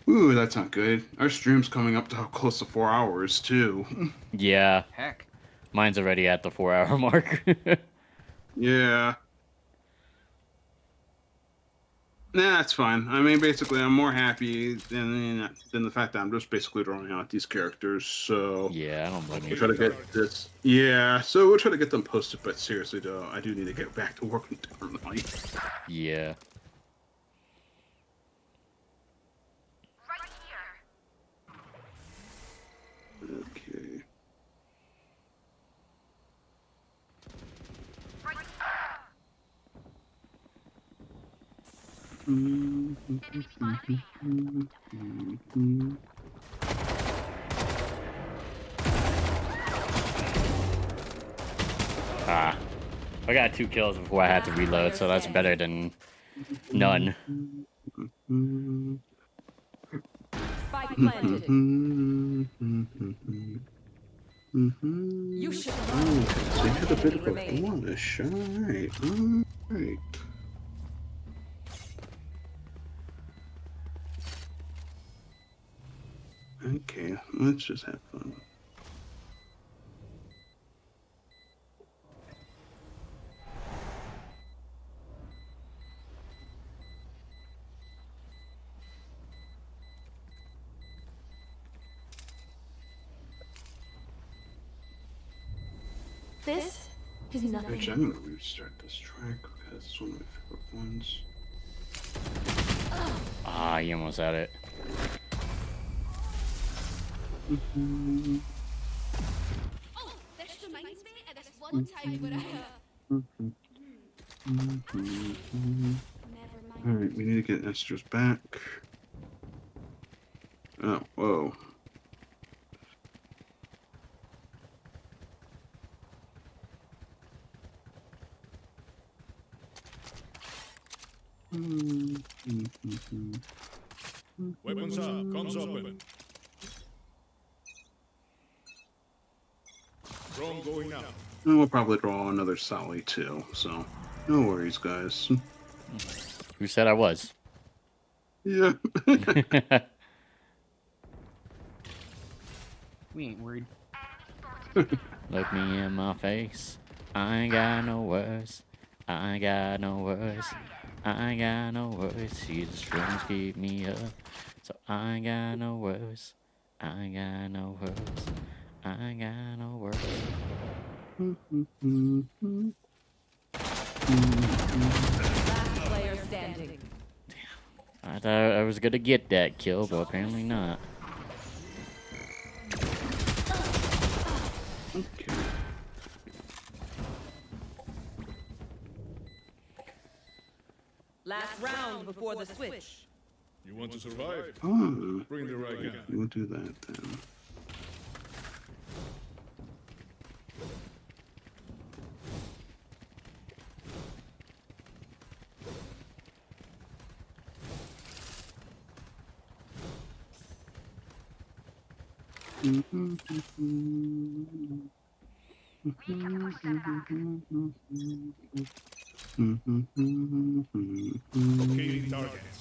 Ooh, that's not good. Our stream's coming up to close to 4 hours, too. Yeah. Heck. Mine's already at the 4-hour mark. Yeah. Nah, that's fine. I mean, basically, I'm more happy than the fact that I'm just basically drawing out these characters. So yeah, I don't blame we'll you. try to get this. Yeah, so we'll try to get them posted. But seriously, though, I do need to get back to work on Dorm Life. Yeah. Okay. Ah. I got 2 kills before I had to reload, so that's better than none. Spike planted. You should Oh, so you had a bit of a blemish. Alright, alright. Okay, let's just have fun. This is nothing. Actually, I'm gonna restart this track because it's one of my favorite ones. Ah, you almost had it. Oh, that just reminds me of this one time where Alright, we need to get Esther's back. Oh, whoa. Weapons up, comms open. Drone going out. And we'll probably draw another Sally too, so no worries, guys. Who said I was? Yeah. We ain't worried. Look me in my face. I ain't got no words. I ain't got no words. I ain't got no words. Jesus, friends keep me up. So I ain't got no words. I ain't got no words. I ain't got no words. Last player standing. I thought I was gonna get that kill, but apparently not. Last round before the switch. You want to survive? Oh. Bring the right gun. We'll do that then. Locating targets.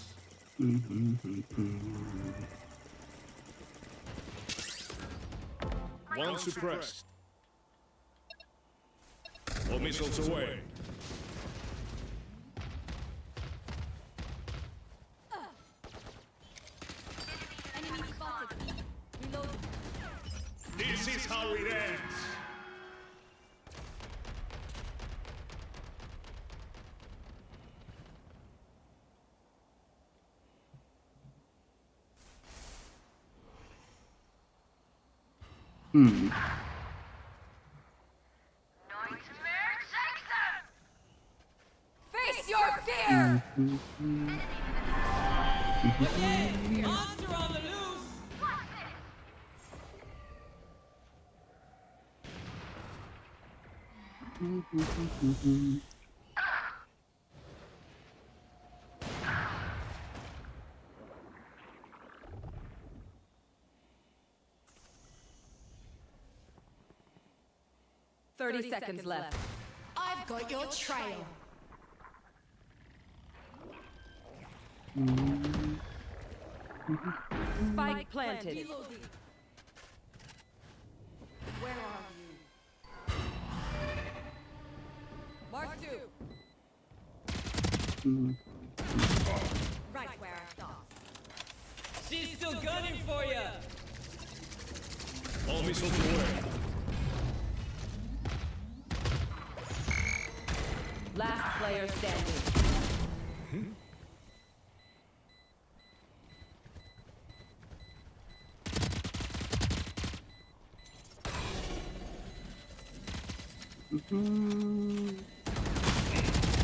One suppressed. All missiles away. enemy spotted. Reloading. This is how it ends. Face your fear! Monster on the loose! $30 seconds left. I I've got your trail. Spike planted. Where are you? Mark 2. Right where I thought. She's still gunning for you. All missiles away. Last player standing.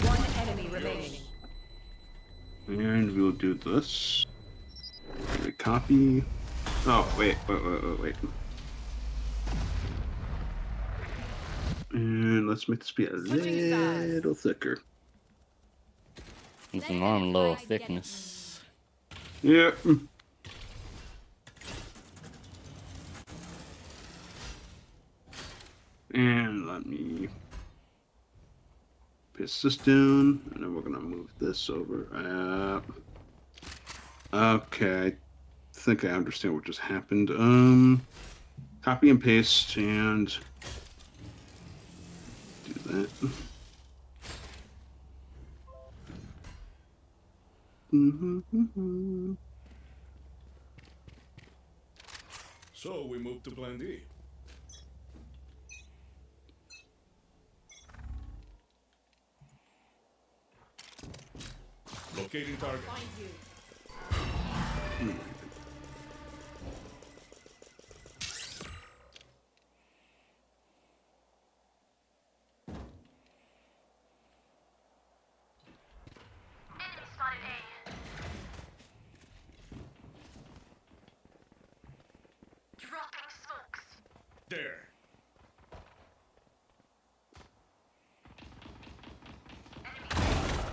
One enemy remaining. And we'll do this. Copy. Oh, wait. And let's make this be a little thicker. It's a normal little thickness. Yeah. And let me paste this down, and then we're gonna move this over. Okay, I think I understand what just happened. Copy and paste, and do that. So we move to plan D. Locating target. There.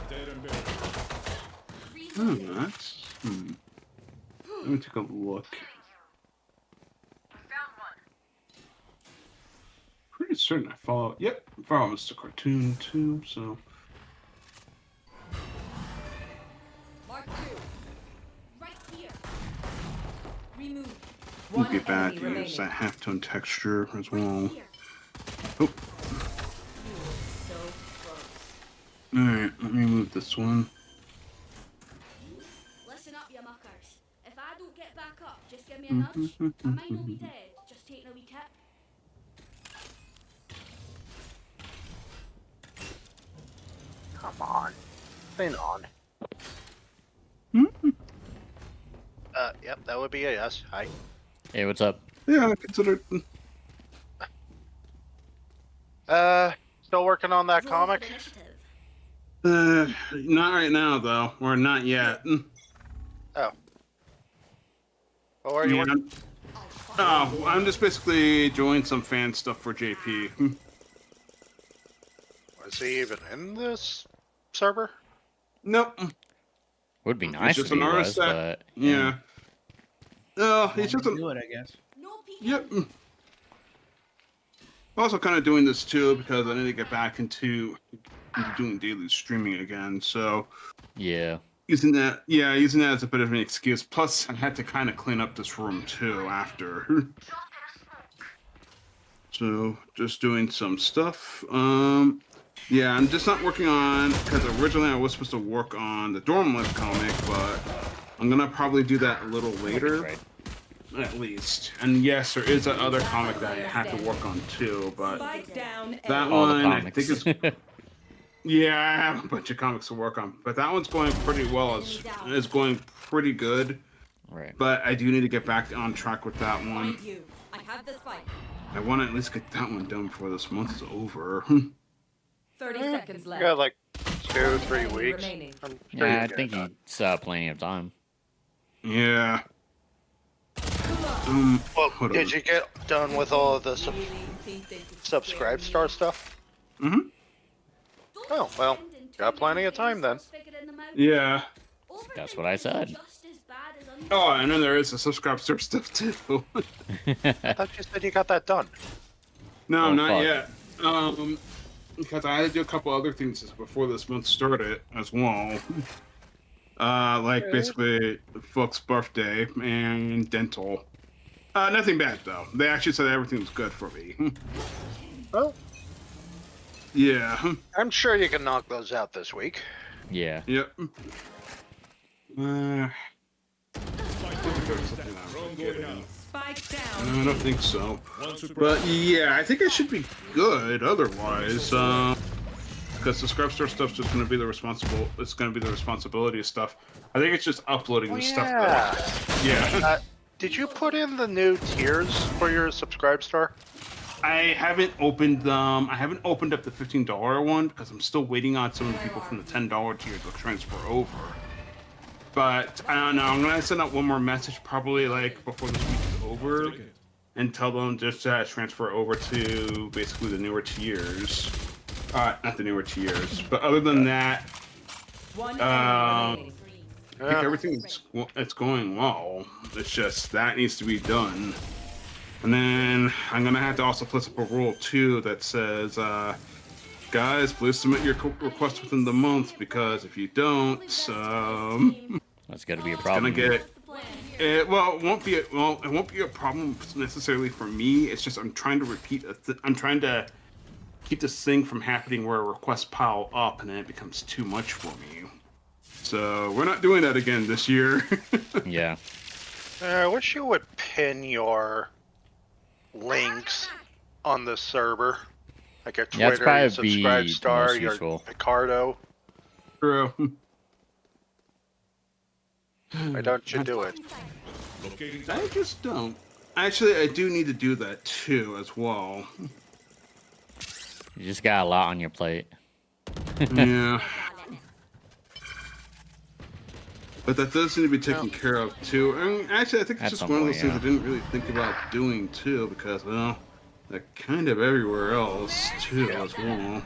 Dead and buried. Oh, that's. Let me take a look. Pretty certain I follow. Yep, I follow Mr. Cartoon too. So. Mark 2. Right here. Remove. We'll get back and use that halftone texture as well. Oh. Alright, let me move this one. Listen up, you muckers. If I don't get back up, just give me a nudge. I might not be dead, just taking a wee tip. Come on. Spin on. Yep, that would be a yes. Hi. Hey, what's up? Yeah, I consider Still working on that comic? Not right now though, or not yet. Oh. Well, where are you working? Oh, I'm just basically doing some fan stuff for JP. Was he even in this server? Nope. Would be nice just if he an was, artist but yeah. Oh, he's just do it, I guess. Yep. I'm also kind of doing this too because I need to get back into doing daily streaming again. So yeah, using that as a bit of an excuse. Plus, I had to kind of clean up this room too after. So just doing some stuff. Yeah, I'm just not working on because originally I was supposed to work on the Dorm Life comic, but I'm gonna probably do that a little later. At least. And yes, there is that other comic that I have to work on too, but that one I think is yeah, I have a bunch of comics to work on, but that one's going pretty well. It's going pretty good. Right. But I do need to get back on track with that one. I have this fight. I want to at least get that one done before this month is over. 30 seconds left. You got like 2-3 weeks. I'm sure yeah, I you'll get think it done. you still have plenty of time. Yeah. Well, did you get done with all of the subscribe star stuff? Mm-hmm. Oh, well, got plenty of time then. Yeah. That's what I said. Oh, and then there is the subscribe star stuff too. I thought you said you got that done. No, Oh, not fuck. yet. because I had to do a couple other things before this month started as well. Like basically Fook's birthday and dental. Nothing bad though. They actually said everything was good for me. Well, yeah. I'm sure you can knock those out this week. Yeah. Yep. Spike down. No, I don't think so. But yeah, I think I should be good otherwise. Because the scrub store stuff's just going to be the responsibility of stuff. I think it's just uploading the stuff. Yeah. Did you put in the new tiers for your subscribe star? I haven't opened them. I haven't opened up the $15 one because I'm still waiting on some of the people from the $10 tier to transfer over. But I don't know. I'm gonna send out one more message probably like before this week is over, and tell them just to transfer over to basically the newer tiers. Not the newer tiers, but other than that, I think everything's it's going well. It's just that needs to be done. And then I'm gonna have to also put up a rule too that says, guys, please submit your request within the month because if you don't, that's gonna be a problem. It won't be a problem necessarily for me. It's just I'm trying to I'm trying to keep this thing from happening where requests pile up and then it becomes too much for me. So we're not doing that again this year. Yeah. I wish you would pin your links on the server, like your Twitter, your subscribe star, your Picardo. True. Why don't you do it? I just don't. Actually, I do need to do that too as well. You just got a lot on your plate. Yeah. But that does need to be taken care of too. I mean, actually, I think it's just one of those things I didn't really think about doing too, because well, they're kind of everywhere else too as well.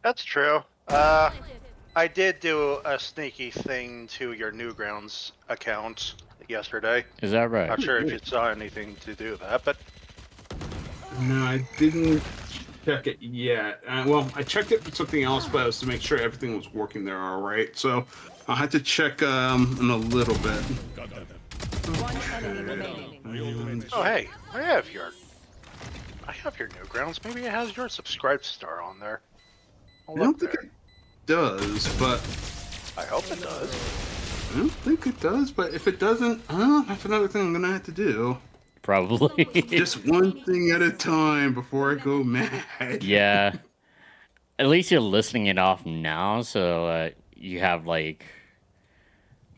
That's true. I did do a sneaky thing to your Newgrounds account yesterday. Is that right? Not sure if you saw anything to do that, but no, I didn't check it yet. Well, I checked it for something else, but it was to make sure everything was working there all right. So I'll have to check in a little bit. Oh hey, I have your Newgrounds. Maybe it has your subscribe star on there. I don't think it does, but I hope it does. I don't think it does, but if it doesn't, that's another thing I'm gonna have to do. Probably. Just one thing at a time before I go mad. Yeah. At least you're listing it off now, so you have like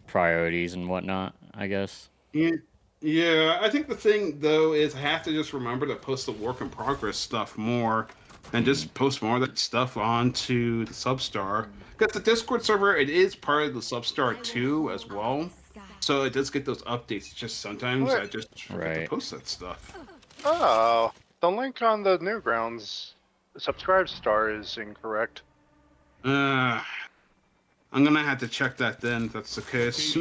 priorities and whatnot, I guess. Yeah, I think the thing though is I have to just remember to post the work in progress stuff more, and just post more of that stuff onto the Substar. Because the Discord server, it is part of the Substar too as well, so it does get those updates. Just sometimes I just forget to post that stuff. Oh, the link on the Newgrounds subscribe star is incorrect. I'm gonna have to check that then if that's the case.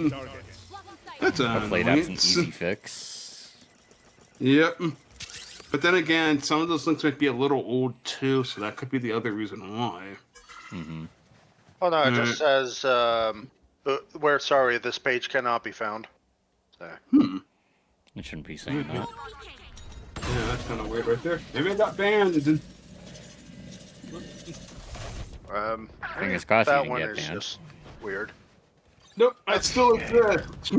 That's hopefully that's an easy fix. Yep. But then again, some of those links might be a little old too, so that could be the other reason why. Mm-hmm. Oh no, it just says, we're sorry, this page cannot be found. So. It shouldn't be saying that. Yeah, that's kind of weird right there. Maybe I got banned. Fingers crossed that you one didn't get is banned. just weird. Nope, I still exist.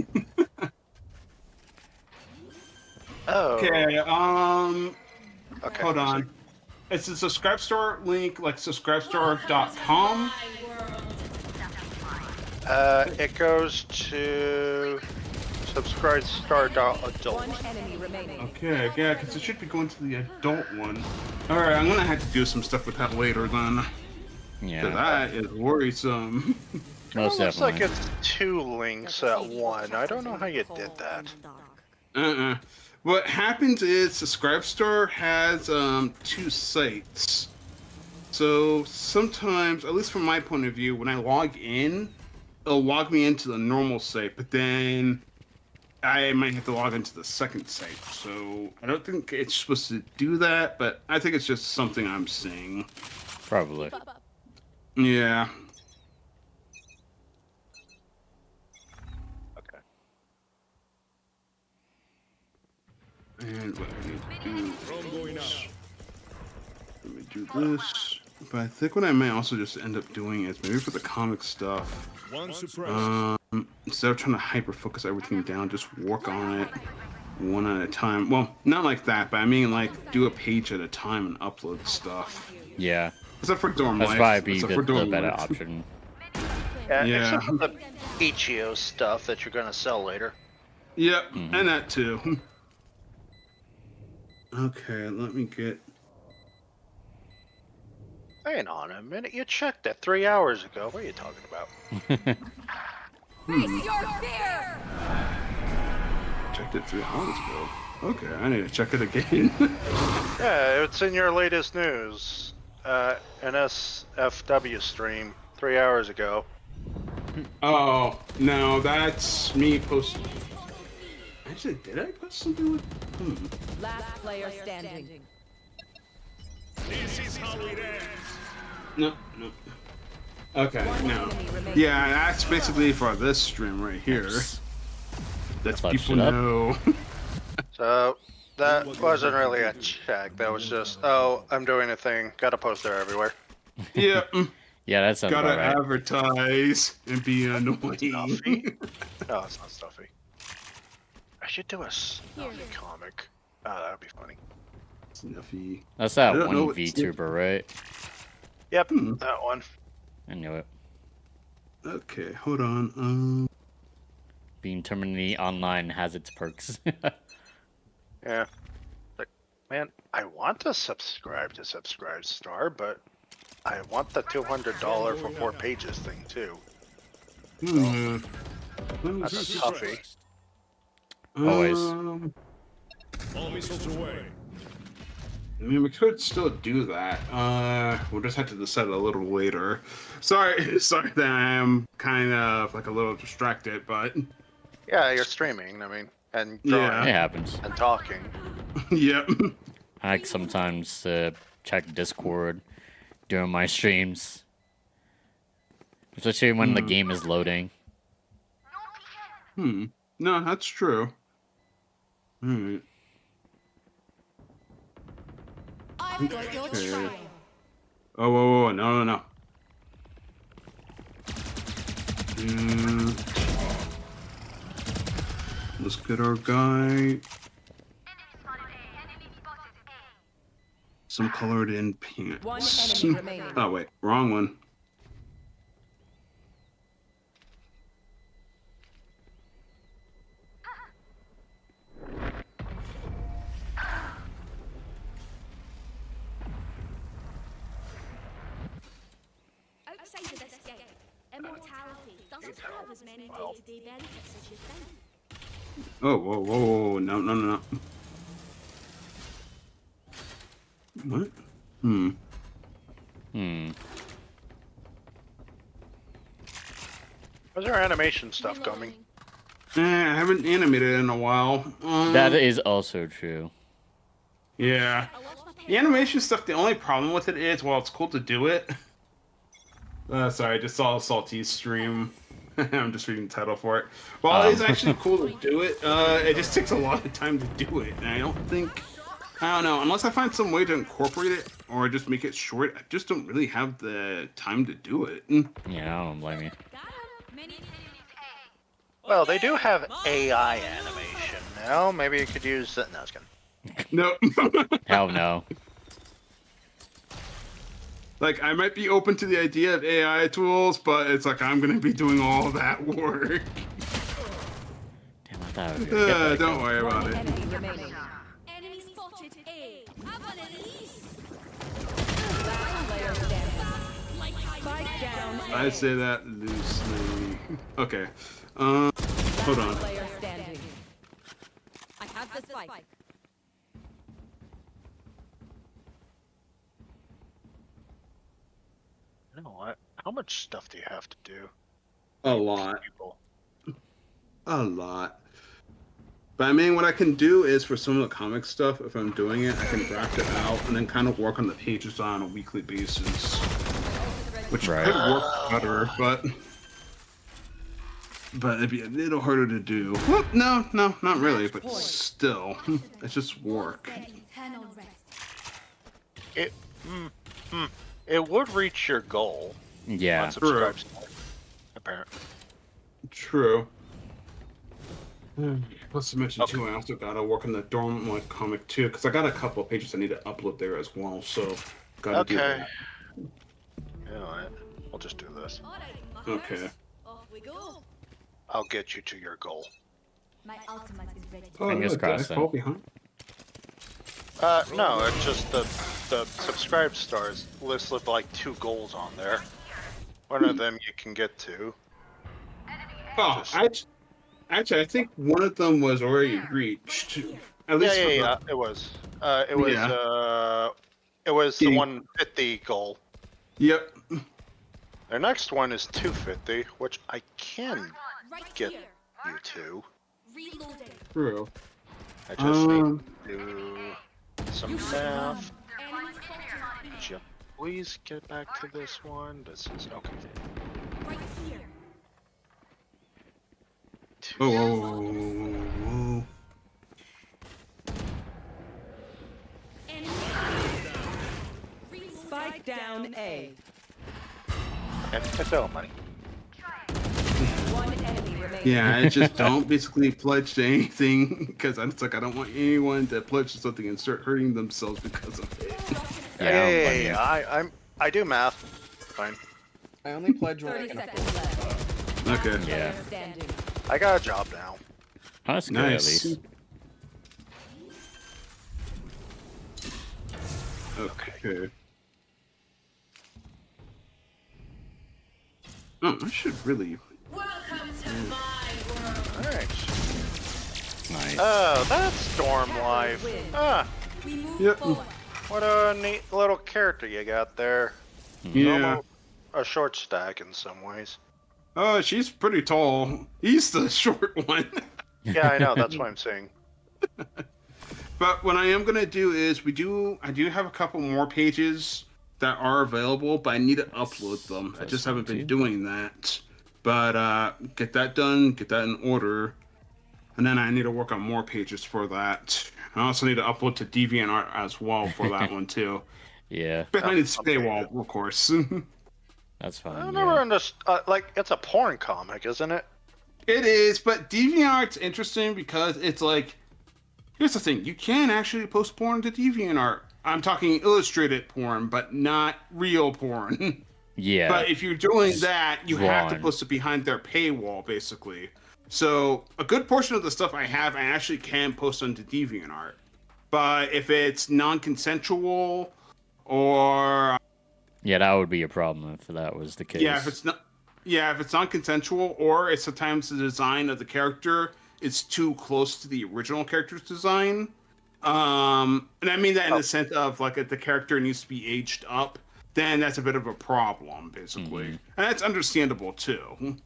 Oh. Okay, okay, hold on. It's the subscribe store link, like subscribestore.com. It goes to subscribestar.adult. Okay, yeah, because it should be going to the adult one. Alright, I'm gonna have to do some stuff with that later then. Yeah. That is worrisome. Most It looks like definitely. it's two links at one. I don't know how you did that. What happens is Subscribestar has two sites. So sometimes, at least from my point of view, when I log in, it'll log me into the normal site, but then I might have to log into the second site. So I don't think it's supposed to do that, but I think it's just something I'm seeing. Probably. Yeah. Okay. And what I need to do is, let me do this. But I think what I might also just end up doing is maybe for the comic stuff, instead of trying to hyper focus everything down, just work on it one at a time. Well, not like that, but I mean like do a page at a time and upload stuff. Yeah. Except for dorm That's life. probably Except for the dorm better life. option. Yeah, except for the Ichio stuff that you're gonna sell later. Yep, and that too. Okay, let me get. Hang on a minute, you checked that 3 hours ago. What are you talking about? Face your fear! Checked it 3 hours ago. Okay, I need to check it again. Yeah, it's in your latest news. NSFW stream 3 hours ago. Oh, no, that's me posting. Actually, did I post something with. Last player standing. This is how it ends. No. Okay, no. Yeah, that's basically for this stream right here. That's people know. So, that wasn't really a check. That was just, oh, I'm doing a thing. Got a poster everywhere. Yeah. Yeah, that sounds Gotta about right. advertise and be annoying. Stuffy? No, it's not stuffy. I should do a Snuffy comic. Oh, that would be funny. Snuffy. That's that one VTuber, right? Yep, that one. I knew it. Okay, hold on. Being terminally online has its perks. Yeah. Like, man, I want to subscribe to Subscribe Star, but I want the $200 for 4 pages thing too. That's a toughie. Always. All missiles away. I mean, we could still do that. We'll just have to decide a little later. Sorry that I'm kind of like a little distracted, but Yeah, you're streaming, I mean, and drawing. It happens. And talking. Yep. I like sometimes check Discord during my streams. Especially when the game is loading. No, that's true. Alright. I've got your trail. Oh, whoa, no. Let's get our guy. Some colored in pants. One enemy remaining. Oh, wait, wrong one. Outside of this game, immortality doesn't have as many day-to-day benefits as you think. Oh, whoa, no. What? How's our animation stuff coming? I haven't animated in a while. That is also true. Yeah. The animation stuff, the only problem with it is, well, it's cool to do it. Sorry, I just saw Salty's stream. I'm just reading the title for it. Well, it's actually cool to do it. It just takes a lot of time to do it. And I don't know, unless I find some way to incorporate it or just make it short, I just don't really have the time to do it. Yeah, I don't blame you. Well, they do have AI animation now. Maybe you could use that. No, I was kidding. No. Hell no. Like, I might be open to the idea of AI tools, but it's like I'm going to be doing all that work. Damn, I thought it was Don't worry about it. Enemy spotted A. Have one of these. Spike down. I say that loosely. Okay. Hold on. Player standing. I have the spike. You know what? How much stuff do you have to do? A lot. People. A lot. But I mean, what I can do is for some of the comic stuff, if I'm doing it, I can draft it out and then kind of work on the pages on a weekly basis, which could work better, but it'd be a little harder to do. Well, no, not really, but still, it's just work. It would reach your goal. Yeah. On subscribes, apparently. True. Plus, to mention too, I also gotta work on the Dorm Life comic too, because I got a couple of pages I need to upload there as well. So, gotta do that. You know what? We'll just do this. Okay. Off we go. I'll get you to your goal. My ultimate is ready. Oh, Fingers no, did I crossed, fall behind? No, it's just the subscribe stars list with like 2 goals on there. One of them you can get to. Oh, actually, I think one of them was already reached. At least Yeah, it was. It was the 150 goal. Yep. Their next one is 250, which I can get you to. Reloading. True. I just need to do some math. Could you please get back to this one? This is okay. Right here. Oh. Spike down A. And no money. One enemy remaining. Yeah, I just don't basically pledge to anything because it's like I don't want anyone to pledge to something and start hurting themselves because of it. I do math. Fine. I only pledge when 30 seconds left. Okay. Yeah. I got a job now. Oh, that's good, Nice. at least. Okay. Oh, I should really. Welcome to my world. Alright. Nice. Oh, that's Storm Life. Ah, We move Yep. forward. what a neat little character you got there. Yeah. Almost a short stack in some ways. Oh, she's pretty tall. He's the short one. Yeah, I know. That's what I'm saying. But what I am gonna do is I do have a couple more pages that are available, but I need to upload them. I just haven't been doing that. But get that done, get that in order, and then I need to work on more pages for that. I also need to upload to DeviantArt as well for that one too. Yeah. Behind its paywall, of course. That's fine. I never understood. Like, it's a porn comic, isn't it? It is, but DeviantArt's interesting because it's like, here's the thing: you can actually post porn to DeviantArt. I'm talking illustrated porn, but not real porn. Yeah. But if you're doing that, you have to Drawn. post it behind their paywall, basically. So a good portion of the stuff I have, I actually can post onto DeviantArt. But if it's non-consensual or Yeah, that would be a problem if that was the case. if it's non-consensual, or it's sometimes the design of the character is too close to the original character's design. And I mean that in the sense of like if the character needs to be aged up, then that's a bit of a problem, basically. And that's understandable too.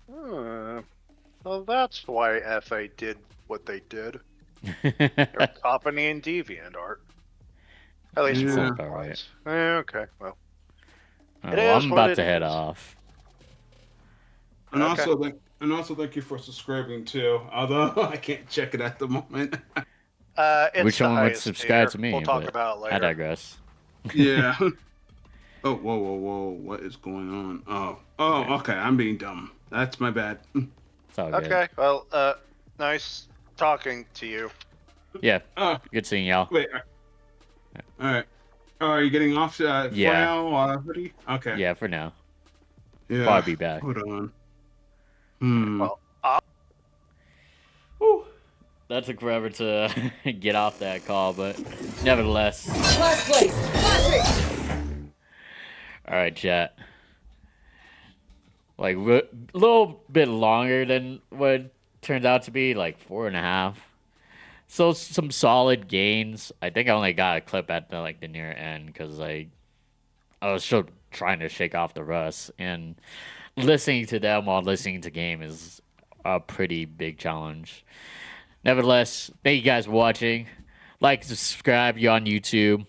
Well, that's why FA did what they did. They're copying DeviantArt. At least Yeah. for All right. Okay, well. Oh, It well, is I'm what about it to head is. off. And Okay. also thank you for subscribing too. Although I can't check it at the moment. It's Which the one would highest subscribe tier. to me? We'll talk but about it later. I digress. Yeah. Oh, whoa. What is going on? Oh, okay. I'm being dumb. That's my bad. It's all good. Okay, well, nice talking to you. Yeah. Oh, Good seeing y'all. wait. All right. Oh, are you getting off for Yeah. now, Hoodie? Okay. Yeah, for now. Yeah. Probably be back. Hold on. Well, Whew. That took forever to get off that call, but nevertheless. Last place. All right, chat. Like a little bit longer than what it turned out to be, like 4.5. So some solid gains. I think I only got a clip at the near end because I was still trying to shake off the rust, and listening to them while listening to game is a pretty big challenge. Nevertheless, thank you guys for watching. Like, subscribe. You on YouTube.